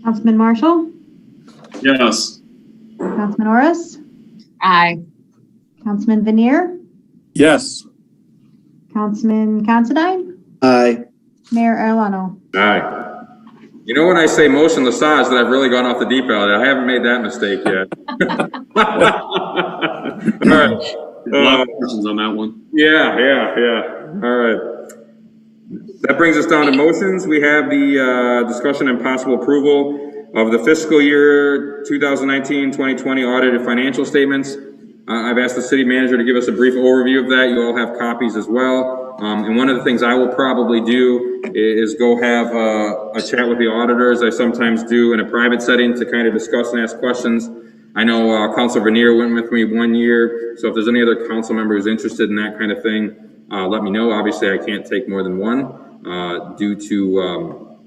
Councilman Marshall? Yes. Councilman Orris? Aye. Councilman Veneer? Yes. Councilman Considine? Aye. Mayor Arellano? Aye. You know when I say motion massage that I've really gone off the deep end. I haven't made that mistake yet. All right. A lot of questions on that one. Yeah. All right. That brings us down to motions. We have the discussion and possible approval of the fiscal year 2019-2020 audited financial statements. I've asked the city manager to give us a brief overview of that. You all have copies as well. And one of the things I will probably do is go have a chat with the auditors. I sometimes do in a private setting to kind of discuss and ask questions. I know Councilor Veneer went with me 1 year. So if there's any other council member who's interested in that kind of thing, let me know. Obviously, I can't take more than one due to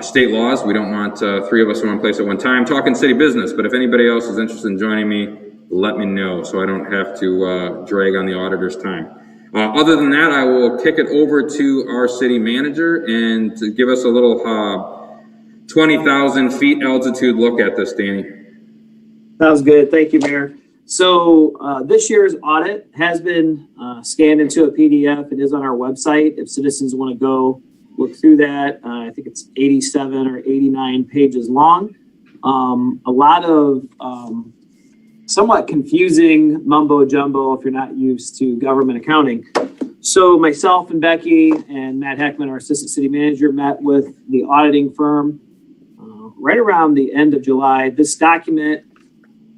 state laws. We don't want 3 of us in one place at one time talking city business. But if anybody else is interested in joining me, let me know so I don't have to drag on the auditor's time. Other than that, I will kick it over to our city manager and to give us a little 20,000 feet altitude look at this, Danny. Sounds good. Thank you, Mayor. So this year's audit has been scanned into a PDF. It is on our website. If citizens want to go look through that, I think it's 87 or 89 pages long. A lot of somewhat confusing mumbo jumbo if you're not used to government accounting. So myself and Becky and Matt Heckman, our assistant city manager, met with the auditing firm right around the end of July. This document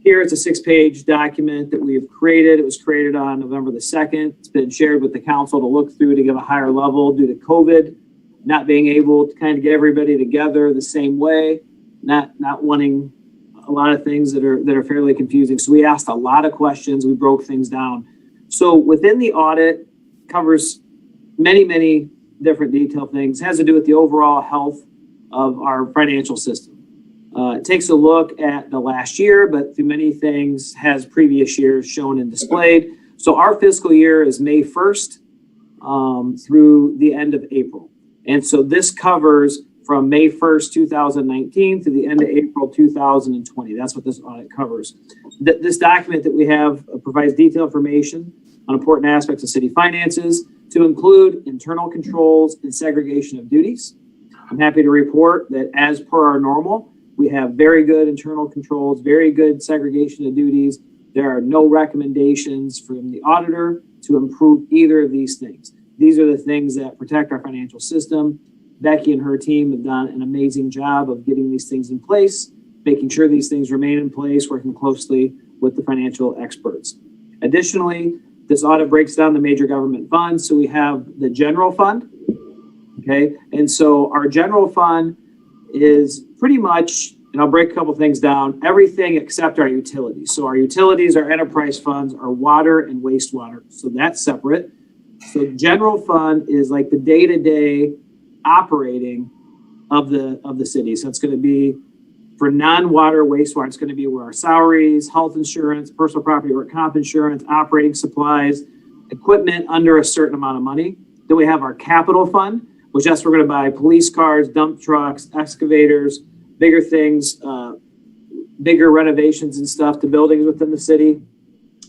here, it's a 6-page document that we have created. It was created on November the 2nd. It's been shared with the council to look through to give a higher level due to COVID, not being able to kind of get everybody together the same way, not wanting a lot of things that are fairly confusing. So we asked a lot of questions. We broke things down. So within the audit covers many different detailed things. It has to do with the overall health of our financial system. It takes a look at the last year, but through many things has previous years shown and displayed. So our fiscal year is May 1st through the end of April. And so this covers from May 1st, 2019 to the end of April 2020. That's what this audit covers. This document that we have provides detailed information on important aspects of city finances to include internal controls and segregation of duties. I'm happy to report that as per our normal, we have very good internal controls, very good segregation of duties. There are no recommendations from the auditor to improve either of these things. These are the things that protect our financial system. Becky and her team have done an amazing job of getting these things in place, making sure these things remain in place, working closely with the financial experts. Additionally, this audit breaks down the major government funds. So we have the general fund, okay? And so our general fund is pretty much, and I'll break a couple things down, everything except our utilities. So our utilities, our enterprise funds, are water and wastewater. So that's separate. So general fund is like the day-to-day operating of the city. So it's going to be for non-water wastewater. It's going to be where our salaries, health insurance, personal property work comp insurance, operating supplies, equipment under a certain amount of money. Then we have our capital fund, which that's we're going to buy police cars, dump trucks, excavators, bigger things, bigger renovations and stuff to buildings within the city.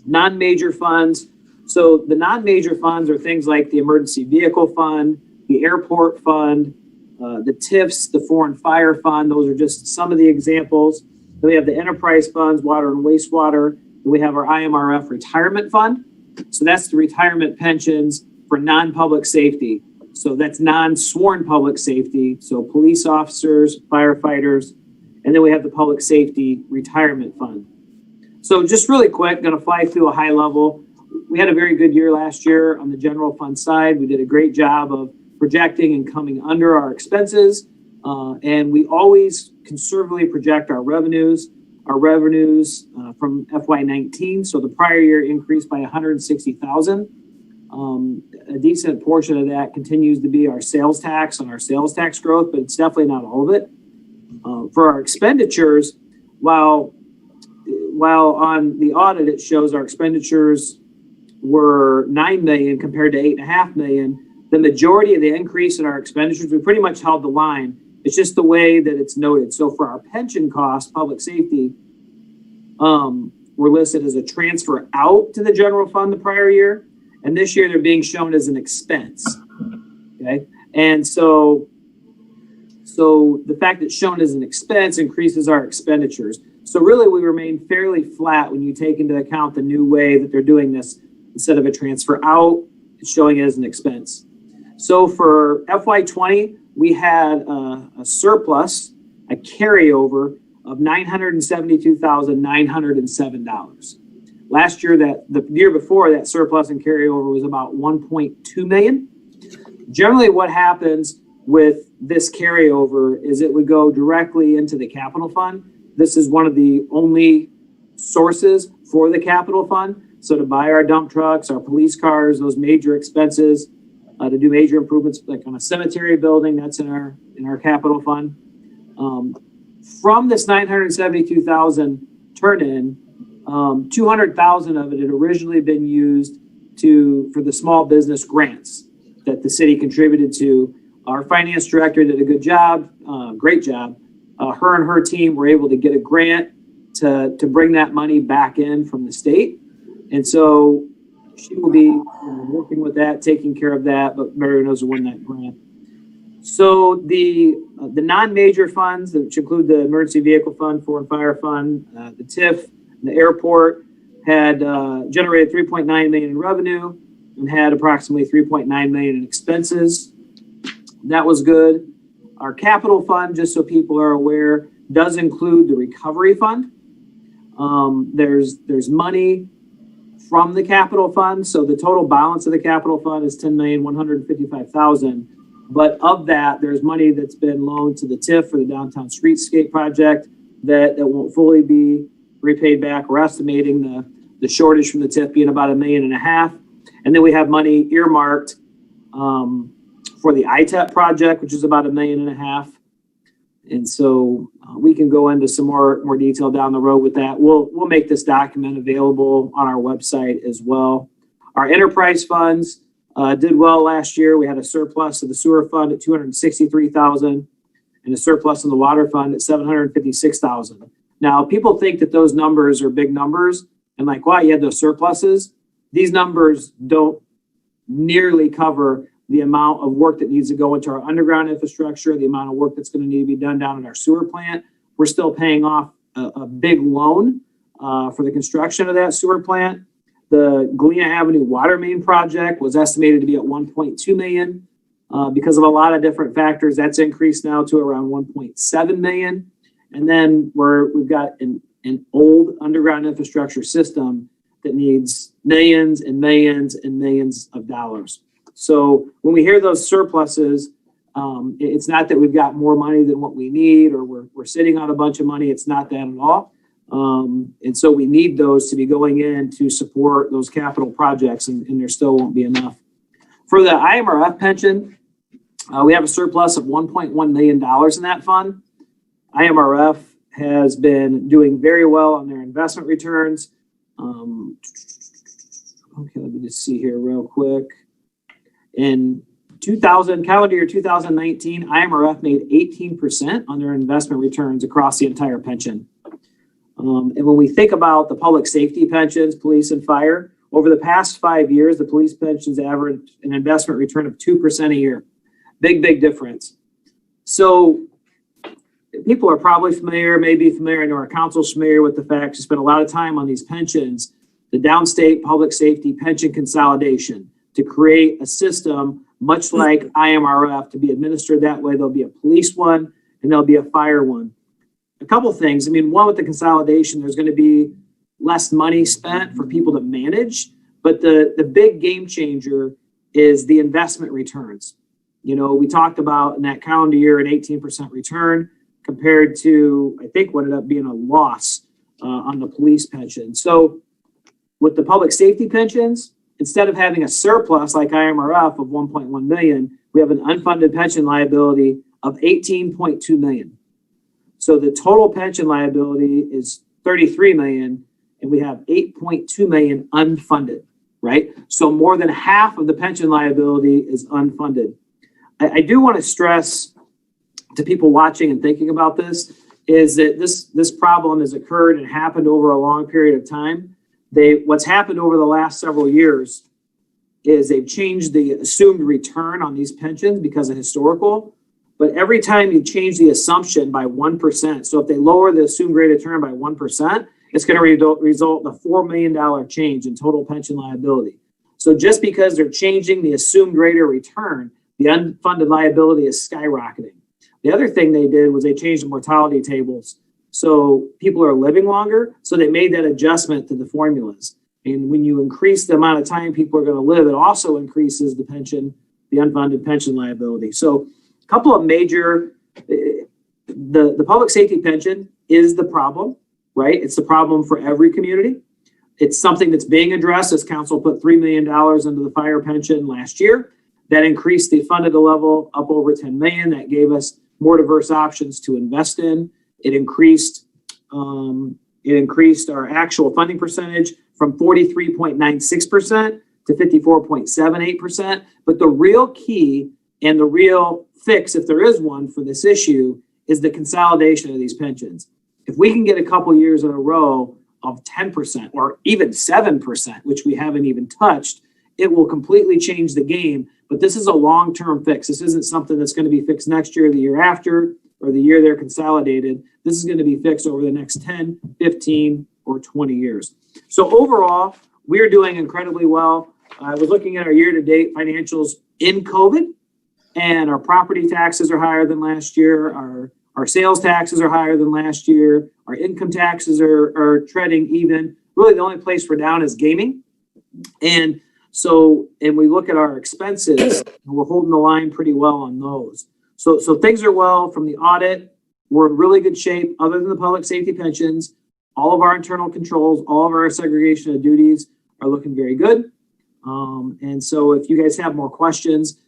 Non-major funds. So the non-major funds are things like the emergency vehicle fund, the airport fund, the TIFs, the foreign fire fund. Those are just some of the examples. Then we have the enterprise funds, water and wastewater. Then we have our IMRF retirement fund. So that's the retirement pensions for non-public safety. So that's non-sworn public safety. So police officers, firefighters, and then we have the public safety retirement fund. So just really quick, going to fly through a high level. We had a very good year last year on the general fund side. We did a great job of projecting and coming under our expenses. And we always conservatively project our revenues. Our revenues from FY19, so the prior year increased by $160,000. A decent portion of that continues to be our sales tax and our sales tax growth, but it's definitely not all of it. For our expenditures, while on the audit it shows our expenditures were 9 million compared to 8.5 million, the majority of the increase in our expenditures, we pretty much held the line. It's just the way that it's noted. So for our pension costs, public safety, were listed as a transfer out to the general fund the prior year. And this year they're being shown as an expense. Okay. And so the fact that it's shown as an expense increases our expenditures. So really we remain fairly flat when you take into account the new way that they're doing this. Instead of a transfer out, it's showing it as an expense. So for FY20, we had a surplus, a carryover of $972,907. Last year, the year before, that surplus and carryover was about 1.2 million. Generally, what happens with this carryover is it would go directly into the capital fund. This is one of the only sources for the capital fund. So to buy our dump trucks, our police cars, those major expenses, to do major improvements like on a cemetery building, that's in our capital fund. From this 972,000 turn-in, 200,000 of it had originally been used for the small business grants that the city contributed to. Our finance director did a good job, great job. Her and her team were able to get a grant to bring that money back in from the state. And so she will be working with that, taking care of that, but Mary knows to win that grant. So the non-major funds, which include the emergency vehicle fund, foreign fire fund, the TIF, the airport, had generated 3.9 million in revenue and had approximately 3.9 million in expenses. That was good. Our capital fund, just so people are aware, does include the recovery fund. There's money from the capital fund. So the total balance of the capital fund is 10,155,000. But of that, there's money that's been loaned to the TIF for the downtown streetscape project that won't fully be repaid back. We're estimating the shortage from the TIF being about $1.5 million. And then we have money earmarked for the ITEP project, which is about $1.5 million. And so we can go into some more detail down the road with that. We'll make this document available on our website as well. Our enterprise funds did well last year. We had a surplus of the sewer fund at 263,000 and a surplus in the water fund at 756,000. Now, people think that those numbers are big numbers and like, wow, you had those surpluses. These numbers don't nearly cover the amount of work that needs to go into our underground infrastructure, the amount of work that's going to need to be done down in our sewer plant. We're still paying off a big loan for the construction of that sewer plant. The Galena Avenue water main project was estimated to be at 1.2 million. Because of a lot of different factors, that's increased now to around 1.7 million. And then we've got an old underground infrastructure system that needs millions and millions and millions of dollars. So when we hear those surpluses, it's not that we've got more money than what we need or we're sitting on a bunch of money. It's not that at all. And so we need those to be going in to support those capital projects, and there still won't be enough. For the IMRF pension, we have a surplus of $1.1 million in that fund. IMRF has been doing very well on their investment returns. Okay, let me just see here real quick. In calendar year 2019, IMRF made 18% on their investment returns across the entire pension. And when we think about the public safety pensions, police and fire, over the past 5 years, the police pensions averaged an investment return of 2% a year. Big difference. So people are probably familiar, maybe familiar, I know our council's familiar with the fact you spend a lot of time on these pensions, the downstate public safety pension consolidation to create a system much like IMRF to be administered that way. There'll be a police one and there'll be a fire one. A couple things. I mean, one, with the consolidation, there's going to be less money spent for people to manage, but the big game changer is the investment returns. You know, we talked about in that calendar year an 18% return compared to, I think, what ended up being a loss on the police pension. So with the public safety pensions, instead of having a surplus like IMRF of 1.1 million, we have an unfunded pension liability of 18.2 million. So the total pension liability is 33 million, and we have 8.2 million unfunded, right? So more than half of the pension liability is unfunded. I do want to stress to people watching and thinking about this is that this problem has occurred and happened over a long period of time. What's happened over the last several years is they've changed the assumed return on these pensions because of historical. But every time you change the assumption by 1%, so if they lower the assumed rate of return by 1%, it's going to result in a $4 million change in total pension liability. So just because they're changing the assumed rate of return, the unfunded liability is skyrocketing. The other thing they did was they changed the mortality tables. So people are living longer, so they made that adjustment to the formulas. And when you increase the amount of time people are going to live, it also increases the pension, the unfunded pension liability. So a couple of major, the public safety pension is the problem, right? It's the problem for every community. It's something that's being addressed as council put $3 million into the fire pension last year. That increased the funded level up over 10 million. That gave us more diverse options to invest in. It increased our actual funding percentage from 43.96% to 54.78%. But the real key and the real fix, if there is one for this issue, is the consolidation of these pensions. If we can get a couple years in a row of 10% or even 7%, which we haven't even touched, it will completely change the game. But this is a long-term fix. This isn't something that's going to be fixed next year, the year after, or the year they're consolidated. This is going to be fixed over the next 10, 15, or 20 years. So overall, we're doing incredibly well. I was looking at our year-to-date financials in COVID, and our property taxes are higher than last year. Our sales taxes are higher than last year. Our income taxes are treading even. Really, the only place we're down is gaming. And we look at our expenses, and we're holding the line pretty well on those. So things are well from the audit. We're in really good shape other than the public safety pensions. All of our internal controls, all of our segregation of duties are looking very good. And so if you guys have more questions,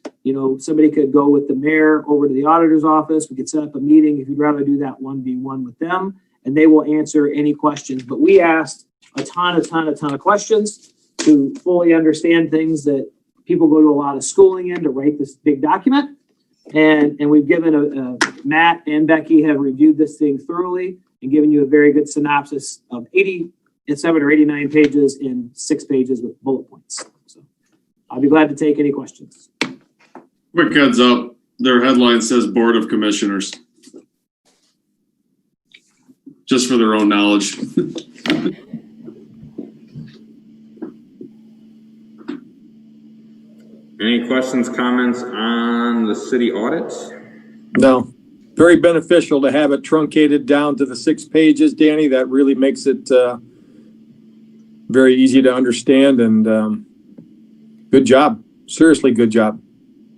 somebody could go with the mayor over to the auditor's office. We could set up a meeting if you'd rather do that 1v1 with them, and they will answer any questions. But we asked a ton of questions to fully understand things that people go to a lot of schooling in to write this big document. And we've given Matt and Becky have reviewed this thing thoroughly and given you a very good synopsis of 87 or 89 pages in 6 pages with bullet points. So I'll be glad to take any questions. Quick heads up, their headline says Board of Commissioners. Just for their own knowledge. Any questions, comments on the city audits? No. Very beneficial to have it truncated down to the 6 pages, Danny. That really makes it very easy to understand, and good job. Seriously, good job.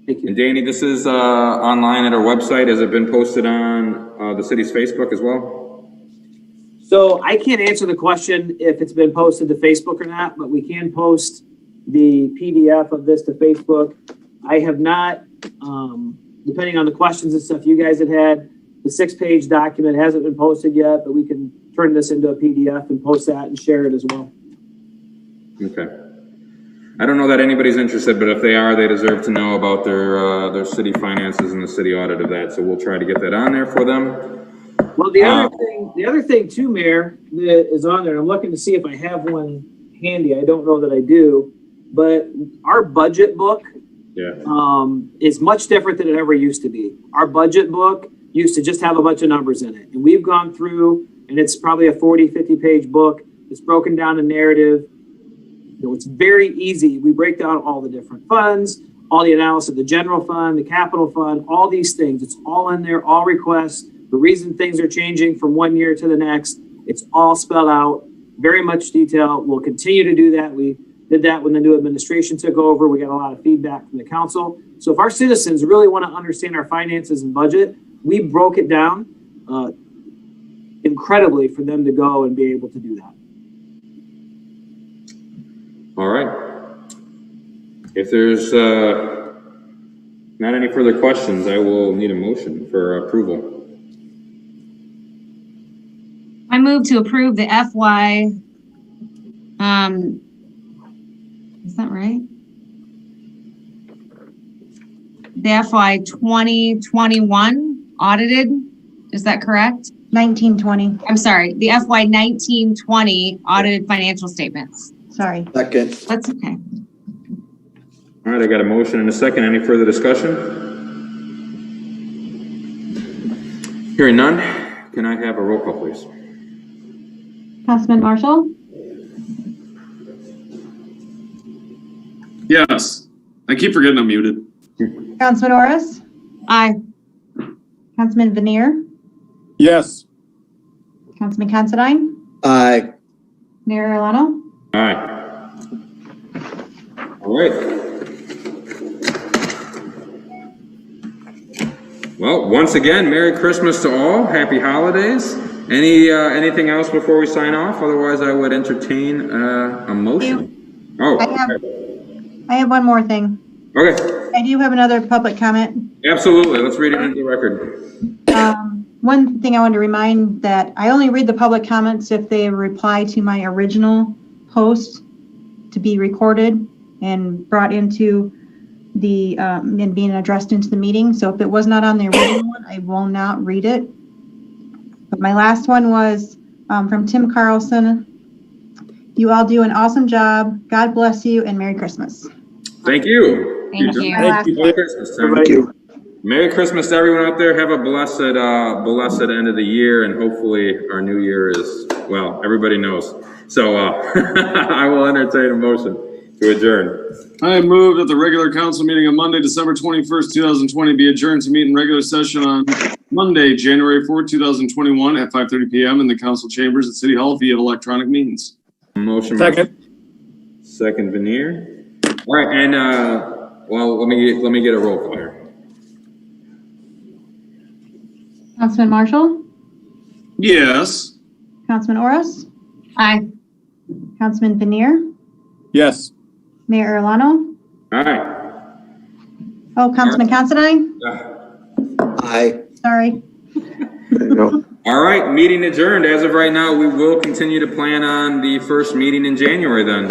Thank you. And Danny, this is online at our website. Has it been posted on the city's Facebook as well? So I can't answer the question if it's been posted to Facebook or not, but we can post the PDF of this to Facebook. I have not, depending on the questions and stuff you guys had, the 6-page document hasn't been posted yet, but we can turn this into a PDF and post that and share it as well. Okay. I don't know that anybody's interested, but if they are, they deserve to know about their city finances and the city audit of that. So we'll try to get that on there for them. Well, the other thing too, Mayor, that is on there, I'm looking to see if I have one handy. I don't know that I do, but our budget book is much different than it ever used to be. Our budget book used to just have a bunch of numbers in it. And we've gone through, and it's probably a 40, 50-page book. It's broken down in narrative. It's very easy. We break down all the different funds, all the analysis of the general fund, the capital fund, all these things. It's all in there, all requests, the reason things are changing from one year to the next. It's all spelled out, very much detail. We'll continue to do that. We did that when the new administration took over. We got a lot of feedback from the council. So if our citizens really want to understand our finances and budget, we broke it down incredibly for them to go and be able to do that. All right. If there's not any further questions, I will need a motion for approval. I move to approve the FY, is that right? The FY 2021 audited, is that correct? 1920. I'm sorry, the FY 1920 audited financial statements. Sorry. Second. That's okay. All right, I got a motion and a second. Any further discussion? Hearing none, can I have a roll call, please? Councilman Marshall? Yes. I keep forgetting I'm muted. Councilman Orris? Aye. Councilman Veneer? Yes. Councilman Considine? Aye. Mayor Arellano? Aye. All right. Well, once again, Merry Christmas to all. Happy holidays. Anything else before we sign off? Otherwise, I would entertain a motion. Oh, I have one more thing. okay. I do have another public comment. Absolutely. Let's read it into the record. One thing I wanted to remind that I only read the public comments if they reply to my original post to be recorded and brought into the, and being addressed into the meeting. So if it was not on the original one, I will not read it. But my last one was from Tim Carlson. You all do an awesome job. God bless you and Merry Christmas. Thank you. Thank you. Merry Christmas. Thank you. Merry Christmas to everyone out there. Have a blessed end of the year, and hopefully our new year is, well, everybody knows. So I will entertain a motion to adjourn. I move that the regular council meeting on Monday, December 21st, 2020 be adjourned to meet in regular session on Monday, January 4th, 2021 at 5:30 p.m. in the council chambers at City Hall via electronic means. Motion. Second. Second Veneer. All right, and well, let me get a roll call here. Councilman Marshall? Yes. Councilman Orris? Aye. Councilman Veneer? Yes. Mayor Arellano? All right. Oh, Councilman Considine? Aye. Sorry. There you go. All right, meeting adjourned. As of right now, we will continue to plan on the first meeting in January then.